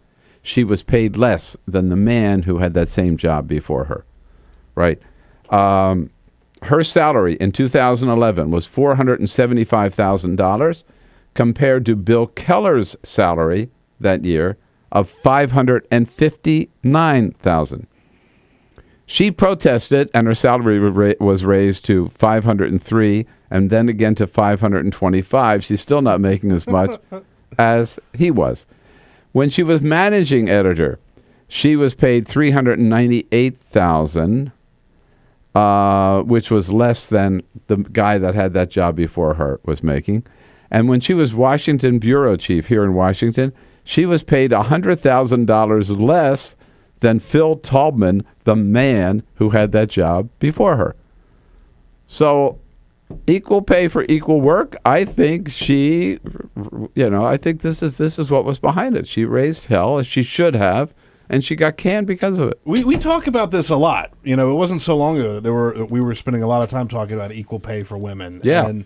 she was paid less than the man who had that same job before her, right? Her salary in 2011 was $475,000 compared to Bill Keller's salary that year of $559,000. She protested, and her salary was raised to $503,000, and then again to $525,000. She's still not making as much as he was. When she was managing editor, she was paid $398,000. Which was less than the guy that had that job before her was making. And when she was Washington bureau chief here in Washington, she was paid $100,000 less than Phil Taubman, the man who had that job before her. So equal pay for equal work, I think I think this is what was behind it. She raised hell, as she should have, and she got canned because of it. We talk about this a lot. It wasn't so long ago we were spending a lot of time talking about equal pay for women. Yeah. And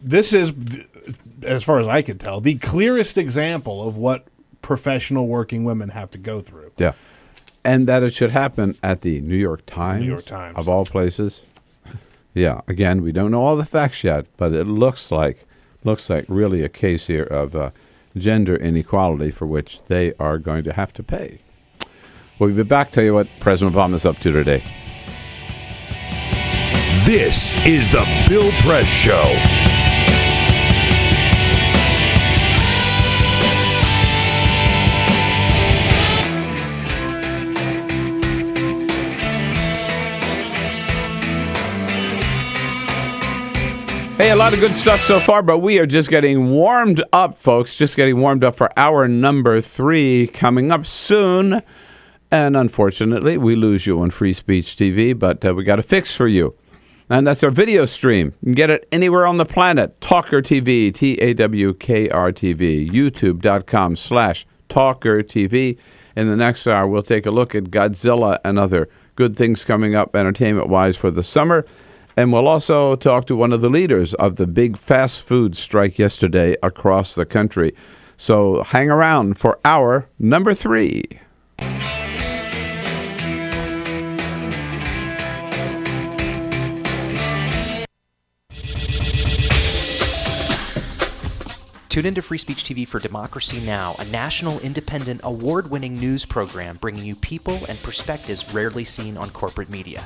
this is, as far as I can tell, the clearest example of what professional working women have to go through. Yeah. And that it should happen at the New York Times. New York Times. Of all places. Yeah. Again, we don't know all the facts yet, but it looks like really a case here of gender inequality for which they are going to have to pay. We'll be back. Tell you what President Obama's up to today. This is the Bill Press Show. Hey, a lot of good stuff so far, but we are just getting warmed up, folks. Just getting warmed up for hour number 3 coming up soon. And unfortunately, we lose you on Free Speech TV, but we got a fix for you. And that's our video stream. You can get it anywhere on the planet. Talker TV, TAWKR TV, youtube.com/Talker TV. In the next hour, we'll take a look at Godzilla and other good things coming up entertainment-wise for the summer. And we'll also talk to one of the leaders of the big fast food strike yesterday across the country. So hang around for hour number 3. Tune into Free Speech TV for Democracy Now!, a national, independent, award-winning news program bringing you people and perspectives rarely seen on corporate media.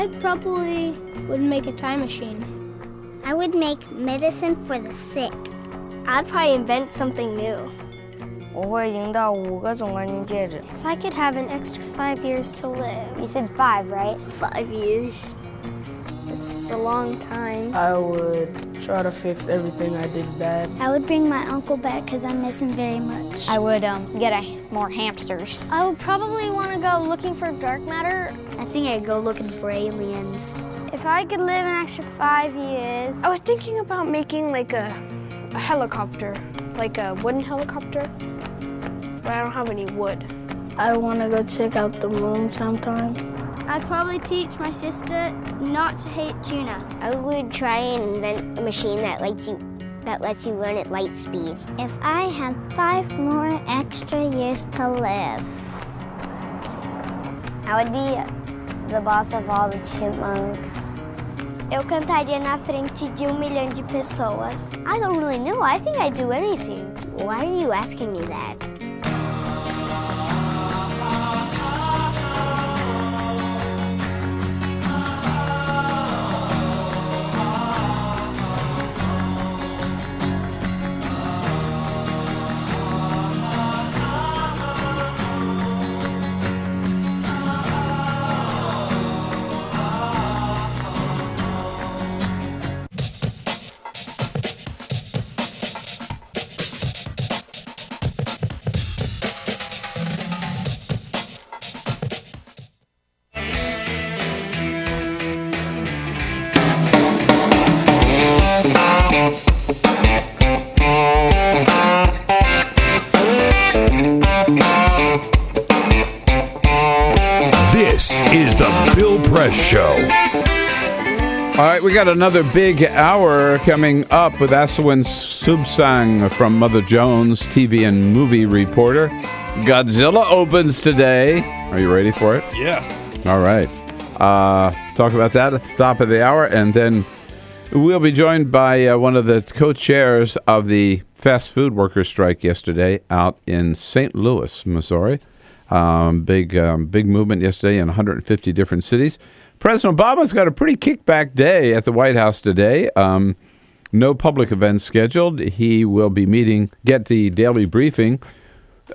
I probably would make a time machine. I would make medicine for the sick. I'd probably invent something new. 我会赢到5个总冠军戒指。 If I could have an extra 5 years to live. You said 5, right? 5 years. It's a long time. I would try to fix everything I did bad. I would bring my uncle back because I miss him very much. I would get more hamsters. I would probably want to go looking for dark matter. I think I'd go looking for aliens. If I could live an extra 5 years. I was thinking about making like a helicopter, like a wooden helicopter, but I don't have any wood. I want to go check out the moon sometime. I'd probably teach my sister not to hate tuna. I would try and invent a machine that lets you run at light speed. If I had 5 more extra years to live. I would be the boss of all the chipmunks. Eu cantaria na frente de 1 milhão de pessoas. I don't really know. I think I'd do anything. Why are you asking me that? This is the Bill Press Show. All right, we got another big hour coming up with Asawin Suebsaeng from Mother Jones, TV and movie reporter. Godzilla opens today. Are you ready for it? Yeah. All right. Talk about that at the top of the hour, and then we'll be joined by one of the co-chairs of the fast food workers strike yesterday out in St. Louis, Missouri. Big movement yesterday in 150 different cities. President Obama's got a pretty kickback day at the White House today. No public events scheduled. He will be get the daily briefing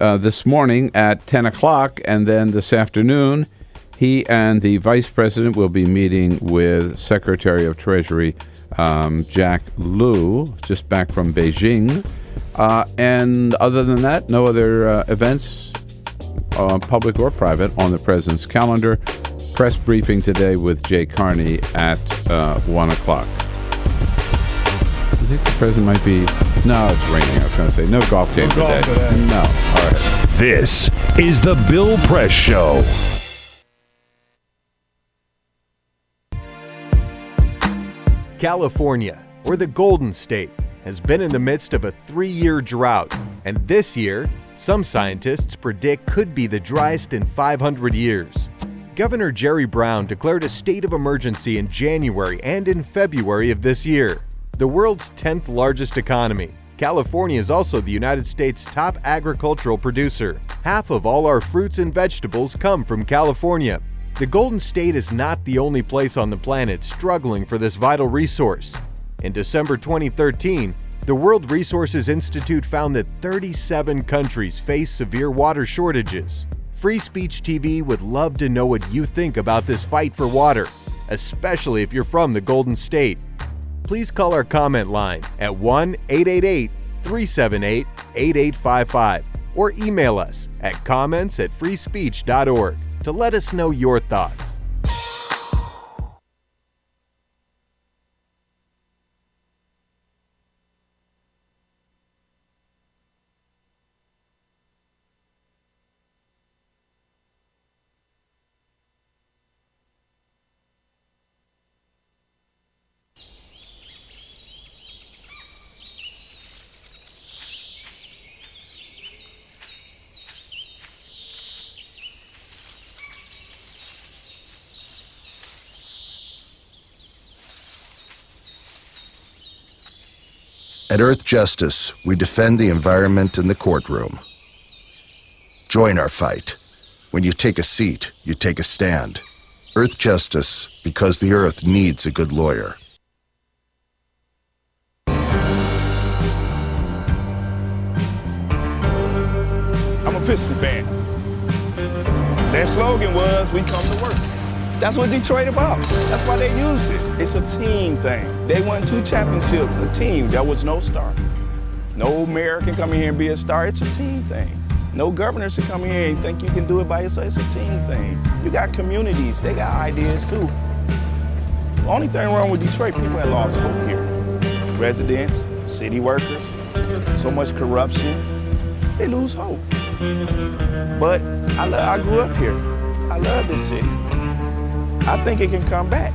this morning at 10 o'clock, and then this afternoon he and the Vice President will be meeting with Secretary of Treasury Jack Lew, just back from Beijing. And other than that, no other events, public or private, on the President's calendar. Press briefing today with Jay Carney at 1 o'clock. I think the President might be... No, it's raining. I was going to say no golf game today. No. All right. This is the Bill Press Show. California, or the Golden State, has been in the midst of a 3-year drought, and this year, some scientists predict could be the driest in 500 years. Governor Jerry Brown declared a state of emergency in January and in February of this year. The world's 10th largest economy, California is also the United States' top agricultural producer. Half of all our fruits and vegetables come from California. The Golden State is not the only place on the planet struggling for this vital resource. In December 2013, the World Resources Institute found that 37 countries face severe water shortages. Free Speech TV would love to know what you think about this fight for water, especially if you're from the Golden State. Please call our comment line at 1-888-378-8855 or email us at comments@freespeech.org to let us know your thoughts. At Earth Justice, we defend the environment in the courtroom. Join our fight. When you take a seat, you take a stand. Earth Justice, because the Earth needs a good lawyer. I'm a Piston fan. Their slogan was, "We come to work." That's what Detroit about. That's why they used it. It's a team thing. They won 2 championships, a team. There was no star. No mayor can come in here and be a star. It's a team thing. No governor can come in here and think you can do it by yourself. It's a team thing. You got communities. They got ideas too. The only thing wrong with Detroit, people have lost hope here. Residents, city workers, so much corruption. They lose hope. But I grew up here. I love this city. I think it can come back.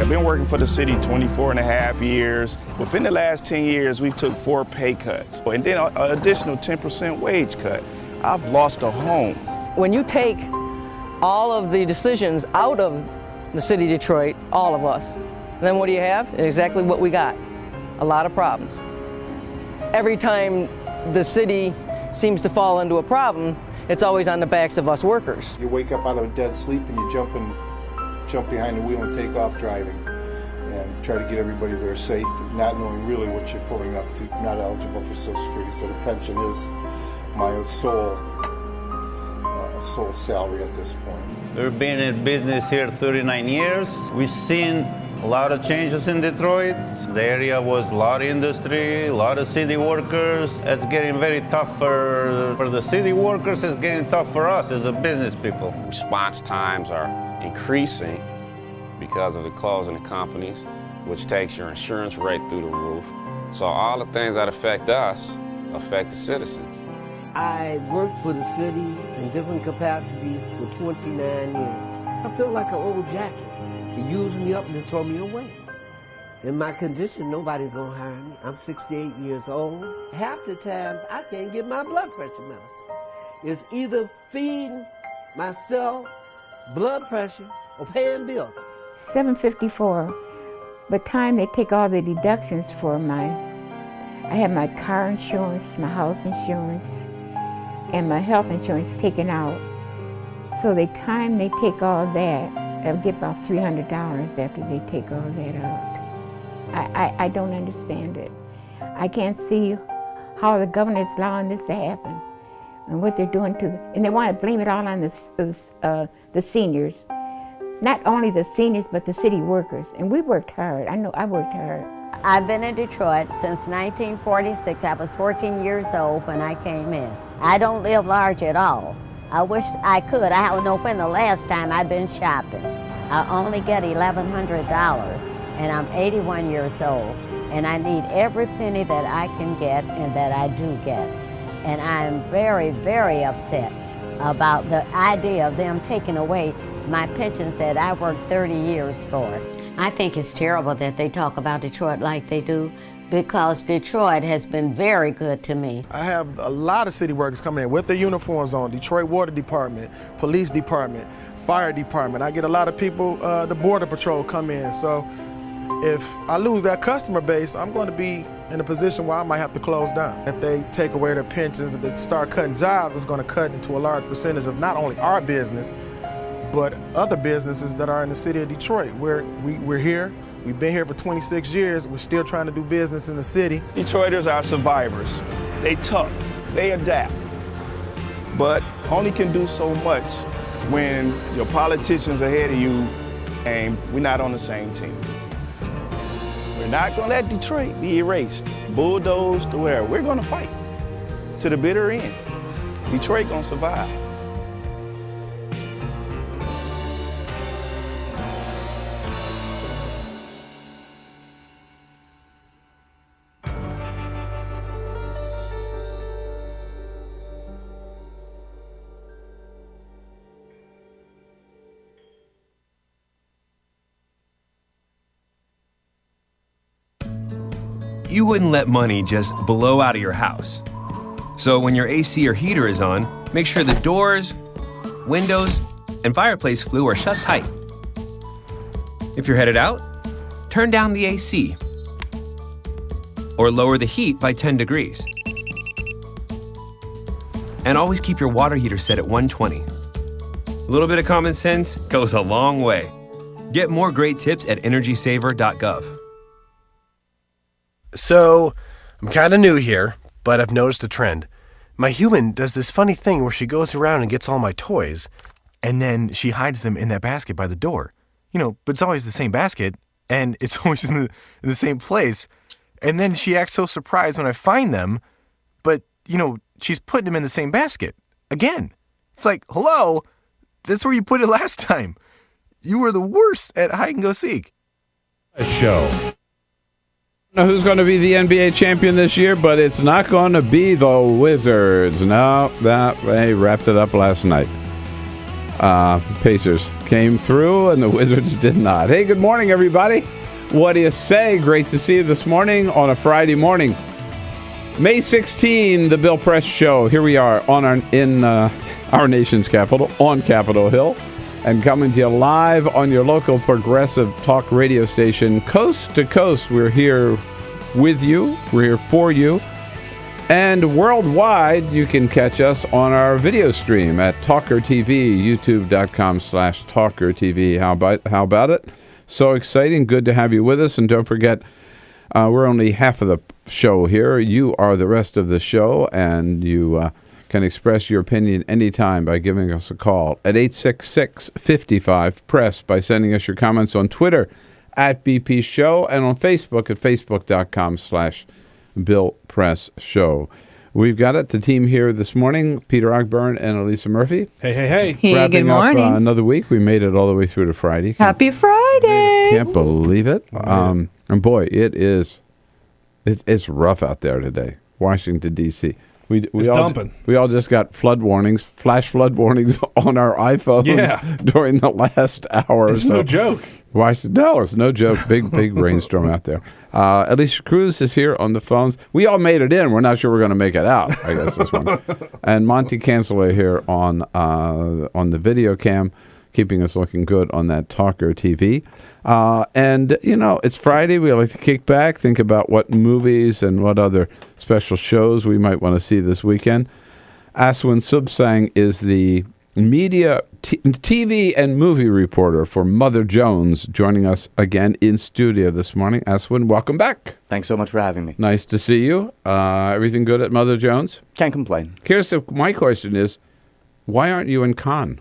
I've been working for the city 24 and a half years. Within the last 10 years, we took 4 pay cuts, and then an additional 10% wage cut. I've lost a home. When you take all of the decisions out of the city of Detroit, all of us, then what do you have? Exactly what we got, a lot of problems. Every time the city seems to fall into a problem, it's always on the backs of us workers. You wake up out of a dead sleep and you jump behind the wheel and take off driving and try to get everybody there safe, not knowing really what you're pulling up if you're not eligible for Social Security. So the pension is my sole salary at this point. We've been in business here 39 years. We've seen a lot of changes in Detroit. The area was a lot of industry, a lot of city workers. It's getting very tough for the city workers. It's getting tough for us as a business people. Response times are increasing because of the closing of companies, which takes your insurance rate through the roof. So all the things that affect us affect the citizens. I worked for the city in different capacities for 29 years. I feel like an old jacket. They use me up and they throw me away. In my condition, nobody's gonna hire me. I'm 68 years old. Half the times, I can't get my blood pressure medicine. It's either feeding myself blood pressure or paying bills. $754. By the time they take all the deductions for I have my car insurance, my house insurance, and my health insurance taken out. So the time they take all that, I'll get about $300 after they take all that out. I don't understand it. I can't see how the governor's allowing this to happen and what they're doing and they want to blame it all on the seniors. Not only the seniors, but the city workers. And we worked hard. I know I worked hard. I've been in Detroit since 1946. I was 14 years old when I came in. I don't live large at all. I wish I could. I don't know when the last time I've been shopping. I only get $1,100, and I'm 81 years old, and I need every penny that I can get and that I do get. And I'm very, very upset about the idea of them taking away my pensions that I worked 30 years for. I think it's terrible that they talk about Detroit like they do, because Detroit has been very good to me. I have a lot of city workers coming in with their uniforms on, Detroit Water Department, Police Department, Fire Department. I get a lot of people, the Border Patrol come in. So if I lose that customer base, I'm going to be in a position where I might have to close down. If they take away their pensions, if they start cutting jobs, it's going to cut into a large percentage of not only our business, but other businesses that are in the city of Detroit. We're here. We've been here for 26 years. We're still trying to do business in the city. Detroiters are survivors. They tough. They adapt. But only can do so much when your politicians are ahead of you and we're not on the same team. We're not going to let Detroit be erased, bulldozed to where. We're going to fight to the bitter end. Detroit going to survive. You wouldn't let money just blow out of your house. So when your AC or heater is on, make sure the doors, windows, and fireplace flue are shut tight. If you're headed out, turn down the AC or lower the heat by 10 degrees. And always keep your water heater set at 120. A little bit of common sense goes a long way. Get more great tips at energysaver.gov. So, I'm kind of new here, but I've noticed a trend. My human does this funny thing where she goes around and gets all my toys, and then she hides them in that basket by the door. But it's always the same basket, and it's always in the same place. And then she acts so surprised when I find them, but, she's putting them in the same basket. Again. It's like, hello? That's where you put it last time. You were the worst at hide and go seek. A show. I don't know who's going to be the NBA champion this year, but it's not going to be the Wizards. No, they wrapped it up last night. Pacers came through, and the Wizards did not. Hey, good morning, everybody. What do you say? Great to see you this morning on a Friday morning. May 16, the Bill Press Show. Here we are in our nation's capital, on Capitol Hill, and coming to you live on your local progressive talk radio station, coast to coast. We're here with you. We're here for you. And worldwide, you can catch us on our video stream at Talker TV, youtube.com/Talker TV. How about it? So exciting. Good to have you with us. And don't forget, we're only half of the show here. You are the rest of the show, and you can express your opinion anytime by giving us a call at 866-55-PRESS, by sending us your comments on Twitter at BP Show, and on Facebook at facebook.com/Bill Press Show. We've got it, the team here this morning, Peter Ogburn and Elisa Murphy. Hey. Hey, Wrapping good morning. up another week. We made it all the way through to Friday. Happy Friday. Can't believe it. And boy, it's rough out there today. Washington, D.C. It's dumping. We all just got flash flood warnings on our iPhones during the last hour. It's no joke. No, it's no joke. Big rainstorm out there. Alicia Cruz is here on the phones. We all made it in. We're not sure we're going to make it out, I guess, this one. And Monty Canceller here on the video cam, keeping us looking good on that Talker TV. And, it's Friday. We like to kick back, think about what movies and what other special shows we might want to see this weekend. Asawin Suebsaeng is the media, TV and movie reporter for Mother Jones, joining us again in studio this morning. Asawin, welcome back. Thanks so much for having me. Nice to see you. Everything good at Mother Jones? Can't complain. My question is, why aren't you in Cannes?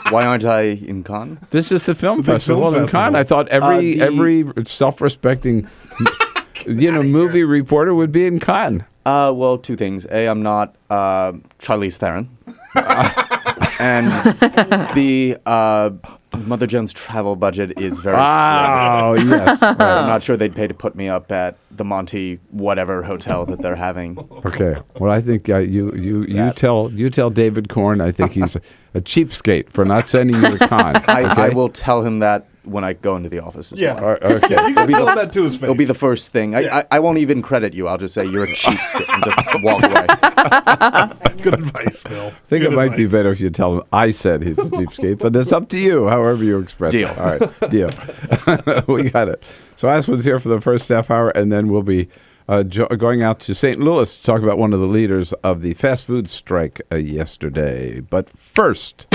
Why aren't I in Cannes? This is the film festival in Cannes. I thought every self-respecting movie reporter would be in Cannes. Well, two things. A, I'm not Charlize Theron. And B, Mother Jones' travel budget is very slim. Oh, yes. I'm not sure they'd pay to put me up at the Monty whatever hotel that they're having. Okay. Well, I think you tell David Korn I think he's a cheapskate for not sending you to Cannes. I will tell him that when I go into the office as well. Okay. Yeah, you can tell him that to his face. It'll be the first thing. I won't even credit you. I'll just say you're a cheapskate and just walk away. Good advice, Bill. I think it might be better if you tell him I said he's a cheapskate, but it's up to you, however you express Deal. it. All right, deal. We got it. So Asawin's here for the first half hour, and then we'll be going out to St. Louis to talk about one of the leaders of the fast food strike yesterday. But first,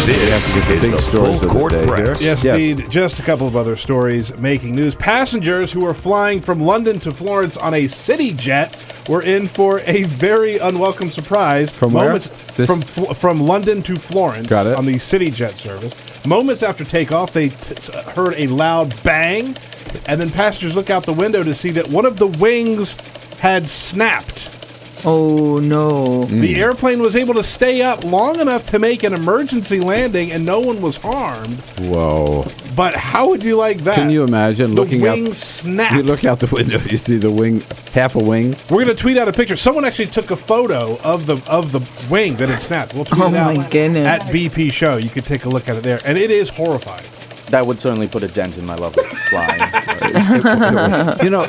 This is the Full Court Press. Yes, indeed. Just a couple of other stories making news. Passengers who were flying from London to Florence on a city jet were in for a very unwelcome surprise. From where? From London to Florence. Got it. On the city jet service. Moments after takeoff, they heard a loud bang, and then passengers look out the window to see that one of the wings had snapped. Oh, no. The airplane was able to stay up long enough to make an emergency landing, and no one was harmed. Whoa. But how would you like that? Can you imagine looking out? The wing snapped. You look out the window, you see the wing, half a wing. We're going to tweet out a picture. Someone actually took a photo of the wing that had snapped. We'll tweet it out my goodness. at BP Show. You could take a look at it there. And it is horrifying. That would certainly put a dent in my love of flying.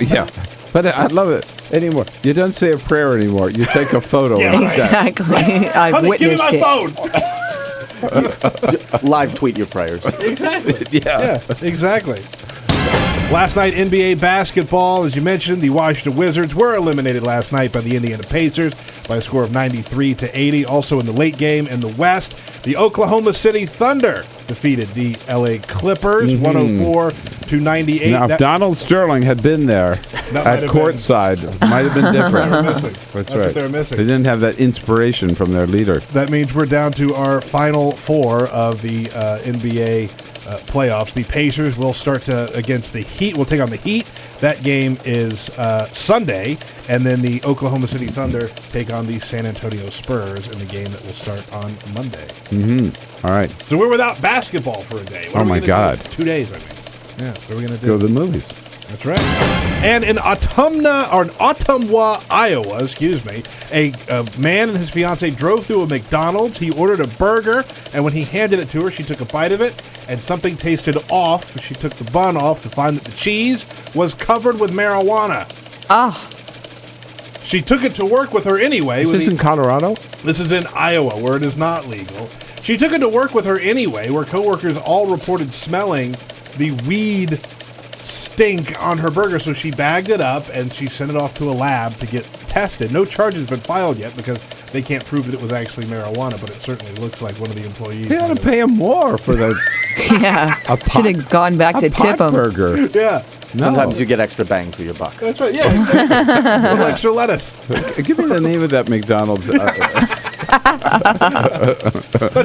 Yeah. But I love it anymore. You don't say a prayer anymore. You take a photo. Exactly. I've witnessed give me my phone. Live tweet your prayers. Exactly. Yeah, exactly. Last night, NBA basketball, as you mentioned, the Washington Wizards were eliminated last night by the Indiana Pacers by a score of 93-80. Also in the late game in the West, the Oklahoma City Thunder defeated the LA Clippers 104-98. Now, if Donald Sterling had been there at courtside, it might have been different. They were missing. That's what right. they were missing. They didn't have that inspiration from their leader. That means we're down to our final four of the NBA playoffs. The Pacers will start against the Heat. We'll take on the Heat. That game is Sunday. And then the Oklahoma City Thunder take on the San Antonio Spurs in the game that will start on Monday. All right. So we're without basketball for a day. What Oh, are we my gonna God. do? 2 days, I mean. Yeah, what are we going to do? Go to the movies. That's right. And in Ottumwa, Iowa, a man and his fiancée drove through a McDonald's. He ordered a burger, and when he handed it to her, she took a bite of it, and something tasted off. She took the bun off to find that the cheese was covered with marijuana. She took it to work with her anyway. Is this in Colorado? This is in Iowa, where it is not legal. She took it to work with her anyway, where coworkers all reported smelling the weed stink on her burger, so she bagged it up and she sent it off to a lab to get tested. No charges have been filed yet because they can't prove that it was actually marijuana, but it certainly looks like one of the employees. They ought to pay him more for the Should have gone back to tip him. burger. Yeah. No. Sometimes you get extra bang for your buck. That's right. Yeah. Exactly. A little extra lettuce. Give me the name of that McDonald's. That's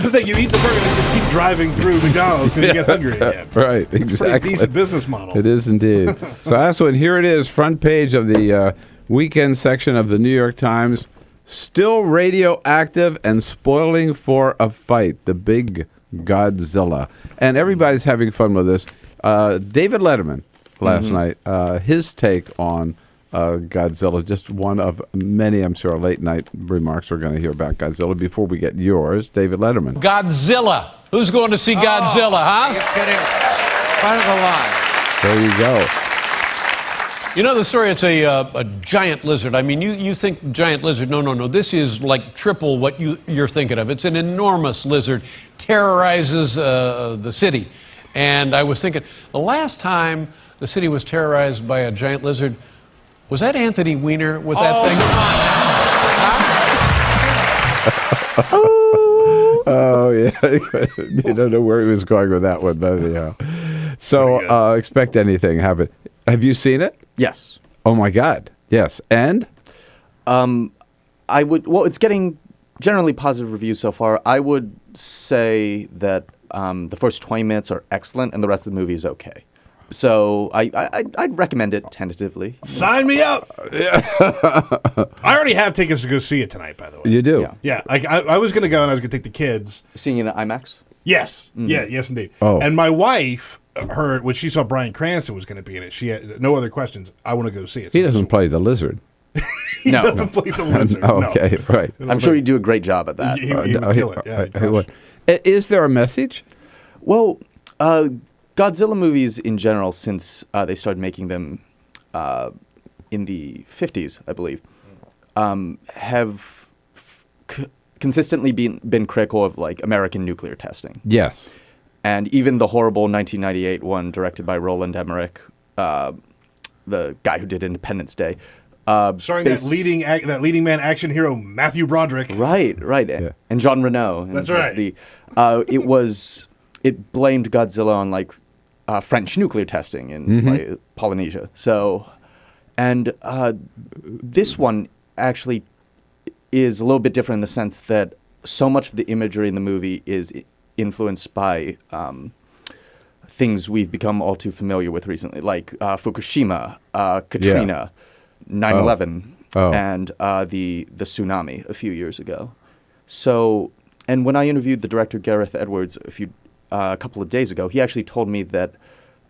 the thing. You eat the burger and you just keep driving through McDonald's because you get hungry again. Right, exactly. Pretty decent business model. It is indeed. So, Asawin, here it is, front page of the weekend section of the New York Times. Still radioactive and spoiling for a fight. The big Godzilla. And everybody's having fun with this. David Letterman last night, his take on Godzilla, just one of many, I'm sure, late night remarks we're going to hear about Godzilla. Before we get yours, David Letterman. Godzilla. Who's going to see Godzilla, huh? Get him front of the line. There you go. You know the story, it's a giant lizard. I mean, you think giant lizard. No. This is like triple what you're thinking of. It's an enormous lizard, terrorizes the city. And I was thinking, the last time the city was terrorized by a giant lizard, was that Anthony Weiner with that thing? Oh, yeah. You don't know where he was going with that one, but anyhow. So expect anything. Have you seen it? Yes. Oh, my God. Yes. And? It's getting generally positive reviews so far. I would say that the first 20 minutes are excellent and the rest of the movie is okay. So I'd recommend it tentatively. Sign me up. I already have tickets to go see it tonight, by the way. You do? Yeah. I was going to go and I was going to take the kids. Seeing it at IMAX? Yes. Yeah, yes, indeed. Oh. And my wife heard when she saw Bryan Cranston was going to be in it. She had no other questions. I want to go see it. He doesn't play the lizard. He doesn't play the lizard. Okay, right. I'm sure he'd do a great job at that. He would kill it. Yeah, he would. Is there a message? Well, Godzilla movies in general, since they started making them in the 50s, I believe, have consistently been critical of like American nuclear testing. Yes. And even the horrible 1998 one directed by Roland Emmerich, the guy who did Independence Day. Starring that leading man action hero, Matthew Broderick. Right. Yeah. And Jean Reno. That's right. It blamed Godzilla on like French nuclear testing in like, Polynesia. So, and this one actually is a little bit different in the sense that so much of the imagery in the movie is influenced by things we've become all too familiar with recently, like Fukushima, Katrina, 9/11, and the tsunami a few years ago. So, and when I interviewed the director Gareth Edwards a couple of days ago, he actually told me that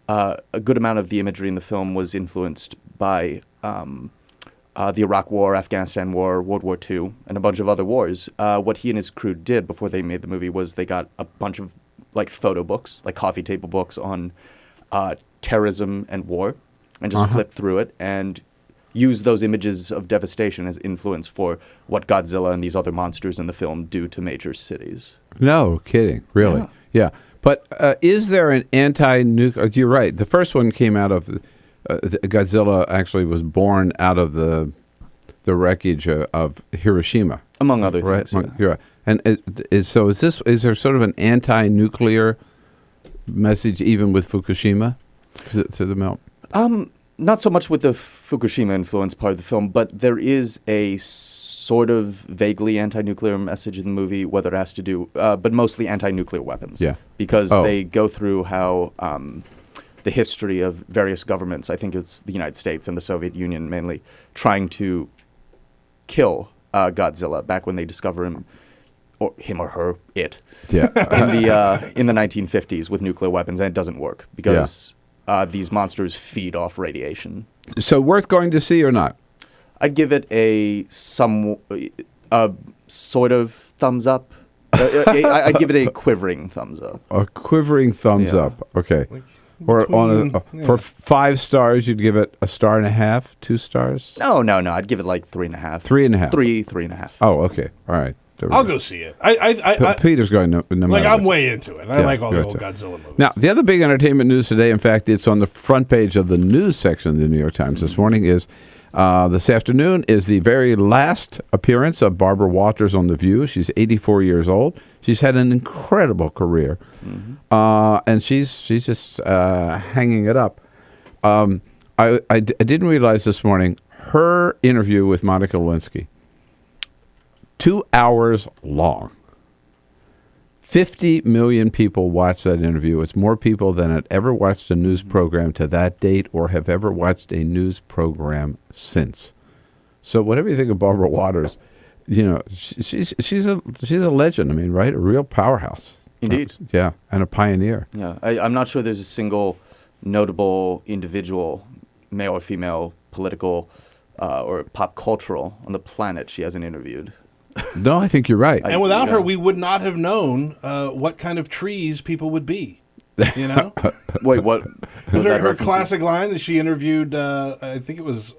a good amount of the imagery in the film was influenced by the Iraq War, Afghanistan War, World War II, and a bunch of other wars. What he and his crew did before they made the movie was they got a bunch of like photo books, like coffee table books on terrorism and war, and just flipped through it and used those images of devastation as influence for what Godzilla and these other monsters in the film do to major cities. No kidding, really. Yeah. But is there an anti-nuclear? You're right. The first one came out of Godzilla. Actually, was born out of the wreckage of Hiroshima, among other things. Right? Yeah. And is there sort of an anti-nuclear message even with Fukushima to the melt? Not so much with the Fukushima influence part of the film, but there is a sort of vaguely anti-nuclear message in the movie, whether it has to do, but mostly anti-nuclear weapons. Yeah. Because they go through how the history of various governments, I think it's the United States and the Soviet Union mainly, trying to kill Godzilla back when they discover him, or him or her, it, in the 1950s with nuclear weapons, and it doesn't work because these monsters feed off radiation. So worth going to see or not? I'd give it a sort of thumbs up. I'd give it a quivering thumbs up. A quivering thumbs up. Okay. Or for 5 stars, you'd give it 1.5 stars, 2 stars? No. I'd give it like 3.5. 3.5. 3.5. Oh, okay. All right. I'll go see it. Peter's going no matter like I'm what. way into it. I like all the old Godzilla movies. Now, the other big entertainment news today, in fact, it's on the front page of the news section of the New York Times this morning, is this afternoon is the very last appearance of Barbara Walters on The View. She's 84 years old. She's had an incredible career, and she's just hanging it up. I didn't realize this morning her interview with Monica Lewinsky, 2 hours long. 50 million people watched that interview. It's more people than had ever watched a news program to that date or have ever watched a news program since. So whatever you think of Barbara Walters, you know, she's a legend. I mean, right? A real powerhouse. Indeed. Yeah, and a pioneer. Yeah, I'm not sure there's a single notable individual, male or female, political or pop cultural on the planet she hasn't interviewed. No, I think you're right. And without her, we would not have known what kind of trees people would be. You know? Wait, what? Was her classic line that she interviewed, I think it was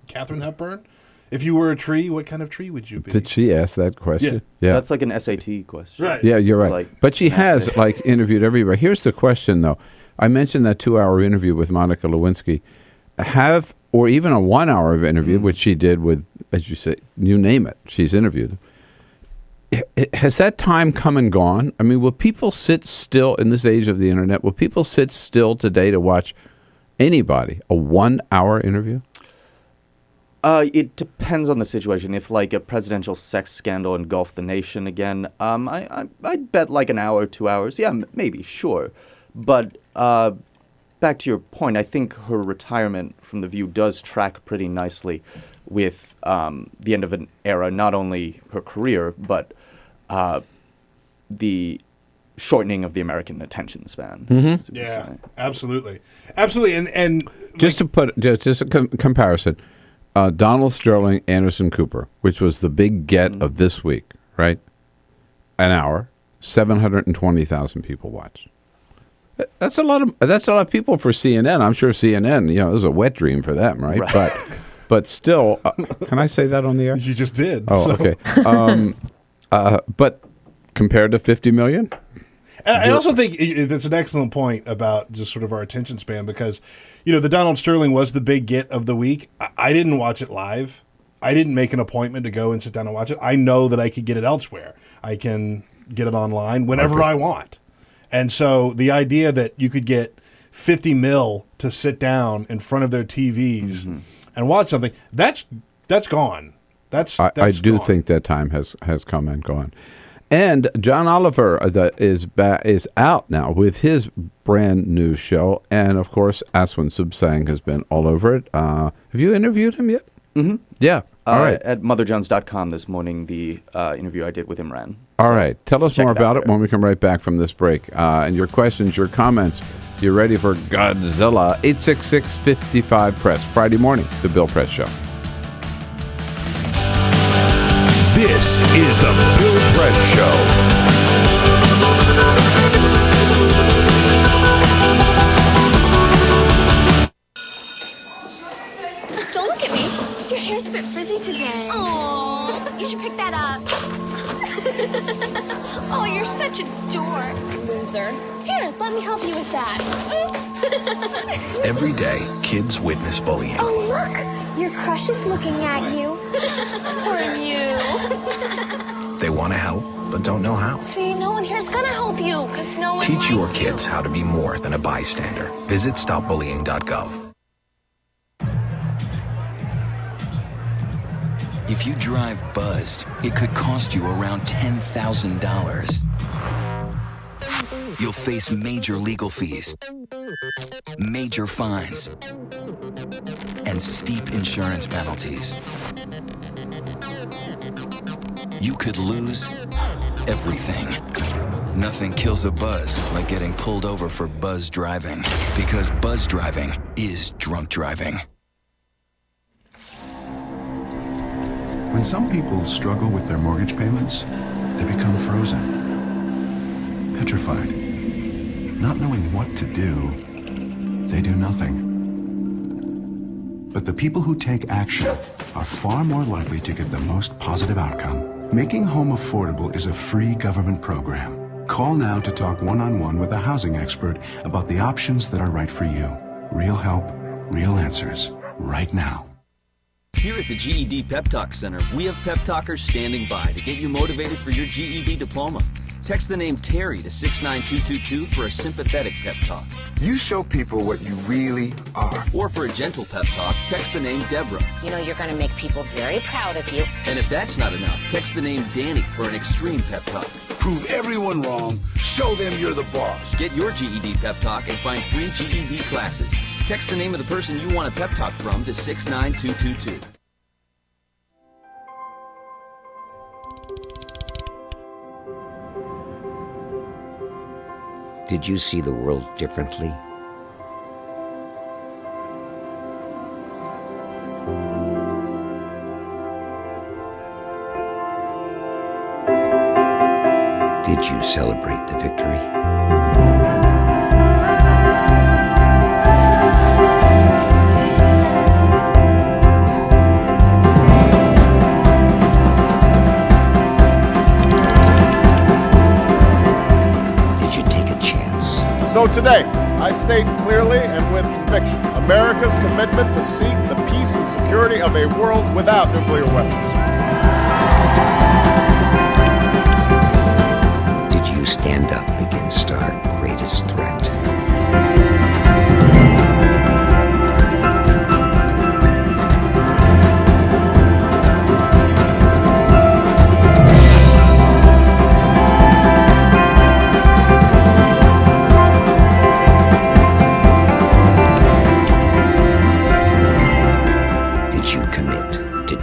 Katharine Hepburn. If you were a tree, what kind of tree would you be? Did she ask that question? Yeah. That's like an SAT question. Right. Yeah, you're right. But she has interviewed everybody. Here's the question, though. I mentioned that 2-hour interview with Monica Lewinsky. Or even a 1 hour of interview, which she did with, as you say, you name it, she's interviewed. Has that time come and gone? I mean, will people sit still in this age of the internet? Will people sit still today to watch anybody, a 1 hour interview? It depends on the situation. If like a presidential sex scandal engulfed the nation again, I'd bet like an hour, 2 hours. Yeah, maybe, sure. But back to your point, I think her retirement from The View does track pretty nicely with the end of an era, not only her career, but the shortening of the American attention span. Mm-hmm. Yeah, absolutely. Absolutely. And just to put just a comparison, Donald Sterling, Anderson Cooper, which was the big get of this week, right? An hour, 720,000 people watched. That's a lot of people for CNN. I'm sure CNN, it was a wet dream for them, right? But still, can I say that on the air? You just did. Oh, so. Okay. But compared to 50 million? I also think that's an excellent point about just sort of our attention span because, the Donald Sterling was the big get of the week. I didn't watch it live. I didn't make an appointment to go and sit down and watch it. I know that I could get it elsewhere. I can get it online whenever I want. And so the idea that you could get 50 mil to sit down in front of their TVs and watch something, that's gone. I do think that time has come and gone. And John Oliver is out now with his brand new show. And, of course, Asawin Suebsaeng has been all over it. Have you interviewed him yet? Mm-hmm. Yeah. All right. At motherjones.com this morning, the interview I did with him ran. All right. Tell us more about it when we come right back from this break. And your questions, your comments, you're ready for Godzilla. 866-55-PRESS. Friday morning, The Bill Press Show. This is The Bill Press Show. Don't look at me. Your hair's a bit frizzy today. Oh, you should pick that up. Oh, you're such a dork. Loser. Here, let me help you with that. Oops. Every day, kids witness bullying. Oh, look. Your crush is looking at you. Poor you. They want to help, but don't know how. See, no one here's gonna help you, because no one Teach your likes kids how to be more than a bystander. Visit stopbullying.gov. If you drive buzzed, it could cost you around $10,000. You'll face major legal fees, major fines, and steep insurance penalties. You could lose everything. Nothing kills a buzz like getting pulled over for buzz driving, because buzz driving is drunk driving. When some people struggle with their mortgage payments, they become frozen, petrified. Not knowing what to do, they do nothing. But the people who take action are far more likely to get the most positive outcome. Making home affordable is a free government program. Call now to talk one-on-one with a housing expert about the options that are right for you. Real help, real answers, right now. Here at the GED Pep Talk Center, we have pep talkers standing by to get you motivated for your GED diploma. Text the name Terry to 69222 for a sympathetic pep talk. You show people what you really are. Or for a gentle pep talk, text the name Deborah. You know you're going to make people very proud of you. And if that's not enough, text the name Danny for an extreme pep talk. Prove everyone wrong. Show them you're the boss. Get your GED pep talk and find free GED classes. Text the name of the person you want a pep talk from to 69222. Did you see the world differently? Did you celebrate the victory? So today, I state clearly and with conviction America's commitment to seek the peace and security of a world without nuclear weapons. Did you stand up against our greatest threat?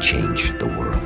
Change the world.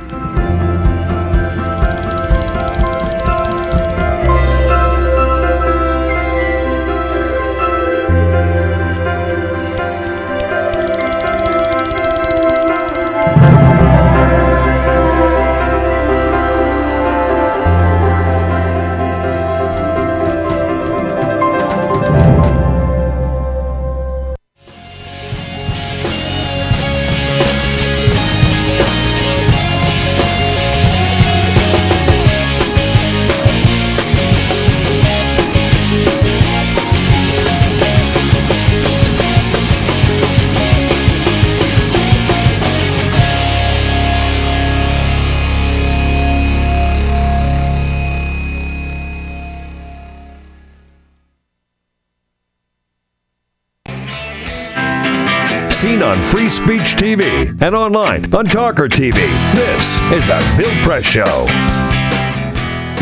Seen on Free Speech TV and online on Talker TV. This is the Bill Press Show.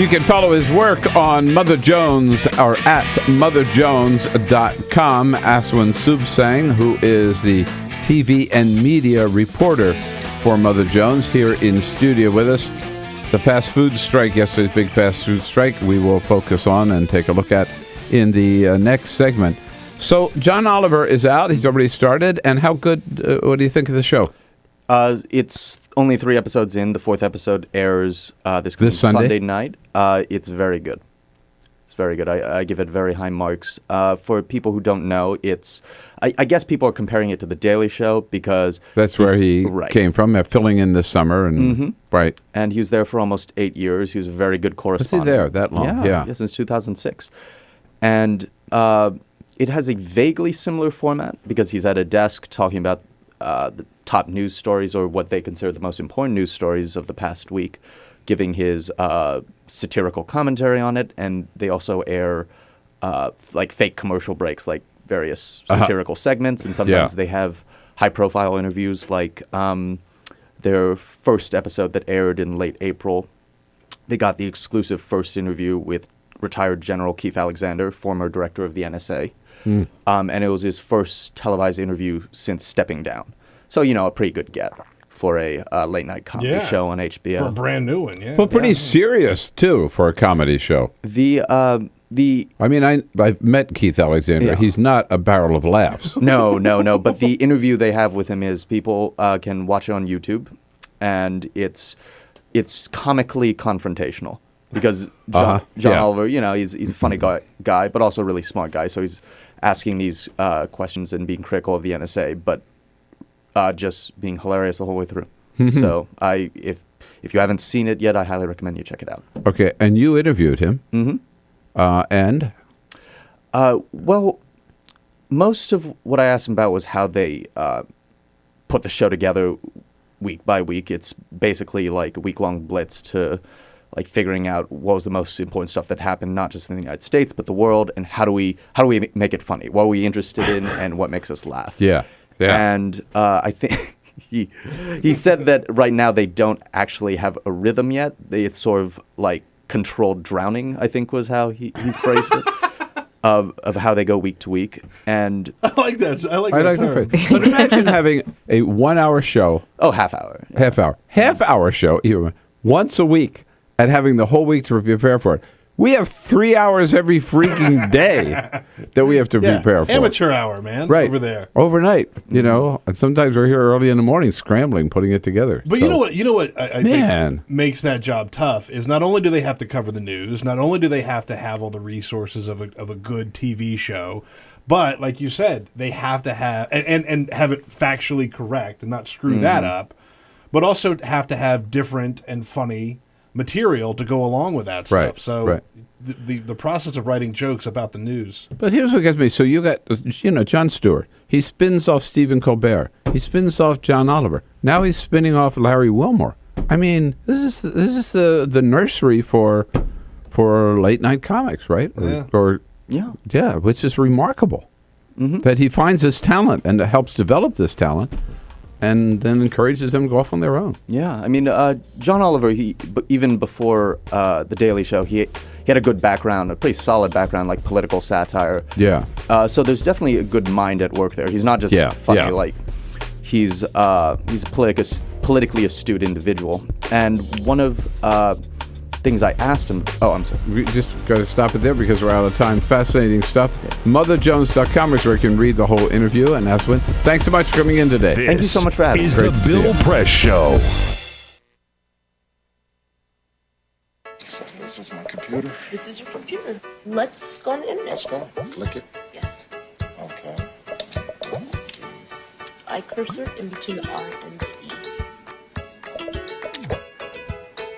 You can follow his work on Mother Jones or at motherjones.com. Asawin Suebsaeng, who is the TV and media reporter for Mother Jones, here in studio with us. The fast food strike, yesterday's big fast food strike, we will focus on and take a look at in the next segment. So John Oliver is out. He's already started. And how good, what do you think of the show? It's only 3 episodes in. The 4th episode airs this Sunday night. It's very good. It's very good. I give it very high marks. For people who don't know, I guess people are comparing it to The Daily Show because... That's where he came from, filling in this summer. And right. And he was there for almost 8 years. He was a very good correspondent. Was he there that long? Yeah, since 2006. And it has a vaguely similar format because he's at a desk talking about the top news stories or what they consider the most important news stories of the past week, giving his satirical commentary on it. And they also air like fake commercial breaks, like various satirical segments. And sometimes they have high-profile interviews, like their first episode that aired in late April. They got the exclusive first interview with retired General Keith Alexander, former director of the NSA. And it was his first televised interview since stepping down. So, a pretty good get for a late-night comedy show on HBO. For a brand new one, yeah. But pretty serious, too, for a comedy show. I mean, I've met Keith Alexander. Yeah. He's not a barrel of laughs. No. But the interview they have with him is people can watch it on YouTube, and it's comically confrontational because John Oliver, he's a funny guy, but also a really smart guy. So he's asking these questions and being critical of the NSA, but just being hilarious the whole way through. So if you haven't seen it yet, I highly recommend you check it out. Okay, and you interviewed him. Mm-hmm. And? Well, most of what I asked him about was how they put the show together week by week. It's basically like a week-long blitz to like figuring out what was the most important stuff that happened, not just in the United States, but the world, and how do we make it funny? What are we interested in, and what makes us laugh? Yeah. And I think he said that right now they don't actually have a rhythm yet. It's sort of like controlled drowning, I think was how he phrased it, of how they go week to week. And I like that. I like that term. But imagine having a 1 hour show. Oh, half hour. Yeah. Half hour show once a week and having the whole week to prepare for it. We have 3 hours every freaking day that we have to prepare for. Amateur hour, man. Right. Over there. Overnight, and sometimes we're here early in the morning scrambling, putting it together. But you know what I think makes that job tough is not only do they have to cover the news, not only do they have to have all the resources of a good TV show, but like you said, they have to have and have it factually correct and not screw that up, but also have to have different and funny material to go along with that stuff. Right, So right. The process of writing jokes about the news. But here's what gets me. So you got, Jon Stewart. He spins off Stephen Colbert. He spins off John Oliver. Now he's spinning off Larry Wilmore. I mean, this is the nursery for late night comics, right? Yeah, which is remarkable. That he finds this talent and helps develop this talent, and then encourages them to go off on their own. Yeah, I mean, John Oliver, even before The Daily Show, he had a good background, a pretty solid background, like political satire. Yeah. So there's definitely a good mind at work there. He's not just funny, like he's a politically astute individual. And one of things I asked him. Oh, I'm sorry. We just got to stop it there because we're out of time. Fascinating stuff. MotherJones.com is where you can read the whole interview. And Asawin, thanks so much for coming in today. Thank you so much for having me. This is the Bill Press Show. So this is my computer. This is your computer. Let's go on the internet. Let's go. Click it. Yes. Okay. I cursor in between the R and the E.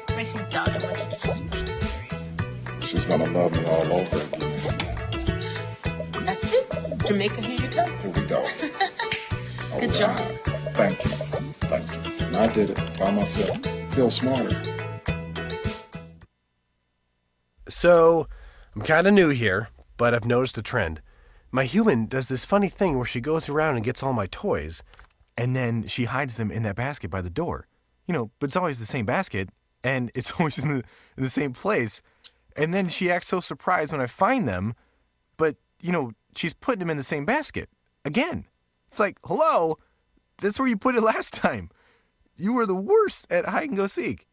Pressing down, I want you to just push the area. She's gonna love me all over again. That's it. Jamaica, here you go. Here we go. Good job. Thank you. Thank you. And I did it by myself. Feel smarter. So, I'm kind of new here, but I've noticed a trend. My human does this funny thing where she goes around and gets all my toys, and then she hides them in that basket by the door. But it's always the same basket, and it's always in the same place. And then she acts so surprised when I find them, but, she's putting them in the same basket. Again. It's like, hello, that's where you put it last time. You were the worst at hide and go seek.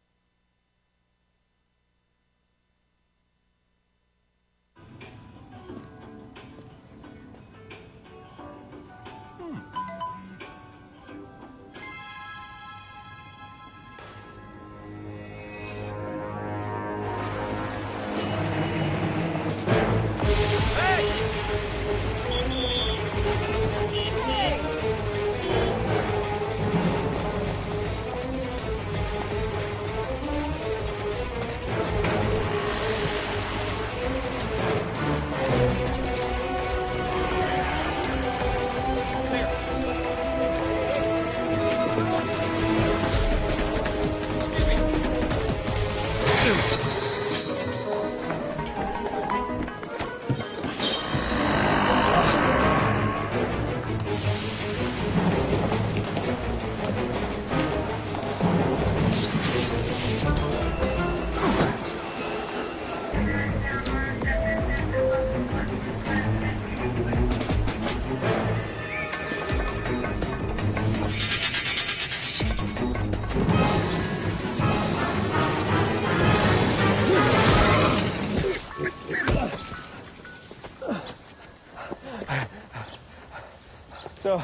So,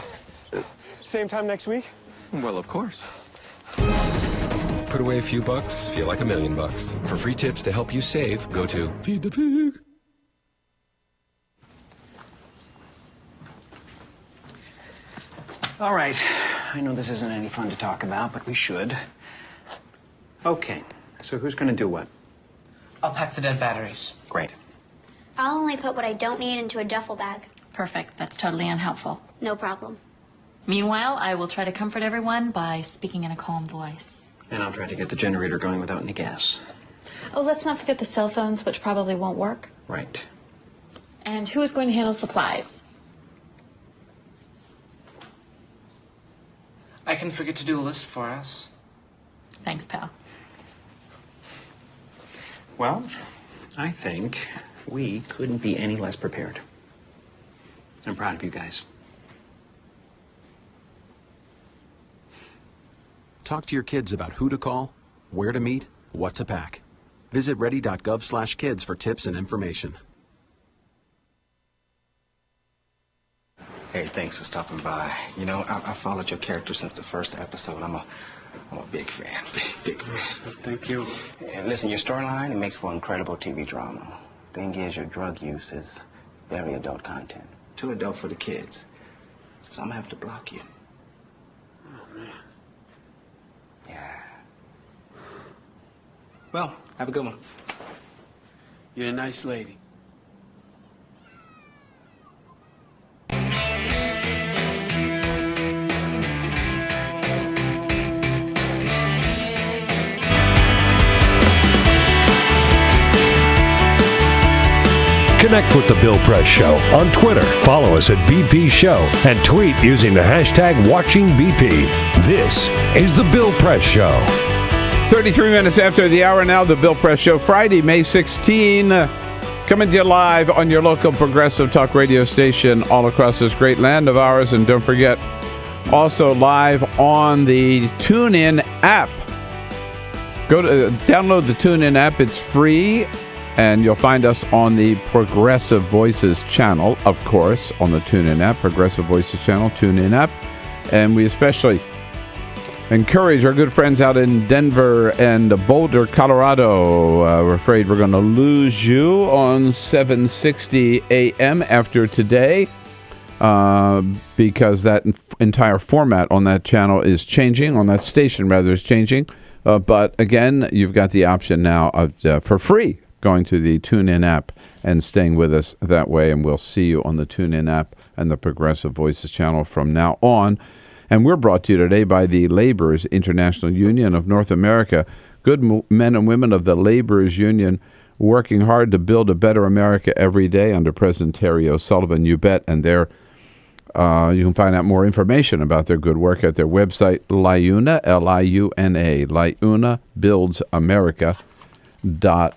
same time next week? Well, of course. Put away a few bucks, feel like $1 million. For free tips to help you save, go to Feed the Pig. All right. I know this isn't any fun to talk about, but we should. Okay. So who's going to do what? I'll pack the dead batteries. Great. I'll only put what I don't need into a duffel bag. Perfect. That's totally unhelpful. No problem. Meanwhile, I will try to comfort everyone by speaking in a calm voice. And I'll try to get the generator going without any gas. Oh, let's not forget the cell phones, which probably won't work. Right. And who is going to handle supplies? I can forget to do a list for us. Thanks, pal. Well, I think we couldn't be any less prepared. I'm proud of you guys. Talk to your kids about who to call, where to meet, what to pack. Visit ready.gov/kids for tips and information. Hey, thanks for stopping by. You know, I followed your character since the first episode. I'm a big fan, big fan. Thank you. And listen, your storyline, it makes for incredible TV drama. Thing is, your drug use is very adult content. Too adult for the kids. So I'm gonna have to block you. Oh, man. Yeah. Well, have a good one. You're a nice lady. Connect with The Bill Press Show on Twitter. Follow us at BP Show and tweet using the hashtag WatchingBP. This is The Bill Press Show. 33 minutes after the hour now, The Bill Press Show, Friday, May 16. Coming to you live on your local progressive talk radio station all across this great land of ours. And don't forget, also live on the TuneIn app. Go to download the TuneIn app. It's free. And you'll find us on the Progressive Voices channel, of course, on the TuneIn app, Progressive Voices channel, TuneIn app. And we especially encourage our good friends out in Denver and Boulder, Colorado. We're afraid we're going to lose you on 760 a.m. after today because that entire format on that channel is changing, on that station, rather, is changing. But again, you've got the option now of for free going to the TuneIn app and staying with us that way, and we'll see you on the TuneIn app and the Progressive Voices channel from now on. And we're brought to you today by the Laborers International Union of North America. Good men and women of the Laborers Union working hard to build a better America every day under President Terry O'Sullivan, you bet. And you can find out more information about their good work at their website, LIUNA, L-I-U-N-A, LIUNAbuildsamerica.org.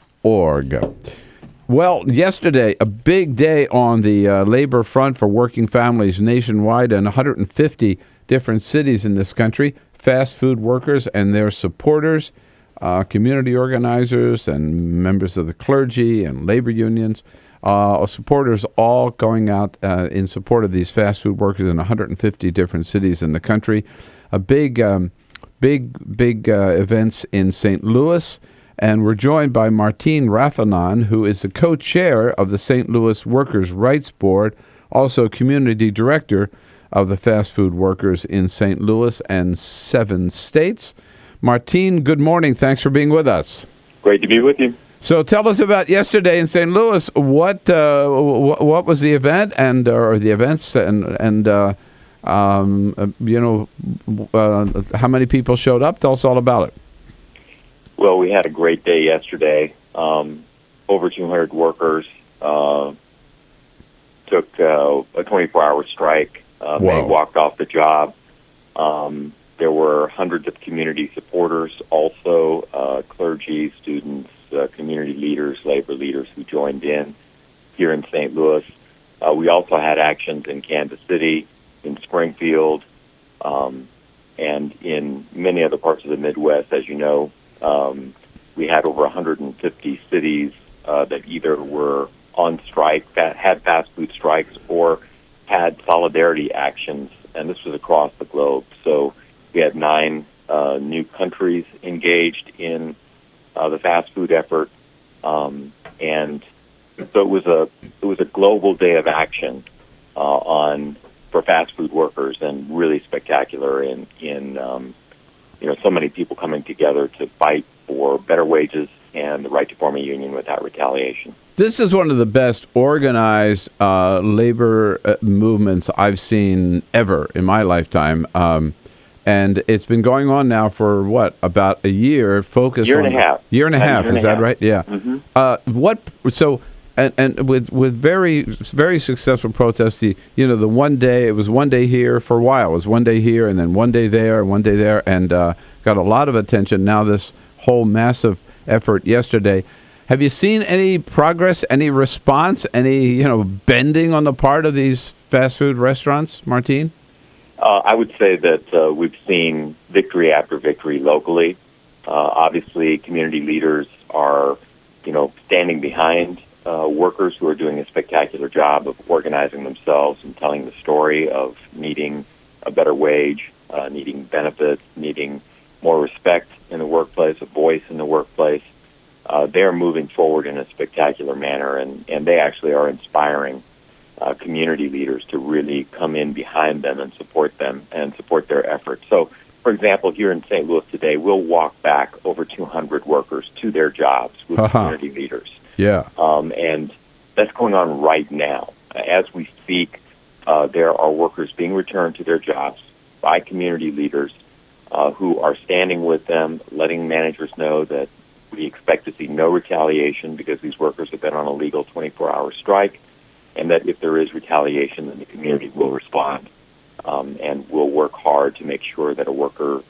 Well, yesterday, a big day on the labor front for working families nationwide in 150 different cities in this country. Fast food workers and their supporters, community organizers and members of the clergy and labor unions, supporters all going out in support of these fast food workers in 150 different cities in the country. A big events in St. Louis. And we're joined by Martine Rafanan, who is the co-chair of the St. Louis Workers' Rights Board, also community director of the fast food workers in St. Louis and 7 states. Martine, good morning. Thanks for being with us. Great to be with you. So tell us about yesterday in St. Louis. What was the event or the events and how many people showed up? Tell us all about it. Well, we had a great day yesterday. Over 200 workers took a 24-hour strike. They walked off the job. There were hundreds of community supporters, also clergy, students, community leaders, labor leaders who joined in here in St. Louis. We also had actions in Kansas City, in Springfield, and in many other parts of the Midwest, as you know. We had over 150 cities that either were on strike, that had fast food strikes, or had solidarity actions and this was across the globe. So we had 9 new countries engaged in the fast food effort, and so it was a global day of action for fast food workers, and really spectacular in so many people coming together to fight for better wages and the right to form a union without retaliation. This is one of the best organized labor movements I've seen ever in my lifetime. And it's been going on now for about a year, focused year and a half. Year and a half, is that right? Yeah. Mm-hmm. And with very, very successful protests, the one day, it was one day here for a while. It was one day here and then one day there and one day there, and got a lot of attention. Now this whole massive effort yesterday. Have you seen any progress, any response, any bending on the part of these fast food restaurants, Martine? I would say that we've seen victory after victory locally. Obviously, community leaders are, standing behind workers who are doing a spectacular job of organizing themselves and telling the story of needing a better wage, needing benefits, needing more respect in the workplace, a voice in the workplace. They're moving forward in a spectacular manner, and they actually are inspiring community leaders to really come in behind them and support their efforts. So, for example, here in St. Louis today, we'll walk back over 200 workers to their jobs with community leaders. Yeah. And that's going on right now. As we speak, there are workers being returned to their jobs by community leaders who are standing with them, letting managers know that we expect to see no retaliation because these workers have been on a legal 24-hour strike, and that if there is retaliation, then the community will respond and will work hard to make sure that a worker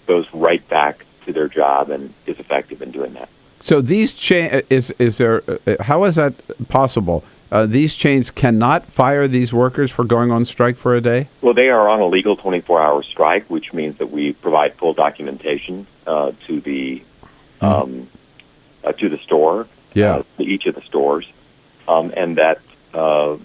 goes right back to their job and is effective in doing that. So these how is that possible? These chains cannot fire these workers for going on strike for a day? Well, they are on a legal 24-hour strike, which means that we provide full documentation to the store, to each of the stores, and that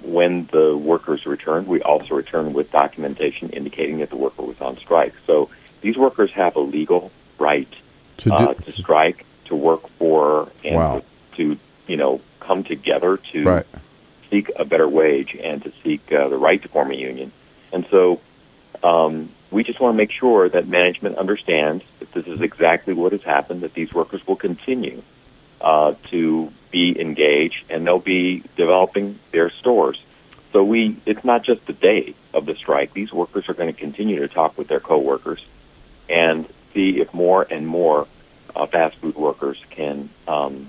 when the workers return, we also return with documentation indicating that the worker was on strike. So these workers have a legal right to strike, to work for, and to come together to seek a better wage and to seek the right to form a union. And so we just want to make sure that management understands that this is exactly what has happened, that these workers will continue to be engaged, and they'll be developing their stores. So it's not just the day of the strike. These workers are going to continue to talk with their coworkers and see if more and more fast food workers can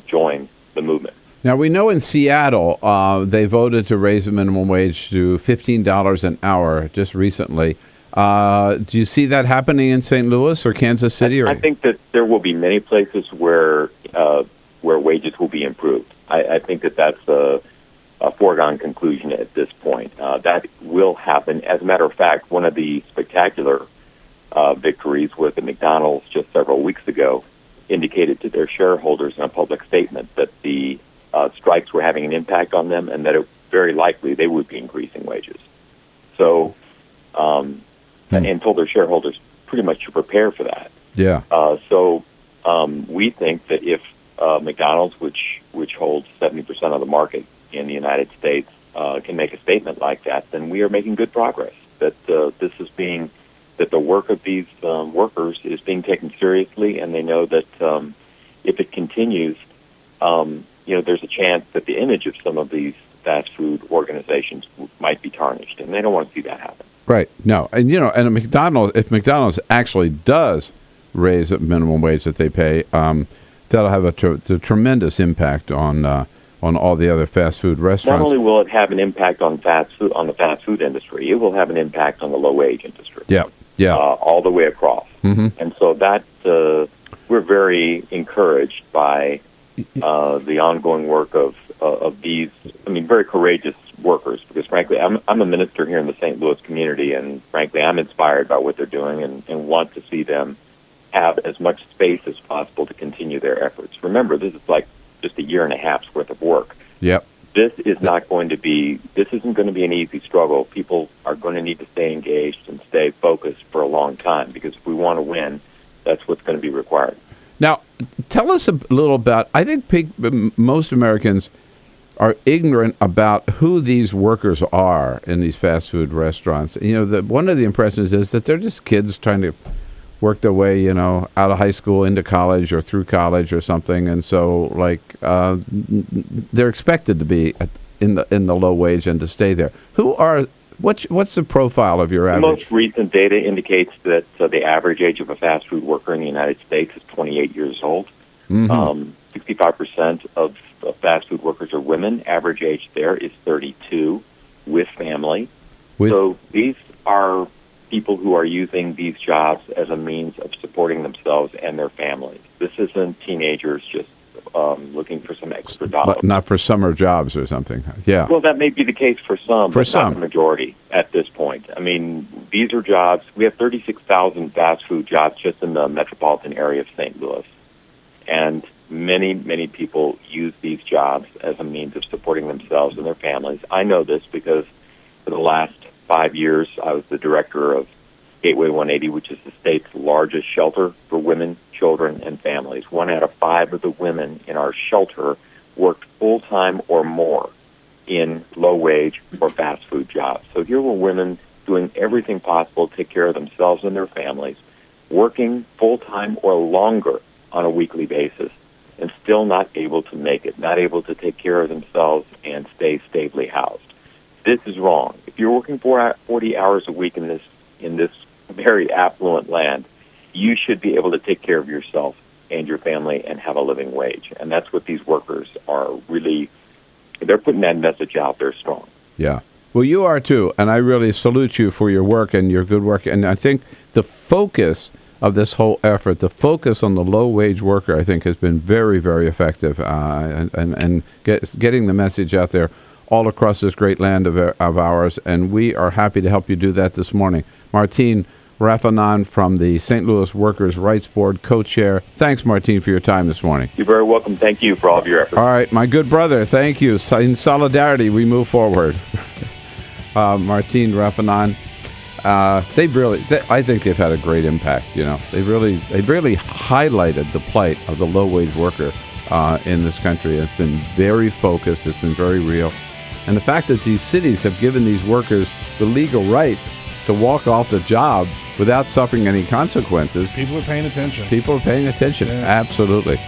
join the movement. Now, we know in Seattle, they voted to raise the minimum wage to $15 an hour just recently. Do you see that happening in St. Louis or Kansas City? I think that there will be many places where wages will be improved. I think that that's a foregone conclusion at this point. That will happen. As a matter of fact, one of the spectacular victories was at McDonald's just several weeks ago indicated to their shareholders in a public statement that the strikes were having an impact on them, and that very likely they would be increasing wages. So, and told their shareholders pretty much to prepare for that. Yeah. So we think that if McDonald's, which holds 70% of the market in the United States, can make a statement like that, then we are making good progress. That that the work of these workers is being taken seriously, and they know that if it continues, there's a chance that the image of some of these fast food organizations might be tarnished, and they don't want to see that happen. Right. No, and if McDonald's actually does raise the minimum wage that they pay, that'll have a tremendous impact on all the other fast food restaurants. Not only will it have an impact on the fast food industry, it will have an impact on the low wage industry. Yeah. All the way across. Mm-hmm. And so that we're very encouraged by the ongoing work of these, very courageous workers, because frankly, I'm a minister here in the St. Louis community, and frankly, I'm inspired by what they're doing and want to see them have as much space as possible to continue their efforts. Remember, this is like just a year and a half's worth of work. Yep. this isn't going to be an easy struggle. People are going to need to stay engaged and stay focused for a long time, because if we want to win, that's what's going to be required. Now, tell us a little about, I think most Americans are ignorant about who these workers are in these fast food restaurants. You know, one of the impressions is that they're just kids trying to work their way, you know, out of high school into college or through college or something, and so they're expected to be in the low wage and to stay there. What's the profile of your average? The most recent data indicates that the average age of a fast food worker in the United States is 28 years old. 65% of fast food workers are women. Average age there is 32, with family. So these are people who are using these jobs as a means of supporting themselves and their families. This isn't teenagers just looking for some extra dollars. But not for summer jobs or something. Yeah. Well, that may be the case for some, but not the majority at this point. I mean, these are jobs. We have 36,000 fast food jobs just in the metropolitan area of St. Louis. And many, many people use these jobs as a means of supporting themselves and their families. I know this because for the last 5 years, I was the director of Gateway 180, which is the state's largest shelter for women, children, and families. 1 out of 5 of the women in our shelter worked full-time or more in low-wage or fast food jobs. So here were women doing everything possible to take care of themselves and their families, working full-time or longer on a weekly basis, and still not able to make it, not able to take care of themselves and stay stably housed. This is wrong. If you're working 40 hours a week in this very affluent land, you should be able to take care of yourself and your family and have a living wage. And that's what these workers are really, they're putting that message out there strong. Yeah. Well, you are too, and I really salute you for your work and your good work. And I think the focus of this whole effort, the focus on the low-wage worker, I think has been very, very effective, and getting the message out there all across this great land of ours, and we are happy to help you do that this morning. Martine Rafanan from the St. Louis Workers' Rights Board, co-chair. Thanks, Martine, for your time this morning. You're very welcome. Thank you for all of your efforts. All right, my good brother, thank you. In solidarity, we move forward. Martine Rafanan, I think they've had a great impact. You know, they've really highlighted the plight of the low-wage worker in this country. It's been very focused. It's been very real. And the fact that these cities have given these workers the legal right to walk off the job without suffering any consequences. People are paying attention. Yeah. Absolutely.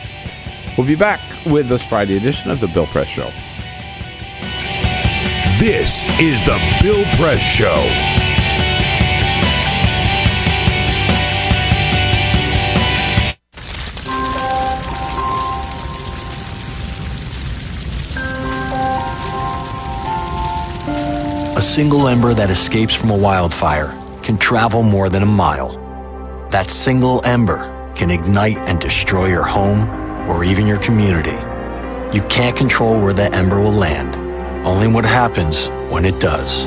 We'll be back with this Friday edition of The Bill Press Show. This is The Bill Press Show. A single ember that escapes from a wildfire can travel more than a mile. That single ember can ignite and destroy your home or even your community. You can't control where that ember will land, only what happens when it does.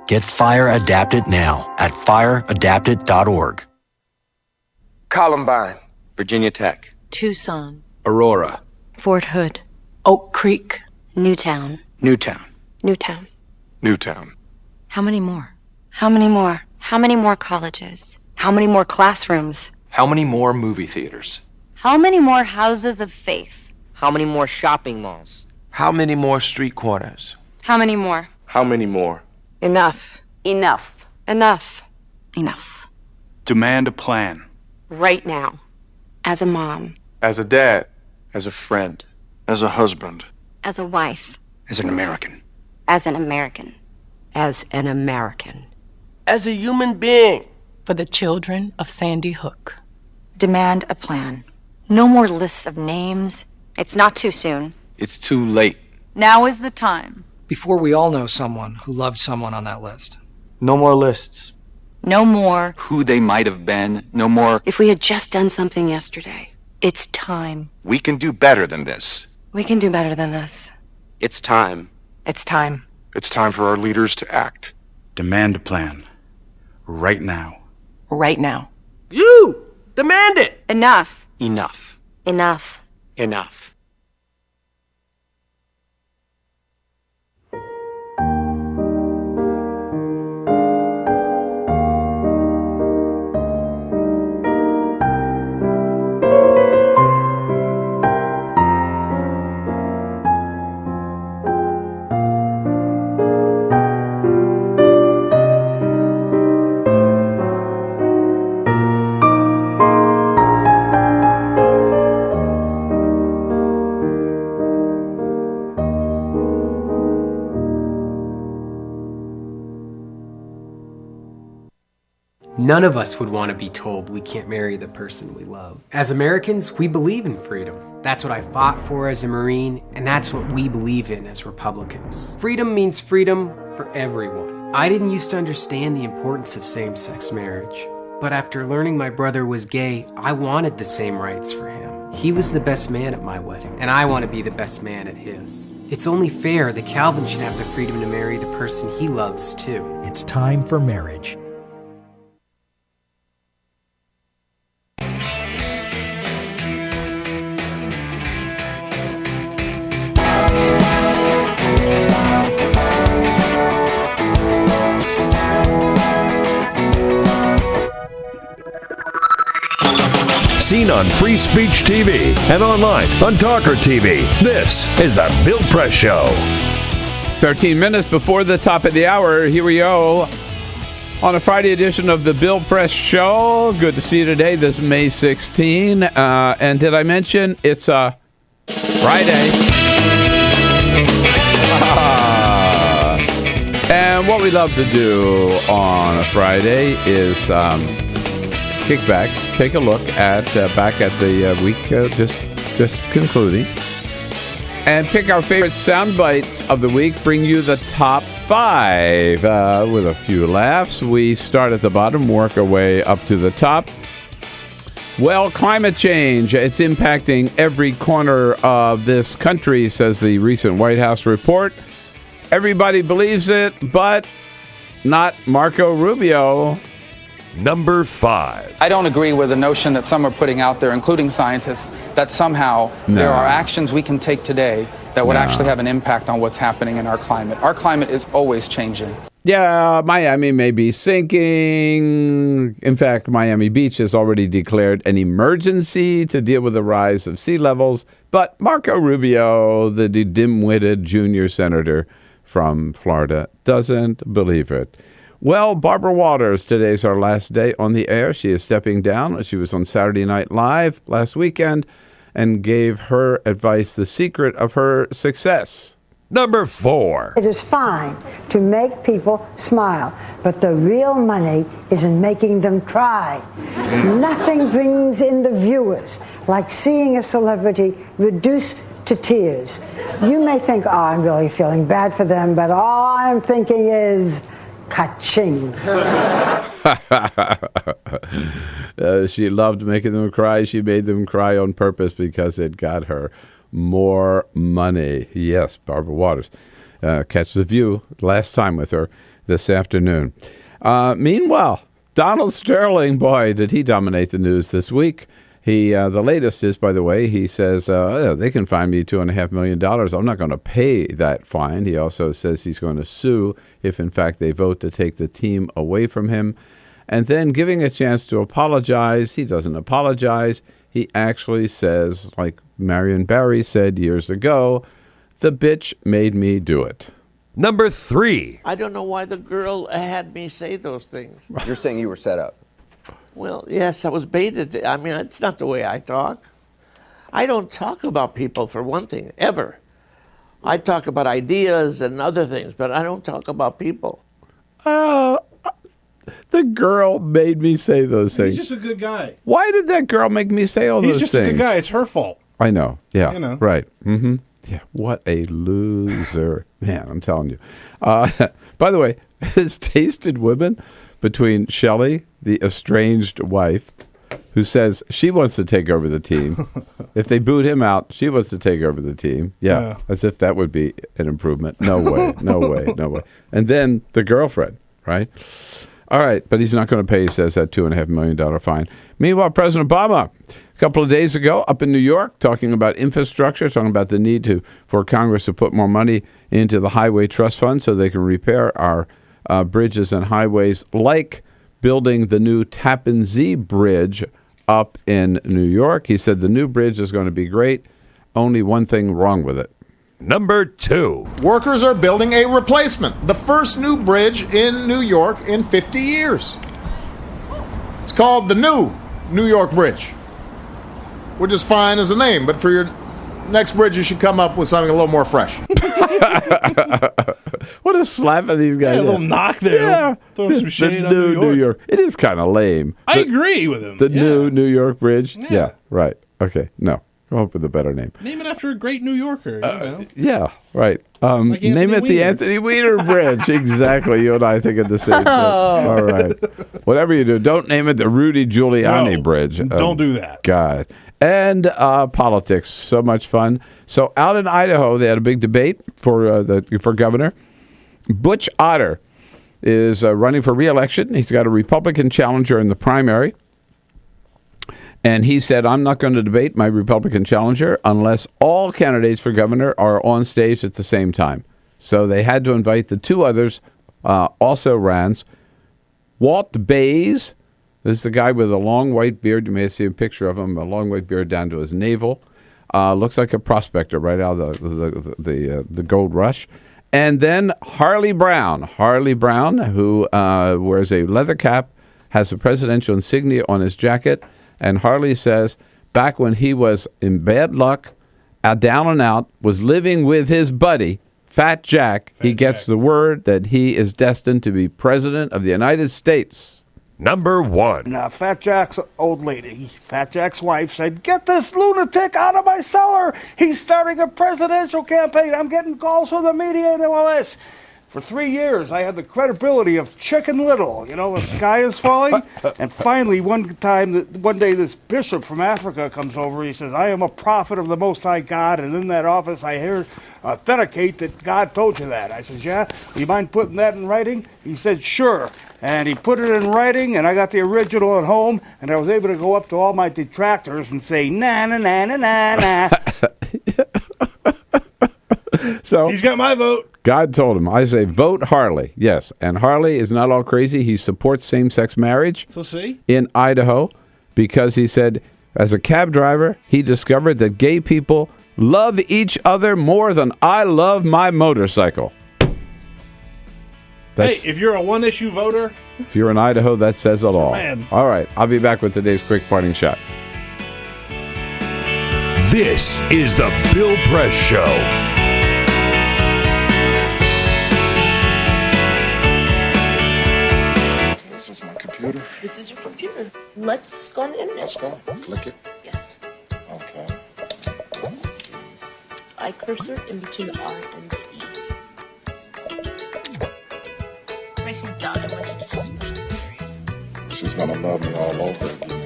Get Fire Adapted now at fireadapted.org. Columbine, Virginia Tech, Tucson, Aurora, Fort Hood, Oak Creek, Newtown. Newtown, Newtown. Newtown. How many more? How many more? How many more colleges? How many more classrooms? How many more movie theaters? How many more houses of faith? How many more shopping malls? How many more street corners? How many more? How many more? Enough. Enough. Enough. Enough. Demand a plan. Right now. As a mom. As a dad. As a friend. As a husband. As a wife. As an American. As an American. As an American. As a human being. For the children of Sandy Hook. Demand a plan. No more lists of names. It's not too soon. It's too late. Now is the time. Before we all know someone who loved someone on that list. No more lists. No more. Who they might have been. No more. If we had just done something yesterday. It's time. We can do better than this. We can do better than this. It's time. It's time. It's time for our leaders to act. Demand a plan. Right now. Right now. You! Demand it! Enough. Enough. Enough. Enough. None of us would want to be told we can't marry the person we love. As Americans, we believe in freedom. That's what I fought for as a Marine, and that's what we believe in as Republicans. Freedom means freedom for everyone. I didn't used to understand the importance of same-sex marriage, but after learning my brother was gay, I wanted the same rights for him. He was the best man at my wedding, and I want to be the best man at his. It's only fair that Calvin should have the freedom to marry the person he loves, too. It's time for marriage. Seen on Free Speech TV and online on Talker TV. This is the Bill Press Show. 13 minutes before the top of the hour, here we go on a Friday edition of the Bill Press Show. Good to see you today, this May 16. And did I mention it's Friday? And what we love to do on a Friday is kick back, take a look at back at the week just concluding, and pick our favorite sound bites of the week. Bring you the top 5 with a few laughs. We start at the bottom, work our way up to the top. Well, climate change, it's impacting every corner of this country, says the recent White House report. Everybody believes it, but not Marco Rubio. Number 5. I don't agree with the notion that some are putting out there, including scientists, that somehow there are actions we can take today that would actually have an impact on what's happening in our climate. Our climate is always changing. Yeah, Miami may be sinking. In fact, Miami Beach has already declared an emergency to deal with the rise of sea levels. But Marco Rubio, the dim-witted junior senator from Florida, doesn't believe it. Well, Barbara Walters, today's our last day on the air. She is stepping down. She was on Saturday Night Live last weekend and gave her advice, the secret of her success. Number 4. It is fine to make people smile, but the real money is in making them cry. Nothing brings in the viewers like seeing a celebrity reduced to tears. You may think, oh, I'm really feeling bad for them, but all I'm thinking is, ka-ching. She loved making them cry. She made them cry on purpose because it got her more money. Yes, Barbara Walters. Catch the View last time with her this afternoon. Meanwhile, Donald Sterling, boy, did he dominate the news this week. The latest is, by the way, he says, they can fine me $2.5 million. I'm not going to pay that fine. He also says he's going to sue if, in fact, they vote to take the team away from him. And then giving a chance to apologize, he doesn't apologize. He actually says, like Marion Barry said years ago, the bitch made me do it. Number 3. I don't know why the girl had me say those things. You're saying you were set up. Well, yes, I was baited. I mean, it's not the way I talk. I don't talk about people, for one thing, ever. I talk about ideas and other things, but I don't talk about people. The girl made me say those things. He's just a good guy. Why did that girl make me say all those things? He's just a good guy. It's her fault. I know. Yeah. You know. Right. Mm-hmm. Yeah. What a loser. Man, I'm telling you. By the way, his tasted women between Shelley, the estranged wife, who says she wants to take over the team. If they boot him out, she wants to take over the team. Yeah. As if that would be an improvement. No way. No way. No way. And then the girlfriend, right? All right, but he's not going to pay, he says, that $2.5 million fine. Meanwhile, President Obama, a couple of days ago, up in New York, talking about infrastructure, talking about the need for Congress to put more money into the Highway Trust Fund so they can repair our bridges and highways, like building the new Tappan Zee Bridge up in New York. He said the new bridge is going to be great. Only one thing wrong with it. Number 2. Workers are building a replacement, the first new bridge in New York in 50 years. It's called the New New York Bridge, which is fine as a name, but for your next bridge, you should come up with something a little more fresh. What a slap at these guys. Yeah, a little knock there. Yeah. Throw some shade on new New York. It is kind of lame. I agree with him. The new New York Bridge? Yeah. Right. Okay. No. Come up with a better name. Name it after a great New Yorker. You know? Yeah, right. Like Name it the Weiner. Anthony Weiner Bridge. Exactly. You and I think of the same thing. All right. Whatever you do, don't name it the Rudy Giuliani Bridge. Don't do that. God. And politics. So much fun. So out in Idaho, they had a big debate for governor. Butch Otter is running for re-election. He's got a Republican challenger in the primary. And he said, I'm not going to debate my Republican challenger unless all candidates for governor are on stage at the same time. So they had to invite the two others, also Rans. Walt Bays, this is the guy with a long white beard. You may see a picture of him, a long white beard down to his navel. Looks like a prospector right out of the gold rush. And then Harley Brown. Harley Brown, who wears a leather cap, has a presidential insignia on his jacket. And Harley says back when he was in bad luck, down and out, was living with his buddy, Fat Jack, he gets the word that he is destined to be president of the United States. Number 1. Now, Fat Jack's old lady, Fat Jack's wife, said, "Get this lunatic out of my cellar. He's starting a presidential campaign. I'm getting calls from the media and all this." For 3 years, I had the credibility of Chicken Little. You know, the sky is falling. And finally, one day, this bishop from Africa comes over. He says, "I am a prophet of the Most High God." And in that office, I hear authenticate that God told you that. I said, "Yeah, you mind putting that in writing?" He said, "Sure." And he put it in writing, and I got the original at home, and I was able to go up to all my detractors and say, "Na, na, na, na, na, na." So he's got my vote. God told him. I say, vote Harley. Yes. And Harley is not all crazy. He supports same-sex marriage in Idaho because he said, as a cab driver, he discovered that gay people love each other more than I love my motorcycle. Hey, if you're a one-issue voter. If you're in Idaho, that says it all. Man. All right. I'll be back with today's quick parting shot. This is the Bill Press Show. This is my computer. This is your computer. Let's go on the internet. Let's go. Click it. Yes. Okay. I cursor in between the R and the E. Pressing done, I want you to just push the period. She's gonna love me all over again.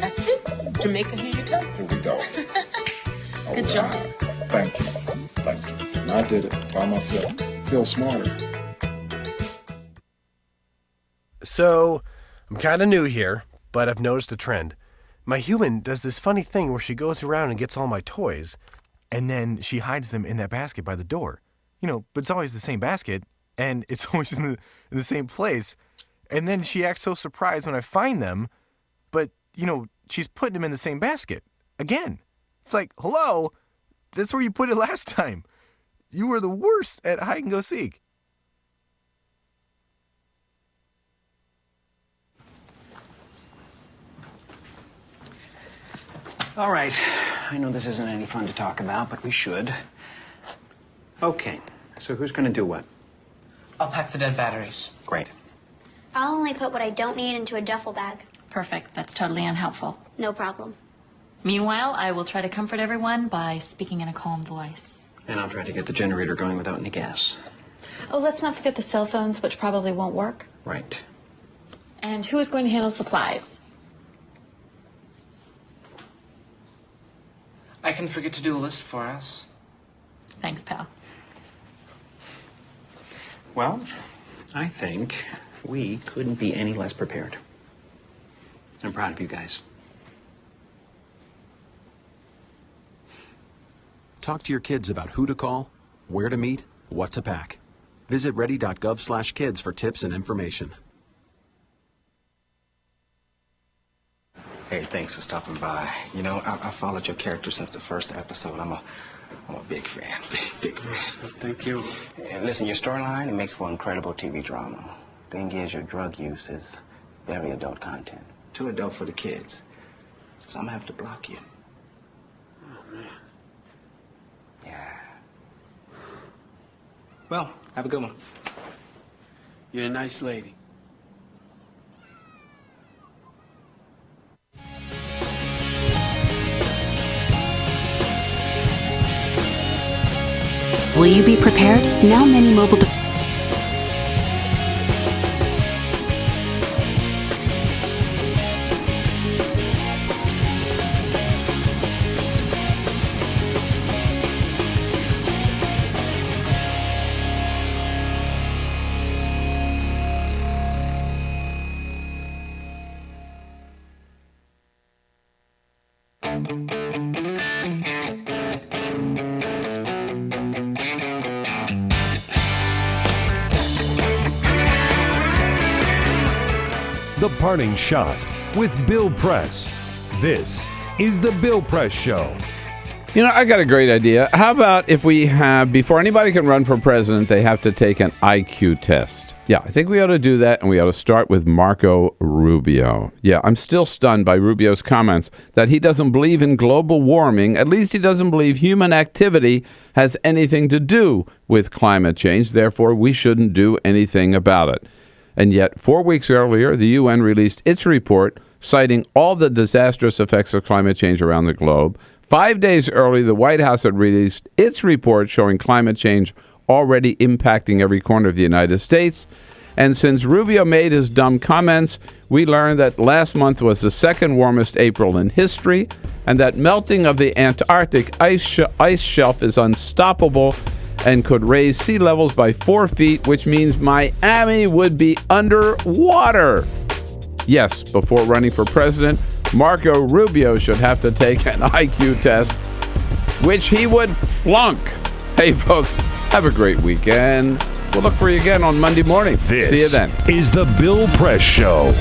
That's it. Jamaica, here you go. Here we go. Good job. Thank you. Thank you. And I did it by myself. Feel smarter. So, I'm kind of new here, but I've noticed a trend. My human does this funny thing where she goes around and gets all my toys, and then she hides them in that basket by the door. You know, but it's always the same basket, and it's always in the same place. And then she acts so surprised when I find them, but, you know, she's putting them in the same basket. Again. It's like, hello, that's where you put it last time. You were the worst at hide and go seek. All right. I know this isn't any fun to talk about, but we should. Okay. So who's going to do what? I'll pack the dead batteries. Great. I'll only put what I don't need into a duffel bag. Perfect. That's totally unhelpful. No problem. Meanwhile, I will try to comfort everyone by speaking in a calm voice. And I'll try to get the generator going without any gas. Oh, let's not forget the cell phones, which probably won't work. Right. And who is going to handle supplies? I can forget to do a list for us. Thanks, pal. Well, I think we couldn't be any less prepared. I'm proud of you guys. Talk to your kids about who to call, where to meet, what to pack. Visit ready.gov/kids for tips and information. Hey, thanks for stopping by. You know, I followed your character since the first episode. I'm a big fan. Big fan. Thank you. And listen, your storyline, it makes for incredible TV drama. Thing is, your drug use is very adult content. Too adult for the kids. So I'm gonna have to block you. Oh, man. Yeah. Well, have a good one. You're a nice lady. Will you be prepared? Now many mobile The Parting Shot with Bill Press. This is The Bill Press Show. You know, I got a great idea. How about if we have, before anybody can run for president, they have to take an IQ test? Yeah, I think we ought to do that, and we ought to start with Marco Rubio. Yeah, I'm still stunned by Rubio's comments that he doesn't believe in global warming. At least he doesn't believe human activity has anything to do with climate change. Therefore, we shouldn't do anything about it. And yet, 4 weeks earlier, the UN released its report citing all the disastrous effects of climate change around the globe. 5 days early, the White House had released its report showing climate change already impacting every corner of the United States. And since Rubio made his dumb comments, we learned that last month was the second warmest April in history, and that melting of the Antarctic ice shelf is unstoppable and could raise sea levels by 4 feet, which means Miami would be underwater. Yes, before running for president, Marco Rubio should have to take an IQ test, which he would flunk. Hey, folks, have a great weekend. We'll look for you again on Monday morning. This See you then. is The Bill Press Show.